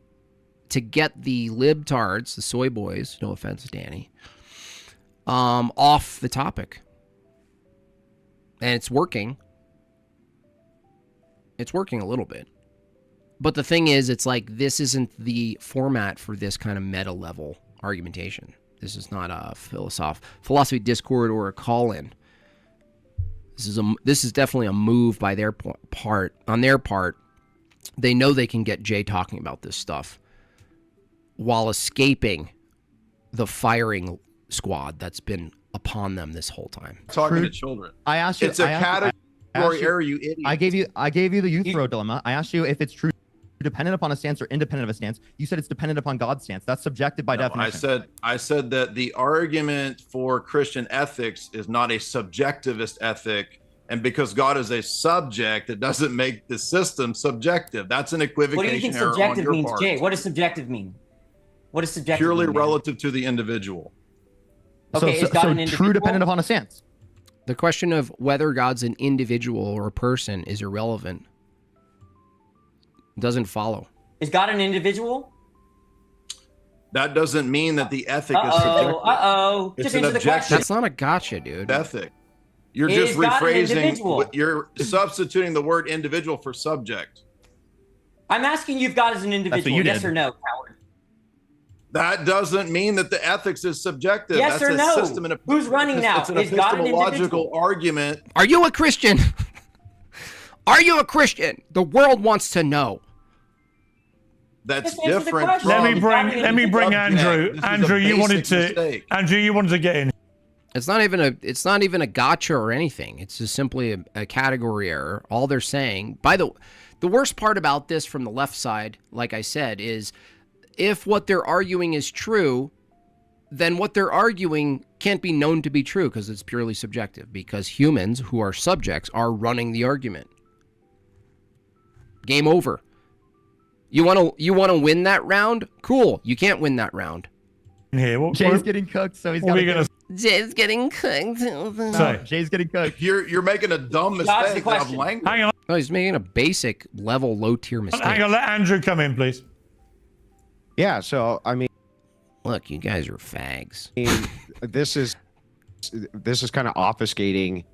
to get the libtards, the soy boys, no offense, Danny, off the topic. And it's working. It's working a little bit. But the thing is, it's like, this isn't the format for this kind of meta level argumentation. This is not a philosophy Discord or a call-in. This is definitely a move by their part. On their part, they know they can get Jay talking about this stuff while escaping the firing squad that's been upon them this whole time. Talking to children. I asked you. It's a category error, you idiot. I gave you the youth row dilemma. I asked you if it's true dependent upon a stance or independent of a stance. You said it's dependent upon God's stance. That's subjective by definition. I said that the argument for Christian ethics is not a subjectivist ethic, and because God is a subject, it doesn't make the system subjective. That's an equivocation. What do you think error subjective on your means, part. Jay? What does subjective mean? What does subjective Purely mean? relative to the individual. Okay, is God an individual? True dependent upon a stance. The question of whether God's an individual or a person is irrelevant. It doesn't follow. Is God an individual? That doesn't mean that the ethic is subjective. Just It's answer an the question. objection. That's not a gotcha, dude. Ethic. You're Is just God an rephrasing. individual? You're substituting the word individual for subject. I'm asking you if God is an individual. you Yes did. or no, coward? That doesn't mean that the ethics is subjective. Yes That's or a no? system and Who's running now? It's an Is God an epistemological individual? argument. Are you a Christian? Are you a Christian? The world wants to know. That's Just answer the different. question. From Let me bring Andrew. This is a Andrew, you wanted basic to. mistake. Andrew, you wanted to get in. It's not even a gotcha or anything. It's just simply a category error. All they're saying, the worst part about this from the left side, like I said, is if what they're arguing is true, then what they're arguing can't be known to be true because it's purely subjective, because humans who are subjects are running the argument. Game over. You want to win that round? Cool. You can't win that round. Here, Jay's getting cooked, so he's what are we got gonna Jay's getting cooked. say? Jay's getting cooked. You're making a dumb Dodge the mistake of question. language. Hang on, No, he's making a basic level, low tier mistake. hang on. Let Andrew come in, please. Yeah. So I mean, Look, you guys are fags. this is kind of obfuscating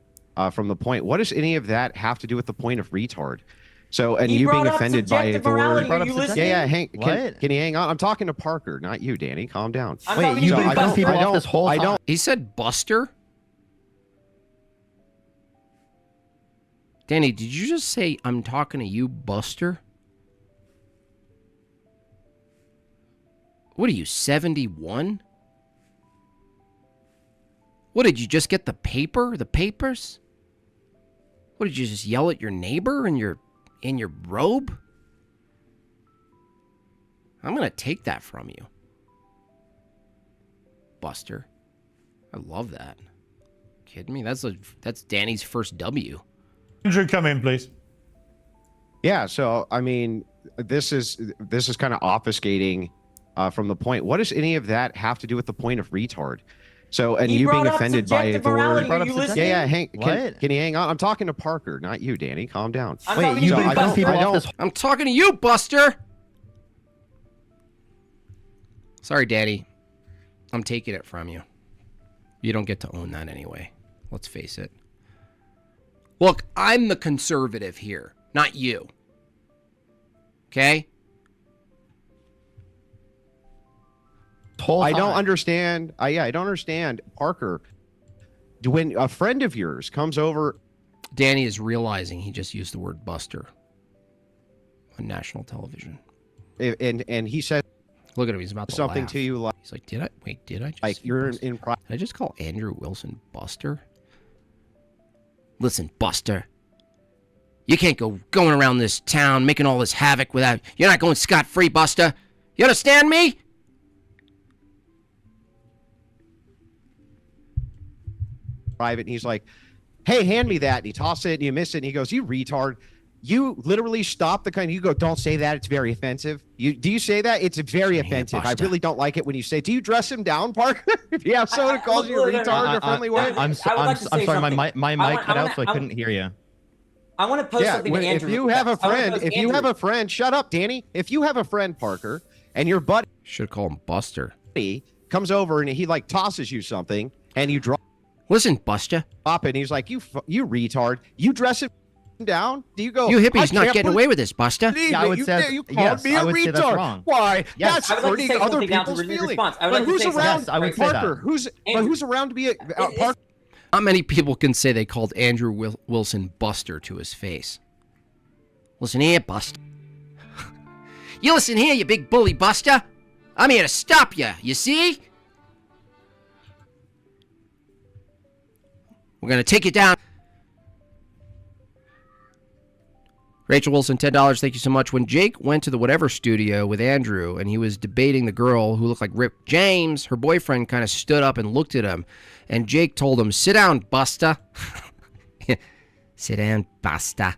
from the point. What does any of that have to do with the point of retard? So, and He you being brought up offended by subjective the morality. word. Are you listening? Yeah, What? can you hang on? I'm talking to Parker, not you, Danny. Calm down. I'm Wait, talking you've to been you. cutting people off this whole I time. don't. He said Buster? Danny, did you just say I'm talking to you, Buster? What are you, 71? What, did you just get the paper? The papers? What, did you just yell at your neighbor in your robe? I'm gonna take that from you, Buster. I love that. Kidding me? That's Danny's first W. Andrew, come in, please. Yeah. So, I mean, this is kind of obfuscating from the point. What does any of that have to do with the point of retard? So, and He you being brought up offended by subjective the morality. word. Are you listening? Yeah. What? Can you hang on? I'm talking to Parker, not you, Danny. Calm down. I'm Wait, talking you've to been you, cutting Buster. people off this. I'm talking to you, Buster. Sorry, Daddy. I'm taking it from you. You don't get to own that anyway. Let's face it. Look, I'm the conservative here, not you. Okay? I don't understand. I don't understand, Parker. When a friend of yours comes over, Danny is realizing he just used the word Buster on national television. and he says Look at him. He's about to something laugh. to you like, He's like, did I just say you're Buster? in private. Did I just call Andrew Wilson Buster? Listen, Buster. You can't go going around this town making all this havoc without... You're not going scot-free, Buster. You understand me? Private, and he's like, hey, hand me that. And he tosses it and you miss it. And he goes, you retard. You literally stop the kind. You go, don't say that. It's very offensive. Do you say that? It's very offensive. I really don't like it when you say. Do you dress him down, Parker? If you have someone who calls you a retard in a friendly way. I'm sorry. My mic cut out, so I couldn't hear you. I want to post something to Andrew. If you have a friend, shut up, Danny. If you have a friend, Parker, and your buddy should call him Buster. Comes over and he like tosses you something, and you drop. Listen, Buster. Up and he's like, you retard. You dress him down? Do you go? You hippie's not getting away with this, Buster. Yeah, I would say you called me a retard. That's wrong. Why? Yes. That's hurting other people's feelings. But who's around? Parker. Who's around to be a Parker? Not many people can say they called Andrew Wilson Buster to his face. Listen here, Buster. You listen here, you big bully Buster. I'm here to stop you. You see? We're gonna take you down. Rachel Wilson, $10. Thank you so much. When Jake went to the whatever studio with Andrew and he was debating the girl who looked like Rick James, her boyfriend kind of stood up and looked at him. And Jake told him, sit down, Buster. Sit down, Buster.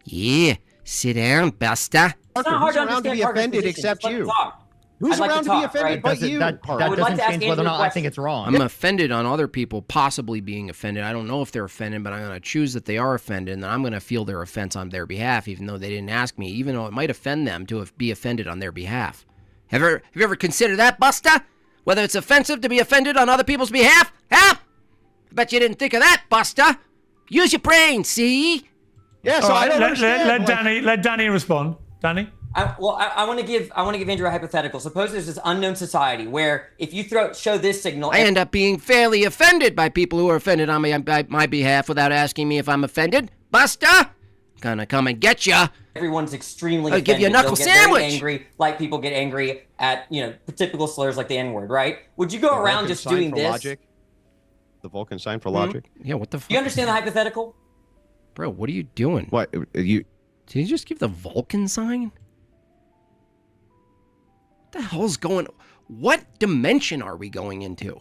Yeah, sit down, Buster. It's not hard to around to be Parker's offended position. except Just let you? him talk. Who's I'd like around to to be talk, offended right? but you? That I would like doesn't to ask change whether or Andrew a not I think it's wrong. I'm offended on other people possibly being offended. I don't know if they're offended, but I'm going to choose that they are offended, and I'm going to feel their offense on their behalf, even though they didn't ask me, even though it might offend them to be offended on their behalf. Have you ever considered that, Buster? Whether it's offensive to be offended on other people's behalf? Huh? I bet you didn't think of that, Buster. Use your brain, see? Yeah, so I don't understand. Let Danny respond. Danny? I want to give Andrew a hypothetical. Suppose there's this unknown society where if you show this signal, I end up being fairly offended by people who are offended on my behalf without asking me if I'm offended. Buster, gonna come and get ya. Everyone's extremely I'll offended. give you a knuckle They'll get very sandwich. angry, like people get angry at typical slurs like the N-word, right? Would you go around just doing this? Logic? The Vulcan sign for logic? Yeah, what the fuck? Do you understand the hypothetical? Bro, what are you doing? What Did you just give the Vulcan sign? What the hell's going? What dimension are we going into?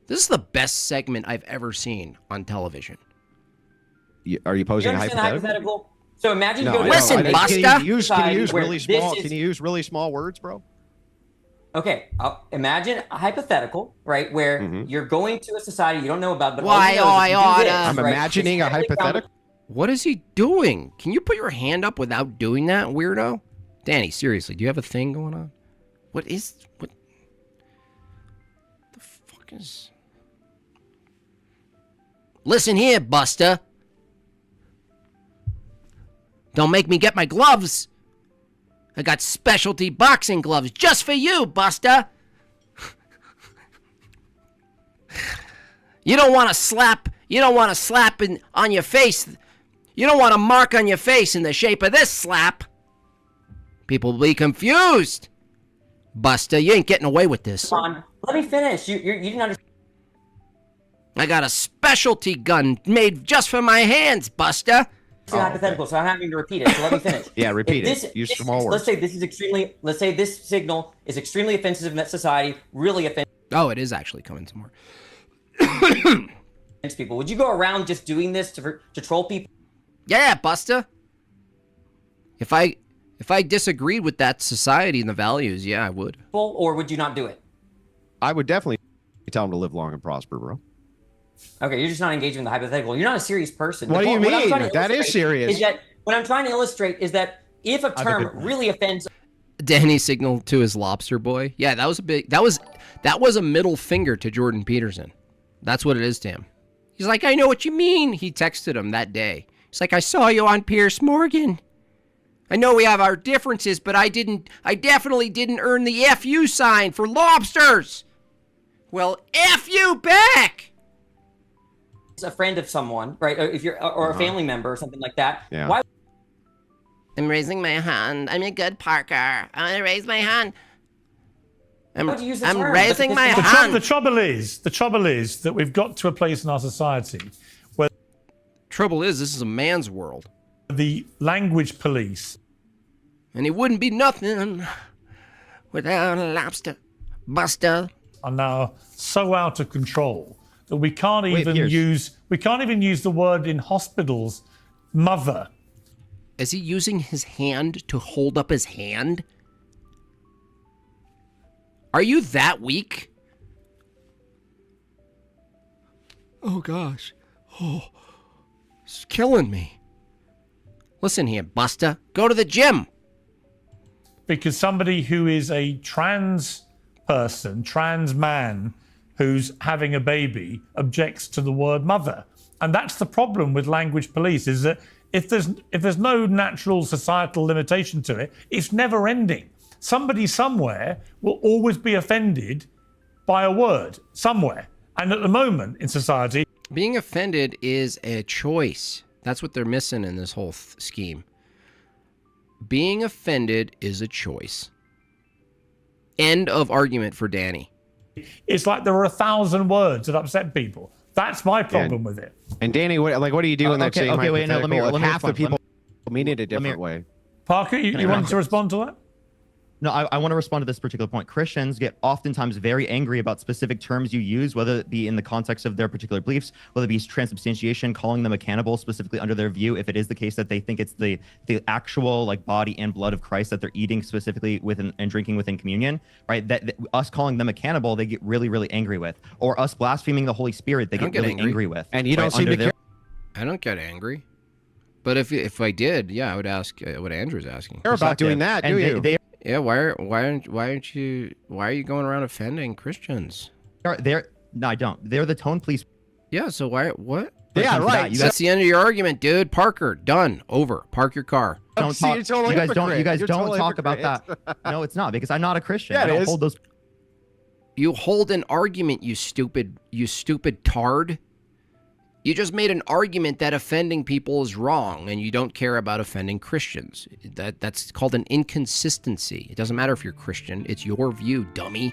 This is the best segment I've ever seen on television. Are you posing You a understand the hypothetical? So imagine No, you go to Listen, a Buster. Can you use where really this small? is- Can you use really small words, bro? Okay, imagine a hypothetical, right, where you're going to a society you don't know about, but Why, all you know is if you do this, I'm right, imagining it's a heavily hypothetical. What is he doing? Can you put your hand up without doing that, weirdo? Danny, seriously, do you have a thing going on? What the fuck is... Listen here, Buster. Don't make me get my gloves. I got specialty boxing gloves just for you, Buster. You don't want to slap on your face. You don't want a mark on your face in the shape of this slap. People will be confused. Buster, you ain't getting away with this. Come on, let me finish. You didn't understand. I got a specialty gun made just for my hands, Buster. It's hypothetical, so I'm having to repeat it. So let me finish. Yeah, repeat it. Use small words. Let's say this signal is extremely offensive in that society, really offensive Oh, it is actually coming some more. against people. Would you go around just doing this to troll people? Yeah, Buster. If I disagreed with that society and the values, yeah, I would. Or would you not do it? I would definitely tell him to live long and prosper, bro. Okay, you're just not engaging in the hypothetical. You're not a serious person. What do you mean? I'm trying to That is illustrate serious. Is that what I'm trying to illustrate is that if a term really offends Danny signaled to his lobster boy. Yeah, that was a big. That was a middle finger to Jordan Peterson. That's what it is to him. He's like, I know what you mean. He texted him that day. He's like, I saw you on Piers Morgan. I know we have our differences, but I definitely didn't earn the FU sign for lobsters. Well, F you back. a friend of someone, right? Or if you're or a family member or something like that. Yeah. Why I'm raising my hand. I'm a good Parker. I'm gonna raise my hand. would you use the I'm term? raising my The hand. trouble is that we've got to a place in our society where Trouble is, this is a man's world. the language police And it wouldn't be nothing without a lobster. Buster. are now so out of control that we can't even use the word in hospitals, mother. Is he using his hand to hold up his hand? Are you that weak? Oh gosh. Oh, it's killing me. Listen here, Buster. Go to the gym. because somebody who is a trans person, trans man, who's having a baby objects to the word mother. And that's the problem with language police, is that if there's no natural societal limitation to it, it's never ending. Somebody somewhere will always be offended by a word somewhere. And at the moment in society, being offended is a choice. That's what they're missing in this whole scheme. Being offended is a choice. End of argument for Danny. It's like there are 1,000 words that upset people. That's my problem with it. And Danny, what do you do in that okay, same okay, wait, no, let me half the respond. people mean it a different way? Parker, you wanted to respond to that? No, I want to respond to this particular point. Christians get oftentimes very angry about specific terms you use, whether it be in the context of their particular beliefs, whether it be transubstantiation, calling them a cannibal specifically under their view, if it is the case that they think it's the actual like body and blood of Christ that they're eating specifically within and drinking within communion, right? That us calling them a cannibal, they get really, really angry with. Or us blaspheming the Holy Spirit, they get really angry with. And you don't seem to care. I don't get angry. But if I did, yeah, I would ask what Andrew's asking. Care about doing that, do you? Yeah, why aren't you going around offending Christians? No, I don't. They're the tone police. Yeah, so what? Yeah, right. That's the end of your argument, dude. Parker, done. Over. Park your car. Don't talk. You guys don't talk about that. No, it's not, because I'm not a Christian. Yeah, I don't hold those. You hold an argument, you stupid tard. You just made an argument that offending people is wrong, and you don't care about offending Christians. That's called an inconsistency. It doesn't matter if you're Christian. It's your view, dummy.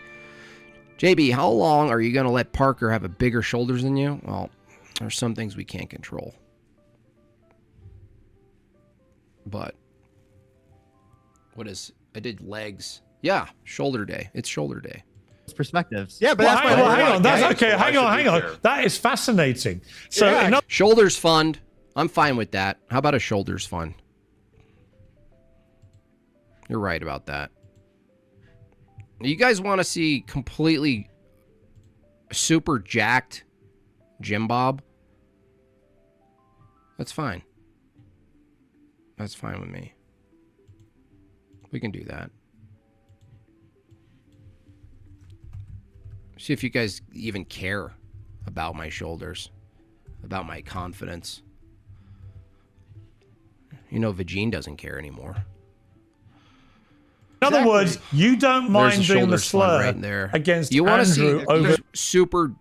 JB, how long are you going to let Parker have a bigger shoulders than you? Well, there's some things we can't control. But I did legs. Yeah, shoulder day. It's shoulder day. Perspectives. Yeah, but hang on. That's okay. Hang on. That is fascinating. So, shoulders fund. I'm fine with that. How about a shoulders fund? You're right about that. You guys want to see completely super jacked Jimbob? That's fine. That's fine with me. We can do that. See if you guys even care about my shoulders, about my confidence. You know, Vagine doesn't care anymore. In other words, you don't mind doing the slur right there against you want Andrew to see over super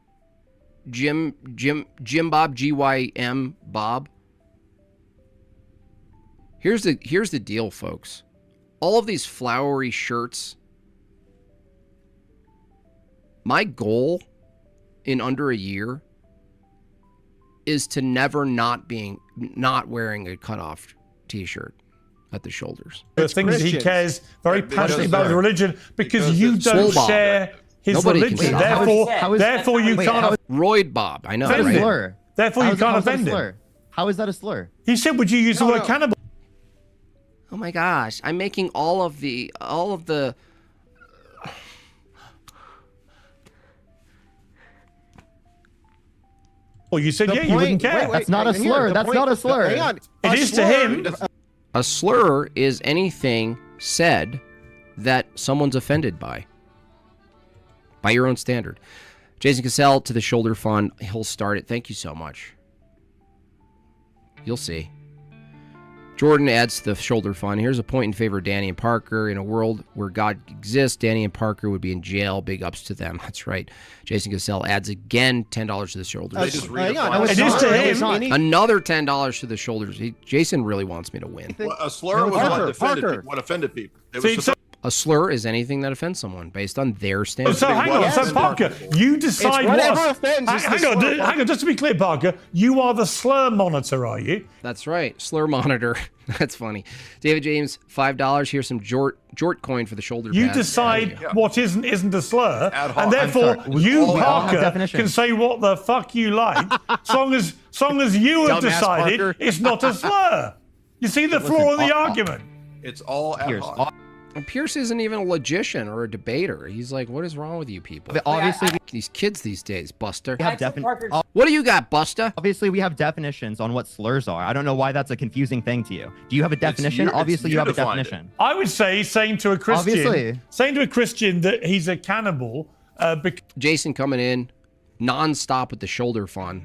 Jimbob, GYM Bob. Here's the deal, folks. All of these flowery shirts. My goal in under a year is to never not wearing a cutoff t-shirt at the shoulders. the things that he cares very passionately about the religion, because you don't share his religion. Therefore, you can't. Royd Bob, I know. Right? Slur. Therefore, you can't offend him. How is that a slur? He said, "Would you use the word cannibal?" Oh my gosh, I'm making all of the. Well, you said, you wouldn't care. That's not a slur. That's not a slur. Hang on. It is to him. A slur is anything said that someone's offended by your own standard. Jason Cassell to the shoulder fund. He'll start it. Thank you so much. You'll see. Jordan adds to the shoulder fund. Here's a point in favor of Danny and Parker. In a world where God exists, Danny and Parker would be in jail. Big ups to them. That's right. Jason Cassell adds again $10 to the shoulders. It is to him. Another $10 to the shoulders. Jason really wants me to win. Well, a slur was what offended people. A slur is anything that offends someone based on their standard. So hang on, so Parker, you decide what offends. Hang on, just to be clear, Parker, you are the slur monitor, are you? That's right, slur monitor. That's funny. David James, $5. Here's some Jort coin for the shoulder You pads. decide what isn't a slur, and therefore you, Parker, can say what the fuck you like, long as you have decided it's not a slur. You see the flaw in the argument. It's all ad hoc. Pierce isn't even a logician or a debater. He's like, what is wrong with you people? But obviously, These kids these days, Buster. we have What do you got, Buster? obviously we have definitions on what slurs are. I don't know why that's a confusing thing to you. Do you have a definition? Obviously, you have a definition. I would say saying to a Christian that he's a cannibal. Jason coming in, non-stop with the shoulder fun.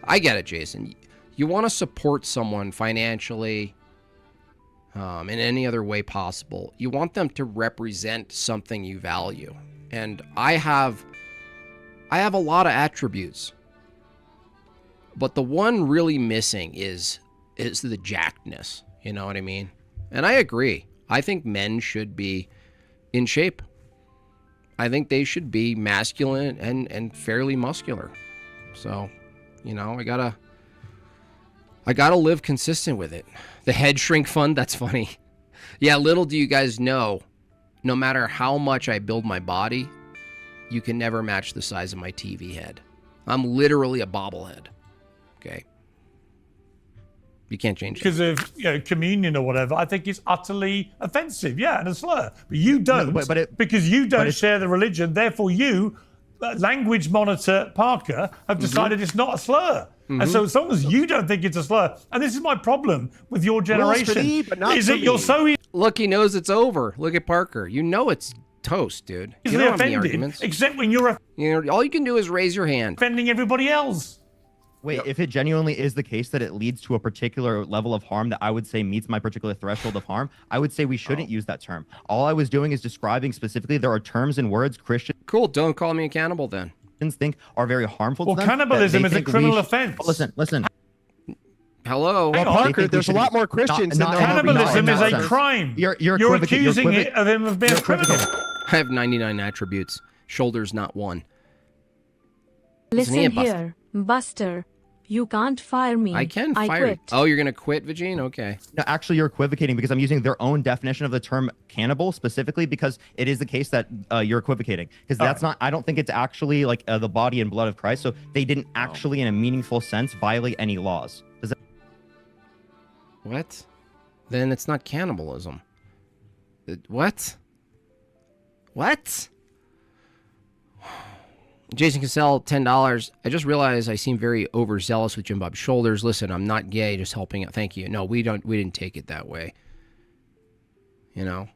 I get it, Jason. You want to support someone financially, in any other way possible. You want them to represent something you value. And I have a lot of attributes. But the one really missing is the jackedness. You know what I mean? And I agree. I think men should be in shape. I think they should be masculine and fairly muscular. So, you know, I gotta live consistent with it. The head shrink fund, that's funny. Yeah, little do you guys know, no matter how much I build my body, you can never match the size of my TV head. I'm literally a bobblehead. Okay? You can't change it. Because of communion or whatever, I think it's utterly offensive, and a slur. But you don't, because you don't share the religion. Therefore, you, language monitor Parker, have decided it's not a slur. And so as long as you don't think it's a slur, and this is my problem with your generation, is that you're so Look, he knows it's over. Look at Parker. You know it's toast, dude. You don't have any arguments. Except when you're all you can do is raise your hand. Offending everybody else. Wait, if it genuinely is the case that it leads to a particular level of harm that I would say meets my particular threshold of harm, I would say we shouldn't use that term. All I was doing is describing specifically there are terms and words Christians. Cool, don't call me a cannibal then. Think are very harmful to them. Well, cannibalism is a criminal offense. Listen. Hello. Well, Parker, there's a lot more Christians than cannibalism is a crime. You're accusing him of being a criminal. I have 99 attributes. Shoulders not one. Listen here, Buster. You can't fire me. I can fire you. Oh, you're going to quit, Vagine? Okay. No, actually, you're equivocating because I'm using their own definition of the term cannibal specifically because it is the case that you're equivocating. Because that's not, I don't think it's actually like the body and blood of Christ. So they didn't actually, in a meaningful sense, violate any laws. Does that... What? Then it's not cannibalism. What? What? Jason Cassell, $10. I just realized I seem very overzealous with Jimbob's shoulders. Listen, I'm not gay, just helping out. Thank you. No, we didn't take it that way. You know?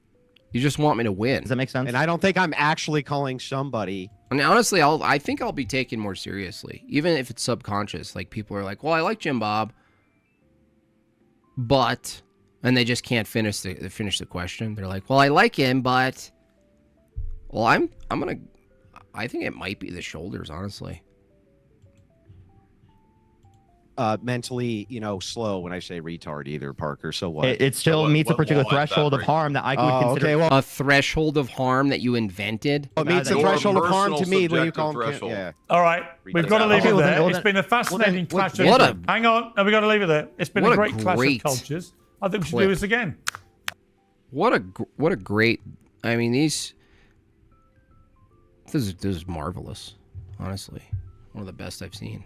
You just want me to win. Does that make sense? And I don't think I'm actually calling somebody. I mean, honestly, I think I'll be taken more seriously. Even if it's subconscious. Like, people are like, well, I like Jimbob. But... And they just can't finish the question. They're like, well, I like him, but... Well, I'm gonna... I think it might be the shoulders, honestly. Mentally, slow when I say retard either, Parker. So what? It still meets a particular threshold of harm that I would consider. Okay, well, a threshold of harm that you invented? It meets a threshold of harm to me when you call him. Yeah. All right, we've got to leave it there. It's been a fascinating clash of... Hang on, no, we've got to leave it there. It's been a great clash of cultures. I think we should do this again. What a great... I mean, This is marvelous, honestly. One of the best I've seen.